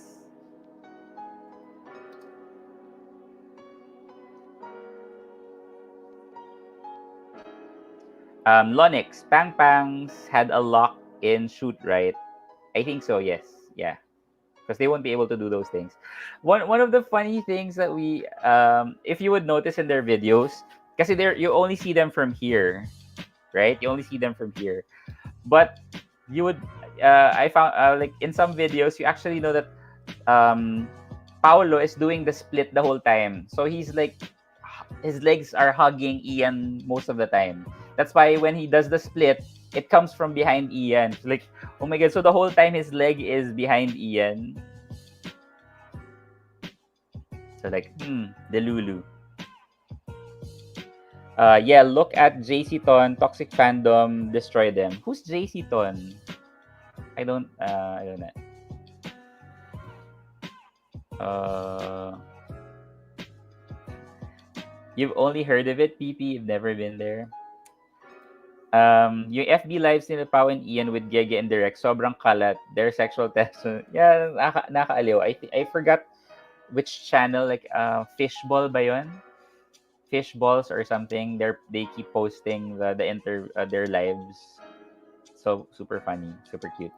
Lonix, Pang Pangs had a lock in shoot, right? I think so, yes. Yeah. Because they won't be able to do those things. One of the funny things that we if you would notice in their videos, because you only see them from here, right? You only see them from here. But you would I found like in some videos you actually know that Paolo is doing the split the whole time. So he's like his legs are hugging Ian most of the time. That's why when he does the split, it comes from behind Ian. Like, oh my god, so the whole time his leg is behind Ian. So like, the Lulu. Yeah, look at JC Ton, Toxic Fandom, destroy them. Who's JC Ton? I don't know. You've only heard of it, PP. You've never been there. Yung FB lives nila Pao and Ian with Gege and Direct, sobrang kalat. Their sexual tension. Yeah, nakaaliw. I forgot which channel, like Fishball ba yun? Fishballs or something. They keep posting their lives. So super funny, super cute.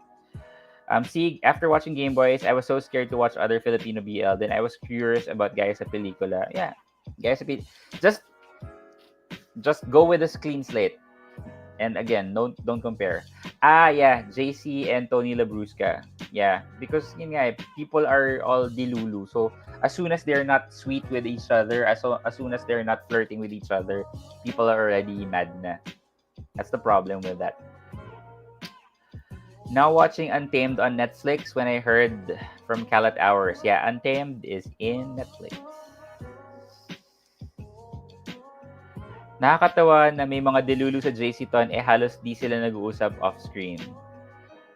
See, after watching Game Boys, I was so scared to watch other Filipino BL. Then I was curious about Gaya sa Pelikula. Yeah, Gaya sa just just go with a clean slate. And again, don't compare. Yeah, JC and Tony Labrusca. Yeah, because yun nga, people are all dilulu. So as soon as they're not sweet with each other, as soon as they're not flirting with each other, people are already mad na. That's the problem with that. Now watching Untamed on Netflix when I heard from Kalat Hours. Yeah, Untamed is in Netflix. Nakakatawa na may mga delulu sa JC Ton halos di sila nag-uusap off-screen.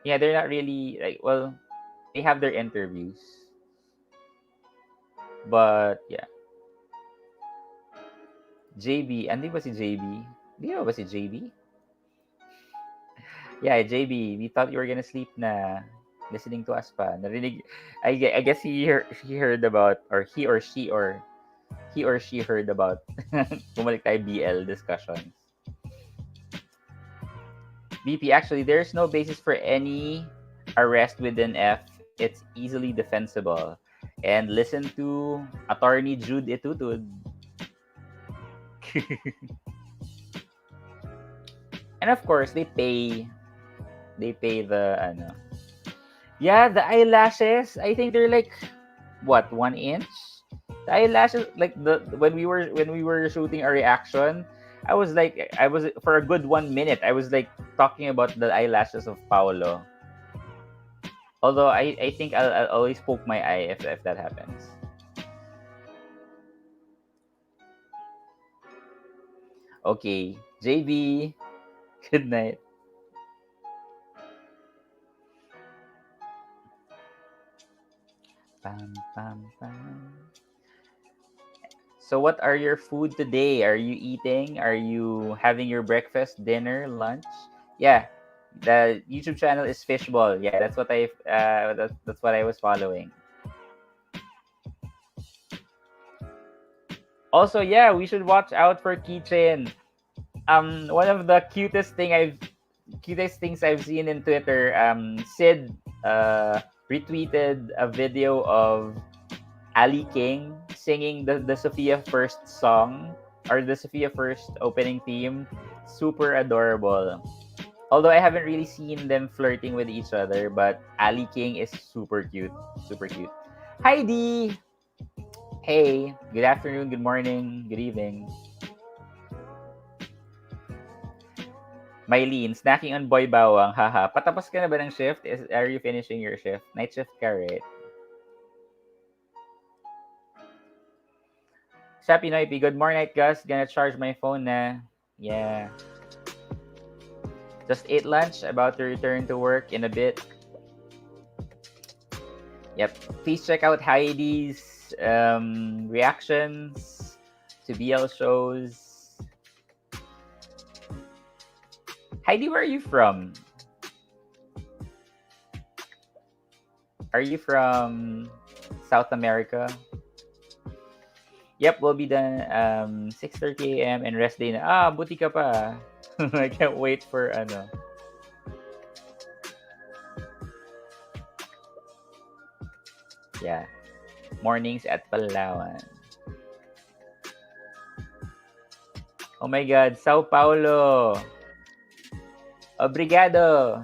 Yeah, they're not really like, well, they have their interviews. But yeah. JB, andi ba si JB? Di ba si JB? Yeah, JB, we thought you were gonna sleep na listening to us pa. Narinig, I guess he heard about, or he or she heard about bumalik tayo BL discussions. BP, actually, there's no basis for any arrest within F. It's easily defensible. And listen to Attorney Jude Itutud. And of course, they pay the ano. Yeah, the eyelashes. I think they're like what, 1 inch? The eyelashes, like when we were shooting a reaction, I was for a good 1 minute. I was like talking about the eyelashes of Paolo. Although I think I'll always poke my eye if that happens. Okay, JB. Good night. Pam, pam, pam. So what are your food today? Are you eating? Are you having your breakfast, dinner, lunch? Yeah, the YouTube channel is Fishball. Yeah, that's what that's what I was following. Also, yeah, we should watch out for Keychain. One of the cutest things I've seen in Twitter. Sid retweeted a video of Ali King singing the Sophia First song, or the Sophia First opening theme. Super adorable. Although I haven't really seen them flirting with each other, but Ali King is super cute. Super cute. Heidi! Hey, good afternoon, good morning, good evening. Mylene, snacking on boy bawang, haha. Patapos ka na ba ng shift? Are you finishing your shift? Night shift ka, right? Sappy Noipi, good morning, night Gus. Gonna charge my phone na. Yeah. Just ate lunch, about to return to work in a bit. Yep. Please check out Heidi's reactions to BL shows. Heidi, where are you from? Are you from South America? Yep, we'll be done 6:30 a.m. and rest day na. Buti ka pa. I can't wait for ano. Yeah. Mornings at Palawan. Oh my God, Sao Paulo. Obrigado.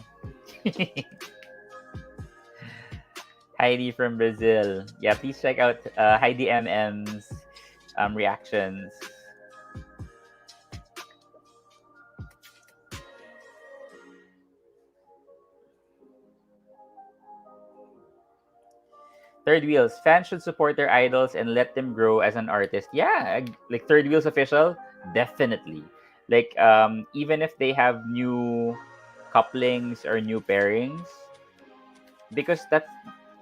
Heidi from Brazil. Yeah, please check out Heidi MM's reactions. Third Wheels. Fans should support their idols and let them grow as an artist. Yeah, like Third Wheels official, definitely. Like even if they have new couplings or new pairings, because that's,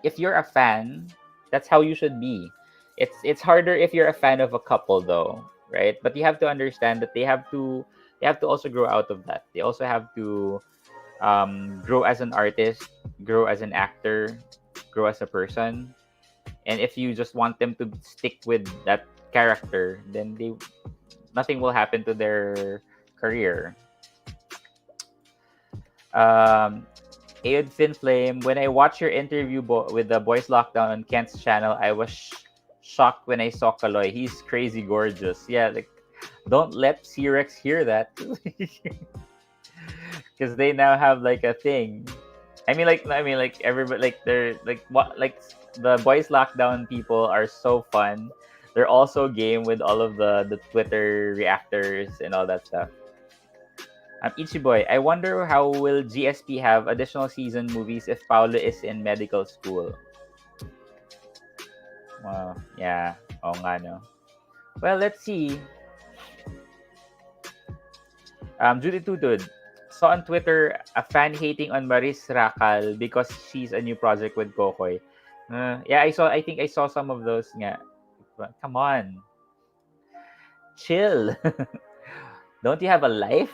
if you're a fan, that's how you should be. It's harder if you're a fan of a couple though, right? But you have to understand that they have to also grow out of that. They also have to grow as an artist, grow as an actor, grow as a person. And if you just want them to stick with that character, then nothing will happen to their career. Um, Aod Finflame, when I watched your interview with the Boys Lockdown on Kent's channel, I was shocked when I saw Kaloy. He's crazy gorgeous. Yeah, like don't let C-Rex hear that, because they now have like a thing. I mean, like everybody, like they're like what, like the Boys Lockdown people are so fun. They're also game with all of the Twitter reactors and all that stuff. Ichiboy, I wonder how will GSP have additional season movies if Paulo is in medical school. Wow, yeah. Oh nga no. Well, let's see. Judy Tutud saw on Twitter a fan hating on Maris Racal because she's a new project with Kokoy. Yeah, I saw. I think I saw some of those. Nga. But come on, chill. Don't you have a life?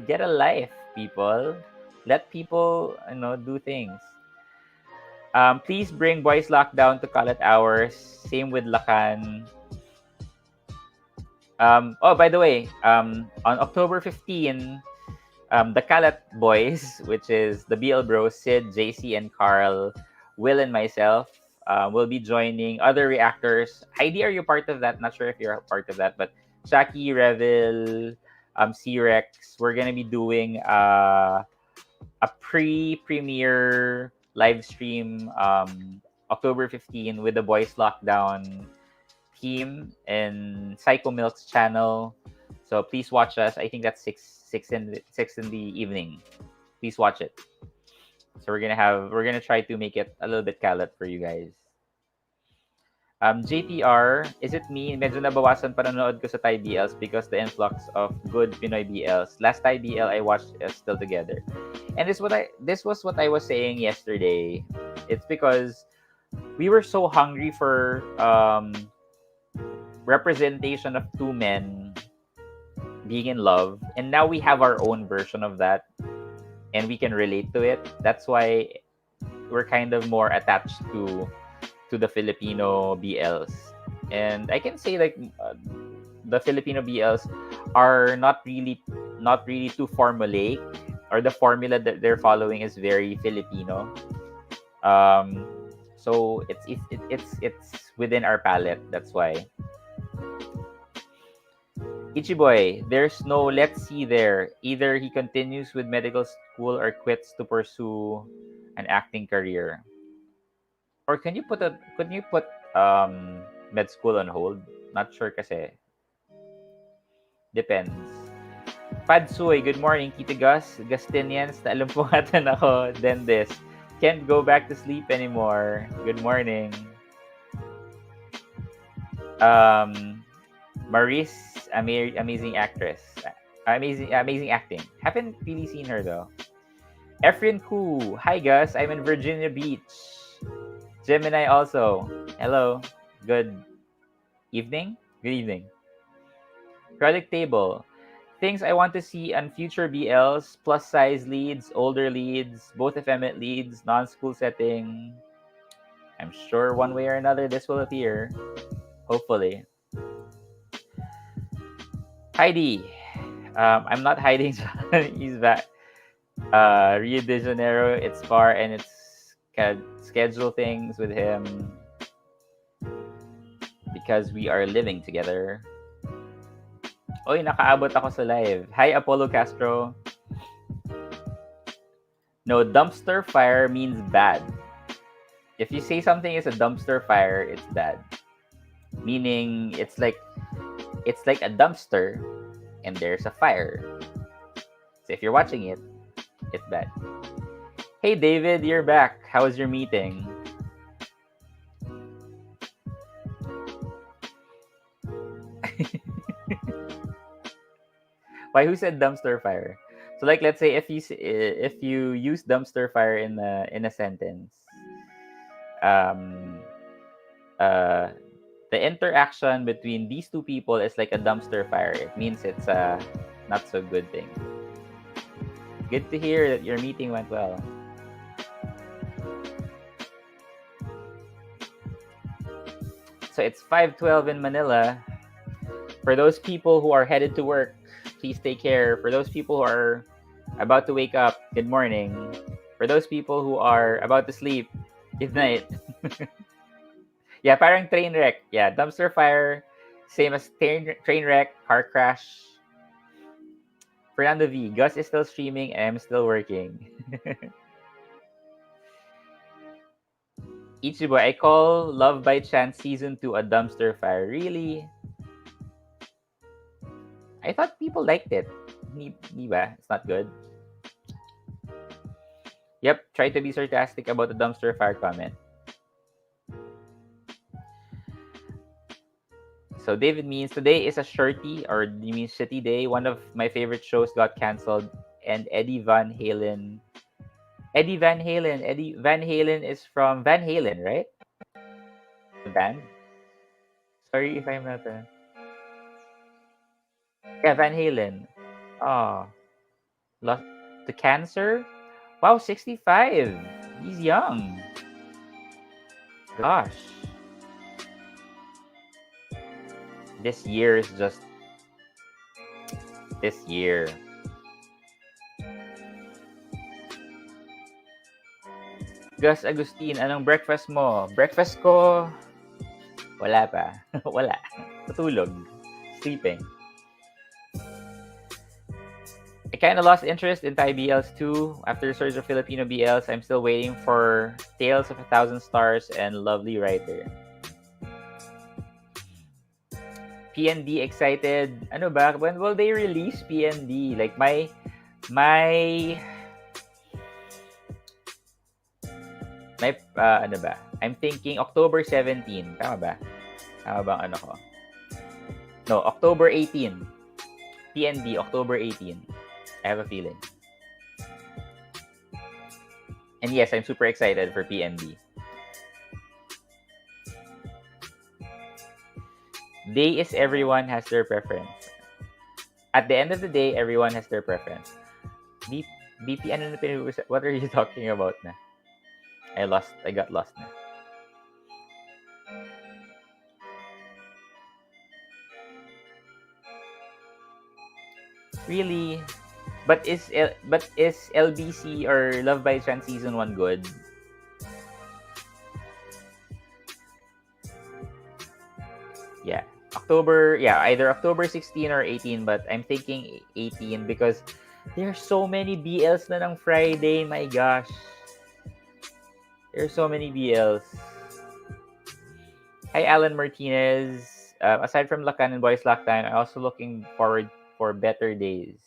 Get a life, people. Let people, do things. Please bring Boys Lockdown to Kalat Hours. Same with Lakan. Oh, by the way, on October 15, the Kalat Boys, which is the BL Bros, Sid, JC, and Carl, Will, and myself, will be joining other reactors. Heidi, are you part of that? Not sure if you're a part of that, but Shaki, Revil, C-Rex, we're going to be doing a pre-premiere live stream October 15 with the Boys Lockdown team and Psycho Milk's channel. So please watch us. I think that's six in the evening. Please watch it. So we're gonna try to make it a little bit kalat for you guys. JPR, is it me? Medyo nabawasan panonood ko sa Thai BLs because the influx of good Pinoy BLs. Last Thai BL I watched is Still Together. And this was what I was saying yesterday. It's because we were so hungry for representation of two men being in love, and now we have our own version of that, and we can relate to it. That's why we're kind of more attached to the Filipino BLs. And I can say like the Filipino BLs are not really too formulaic, or the formula that they're following is very Filipino. So it's within our palette. That's why. Ichiboy, there's no let's see there. Either he continues with medical school or quits to pursue an acting career. Or could you put med school on hold? Not sure kasi. Depends. Padsuy, good morning. Tita Gus, Gustinians, naalam po ngatan ako, then this. Can't go back to sleep anymore. Good morning. Maris, amazing actress. Amazing acting. Haven't really seen her though. Efren Koo, hi Gus, I'm in Virginia Beach. Gemini also. Hello. Good evening. Good evening. Product table. Things I want to see on future BLs: plus size leads, older leads, both effeminate leads, non-school setting. I'm sure one way or another this will appear. Hopefully. Heidi. I'm not hiding. He's back. Rio de Janeiro, it's far and it's schedule things with him because we are living together. Oy, nakaabot ako sa live. Hi, Apollo Castro. No, dumpster fire means bad. If you say something is a dumpster fire, it's bad. Meaning it's like a dumpster and there's a fire. So if you're watching it, it's bad. Hey David, you're back. How was your meeting? Why? Who said dumpster fire? So like, let's say if you use dumpster fire in a sentence, the interaction between these two people is like a dumpster fire. It means it's a not so good thing. Good to hear that your meeting went well. So it's 5:12 in Manila. For those people who are headed to work, please take care. For those people who are About to wake up, good morning. For those people who are about to sleep, good night. Yeah, parang train wreck. Yeah, dumpster fire, same as train wreck, car crash. Fernando V, Gus is still streaming and I'm still working. Ichibo, I call Love by Chance Season 2 a dumpster fire. Really? I thought people liked it. Di ba? It's not good. Yep, try to be sarcastic about the dumpster fire comment. So David means today is a shirty, or you mean shitty day. One of my favorite shows got canceled, and Eddie Van Halen is from Van Halen, right? The band. Sorry if I'm not. Yeah, Van Halen. Oh, lost to cancer. Wow, 65. He's young. Gosh, this year is just this year. Gus Agustin, anong breakfast mo? Breakfast ko, wala pa. Wala. Tutulog. Sleeping. I kind of lost interest in Thai BLs too. After the surge of Filipino BLs, I'm still waiting for Tales of a Thousand Stars and Lovely Writer. PND excited. Ano ba? When will they release PND? Like my ano ba? I'm thinking October 17. Tama ba? Tama ba ang ano ko? No, October 18. PND, October 18. I have a feeling. And yes, I'm super excited for PND. Day is everyone has their preference. At the end of the day, everyone has their preference. BP, ano na pinag-uusap? What are you talking about na? I got lost na. Really? But is LBC or Love by Chance Season 1 good? Yeah. Either October 16 or 18, but I'm thinking 18 because there are so many BLs na ng Friday. My gosh. There are so many BLs. Hi, Alan Martinez. Aside from Lacan and Boys Lockdown, I'm also looking forward for Better Days.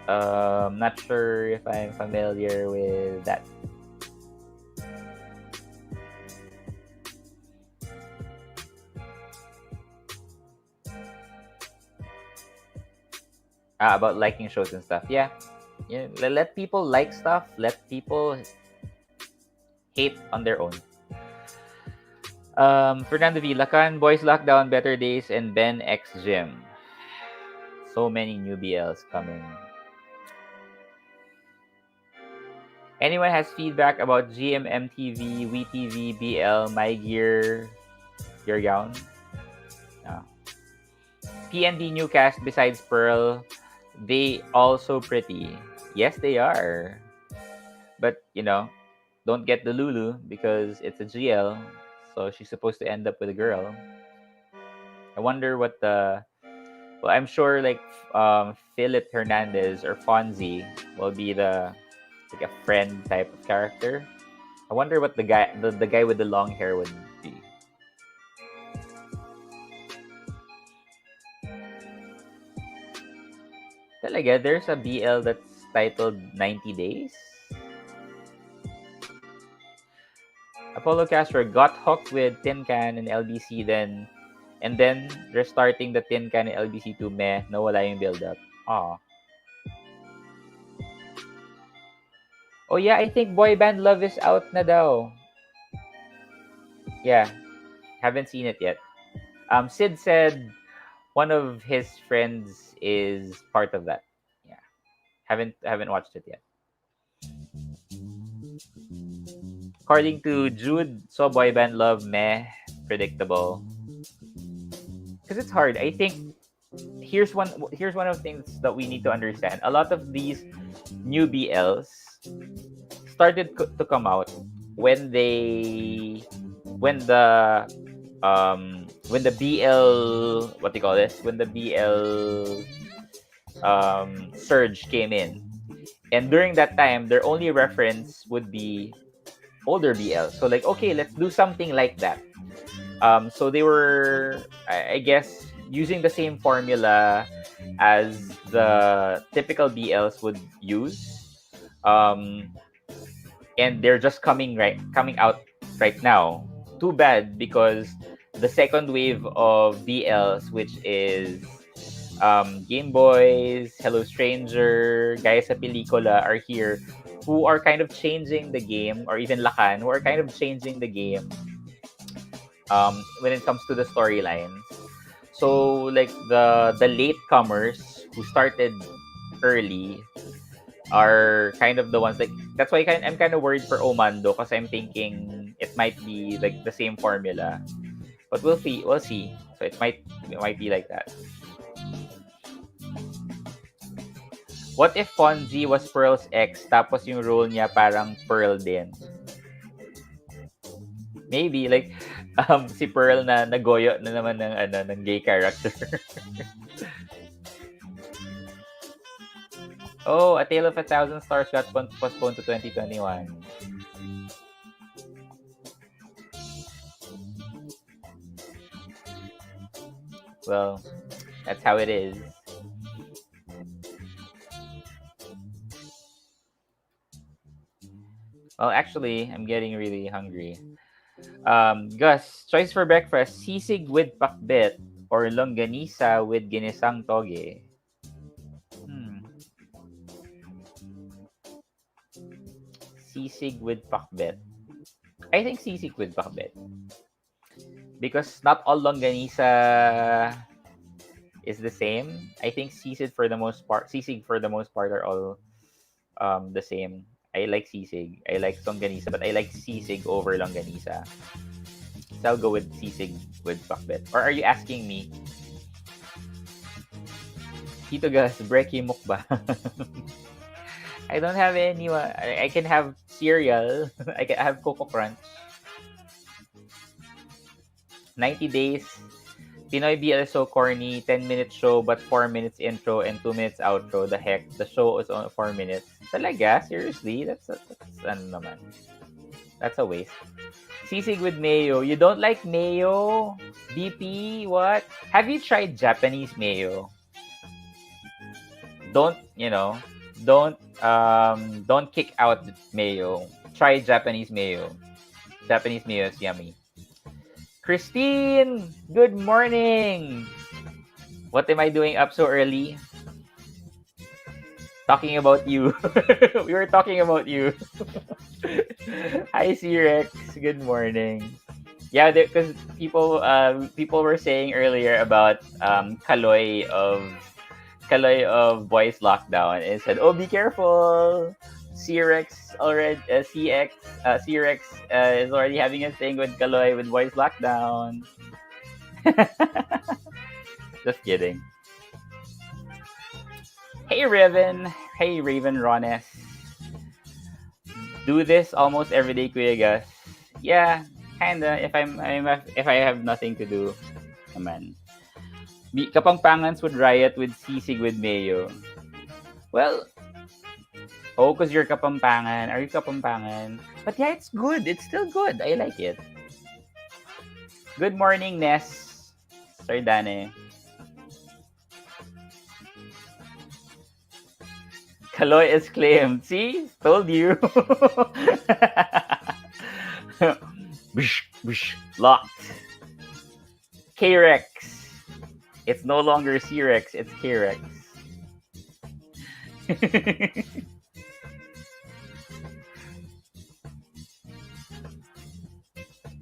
Not sure if I'm familiar with that. About liking shows and stuff. Yeah. Let people like stuff. Let people hate on their own. Fernando V. Lacan, Boys Lockdown, Better Days, and Ben X Gym. So many new BLs coming. Anyone has feedback about GMMTV, WeTV, BL, My Gear, Your Gown? PND new cast besides Pearl, they also pretty. Yes, they are. But, don't get the Lulu because it's a GL, so she's supposed to end up with a girl. I wonder what well, I'm sure Philip Hernandez or Fonzie will be a friend type of character. I wonder what the guy with the long hair would be. Talaga, there's a BL that's titled 90 Days? Apollo Castro got hooked with Tin Can and LBC and then they're starting the Tin Can and LBC to meh, nawala yung build-up. Aw. Oh yeah, I think Boy Band Love is out na daw. Yeah, haven't seen it yet. Sid said one of his friends is part of that. Yeah, haven't watched it yet. According to Jude, saw Boy Band Love meh, predictable. Because it's hard. I think here's one of the things that we need to understand. A lot of these new BLs started to come out when they when the BL, what do you call this, when the BL surge came in, and during that time their only reference would be older BL. So like, okay, let's do something like that. So they were, I guess, using the same formula as the typical BLs would use. Um, and they're just coming out right now. Too bad, because the second wave of BLs, which is Game Boys, Hello Stranger, Gaya sa Pelikula, are here, who are kind of changing the game, or even Lakan, who are kind of changing the game when it comes to the storylines. So like the latecomers who started early are kind of the ones, like, that's why I'm kind of worried for Omando, because I'm thinking it might be like the same formula, but we'll see. We'll see. So it might be like that. What if Fonzie was Pearl's ex, tapos yung role niya parang Pearl din? Maybe like si Pearl na nagoyo na naman ng gay character. Oh, A Tale of a Thousand Stars got postponed to 2021. Well, that's how it is. Well, actually, I'm getting really hungry. Gus, choice for breakfast: sisig with pakbet or longganisa with ginisang toge? Hmm. Sisig with pakbet. I think sisig with pakbet. Because not all longganisa is the same. I think sisig for the most part are all the same. I like sisig. I like longganisa, but I like sisig over longganisa. So I'll go with sisig with pakbet. Or are you asking me, Tito Gus, breaky mukba? I don't have anyone. I can have cereal. I can have Coco Crunch. 90 days. Pinoy BL is so corny. 10-minute show but 4 minutes intro and 2 minutes outro. The heck? The show is on 4 minutes. Talaga? Seriously? That's ano naman. That's a waste. Sisig with mayo. You don't like mayo? BP? What? Have you tried Japanese mayo? Don't, don't kick out mayo. Try Japanese mayo. Japanese mayo is yummy. Christine, good morning. What am I doing up so early? Talking about you. We were talking about you. Hi, C-Rex. Good morning. Yeah, because people were saying earlier about Kaloy of Boys Lockdown, and said, "Oh, be careful. C-Rex already C-Rex is already having a thing with Kaloy with Boys Lockdown." Just kidding. Hey Raven. Hey Raven Rones. Do this almost every day, Kuya Gus. Yeah, kinda. If I have nothing to do, naman. Kapampangans would riot with sisig with mayo. Well, oh, because you're Kapampangan. Are you Kapampangan? But yeah, it's good. It's still good. I like it. Good morning, Ness. Sorry, Dane. Kaloy is claimed. See? Told you. Locked. K-Rex. It's no longer C-Rex. It's K-Rex.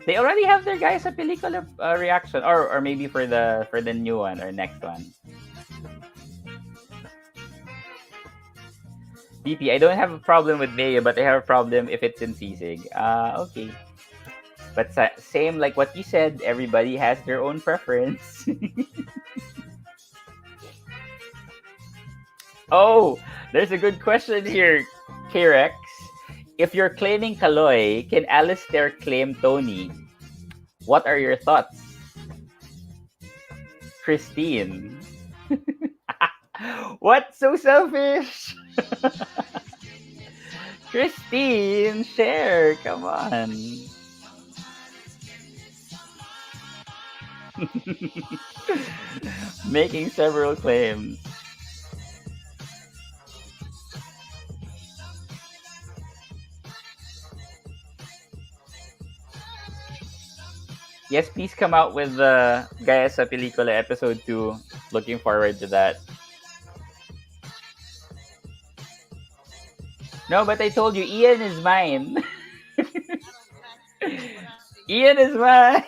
They already have their guys sa pelikula reaction, or maybe for the new one or next one. BP, I don't have a problem with mayo, but I have a problem if it's in sisig. Okay. But same like what you said, everybody has their own preference. Oh, there's a good question here, K-Rex. If you're claiming Kaloy, can Alistair claim Tony? What are your thoughts? Christine. What? So selfish? Christine, share. Come on. Making several claims. Yes, please come out with the Gaya sa Pelikula episode 2. Looking forward to that. No, but I told you, Ian is mine. Ian is mine.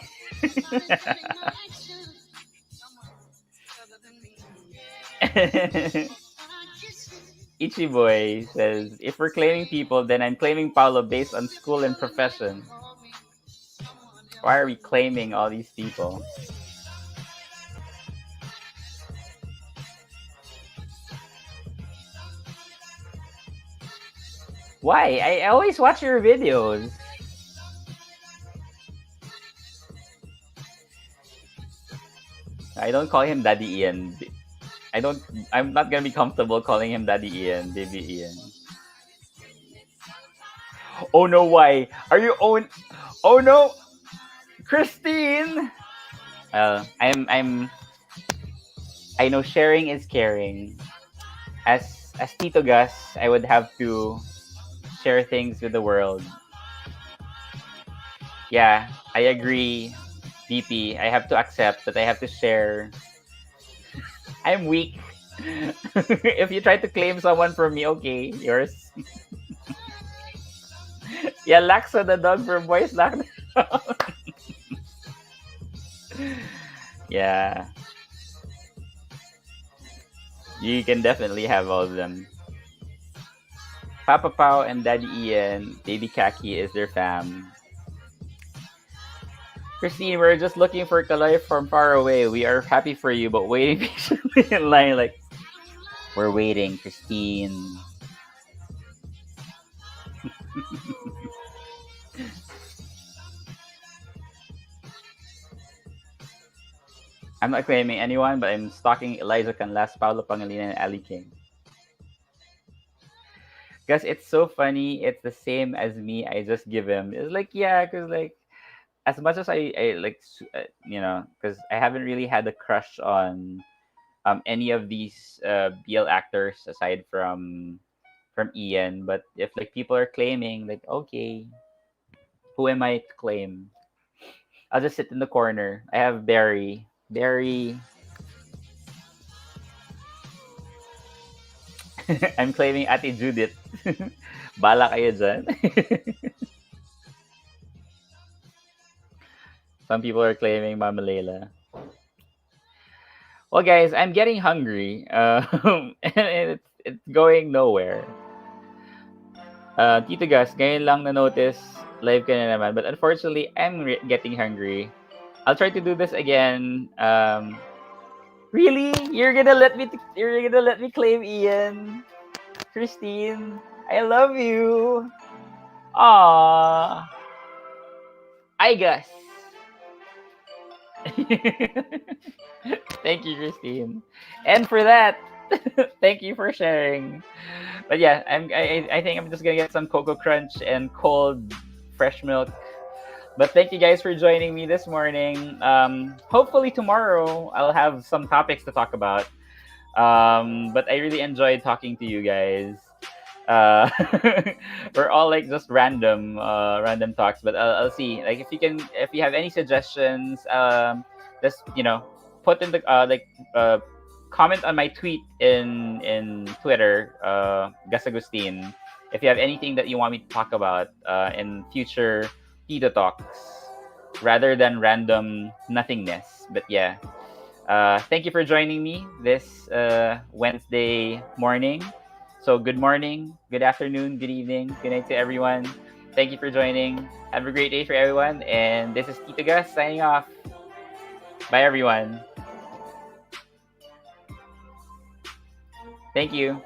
Ichiboy says, if we're claiming people, then I'm claiming Paolo based on school and profession. Why are we claiming all these people? Why? I always watch your videos. I don't call him Daddy Ian. I don't. I'm not gonna be comfortable calling him Daddy Ian, Baby Ian. Oh no! Why are you own? Oh no, Christine. I'm. I know sharing is caring. As Tito Gus, I would have to share things with the world. Yeah, I agree, DP. I have to accept that I have to share. I'm weak. If you try to claim someone from me, okay, yours. Yeah, Laxa the dog from Boys Lockdown. Yeah, you can definitely have all of them. Papa Pao and Daddy Ian, Baby Kaki is their fam. Christine, we're just looking for Kaloy from far away. We are happy for you, but waiting patiently in line. Like, we're waiting, Christine. I'm not claiming anyone, but I'm stalking Elijah Canlas, Paulo Pangilinan, and Ali King. Because it's so funny. It's the same as me. I just give him. It's like, yeah, because like, as much as I like, because I haven't really had a crush on any of these BL actors aside from Ian. But if like people are claiming, like, okay, who am I to claim? I'll just sit in the corner. I have Barry. Barry. I'm claiming Ate Judith. Bala kayo dyan. Some people are claiming Mama Layla. Well, guys, I'm getting hungry. And it's going nowhere. Tito Gus, ngayon lang na-notice live ka na naman. But unfortunately, I'm getting hungry. I'll try to do this again. Really? You're gonna let me claim Ian? Christine, I love you. Aww. I guess. Thank you, Christine. And for that, thank you for sharing. But yeah, I think I'm just gonna get some Cocoa Crunch and cold fresh milk. But thank you guys for joining me this morning. Hopefully tomorrow I'll have some topics to talk about. But I really enjoyed talking to you guys. Uh, we're all like just random talks, but I'll see. Like if you have any suggestions, just put in the comment on my tweet in Twitter, Gus Agustin. If you have anything that you want me to talk about in future TitoTalks, rather than random nothingness. But yeah, thank you for joining me this Wednesday morning. So good morning, good afternoon, good evening, good night to everyone. Thank you for joining. Have a great day for everyone. And this is Tito Gus signing off. Bye everyone. Thank you.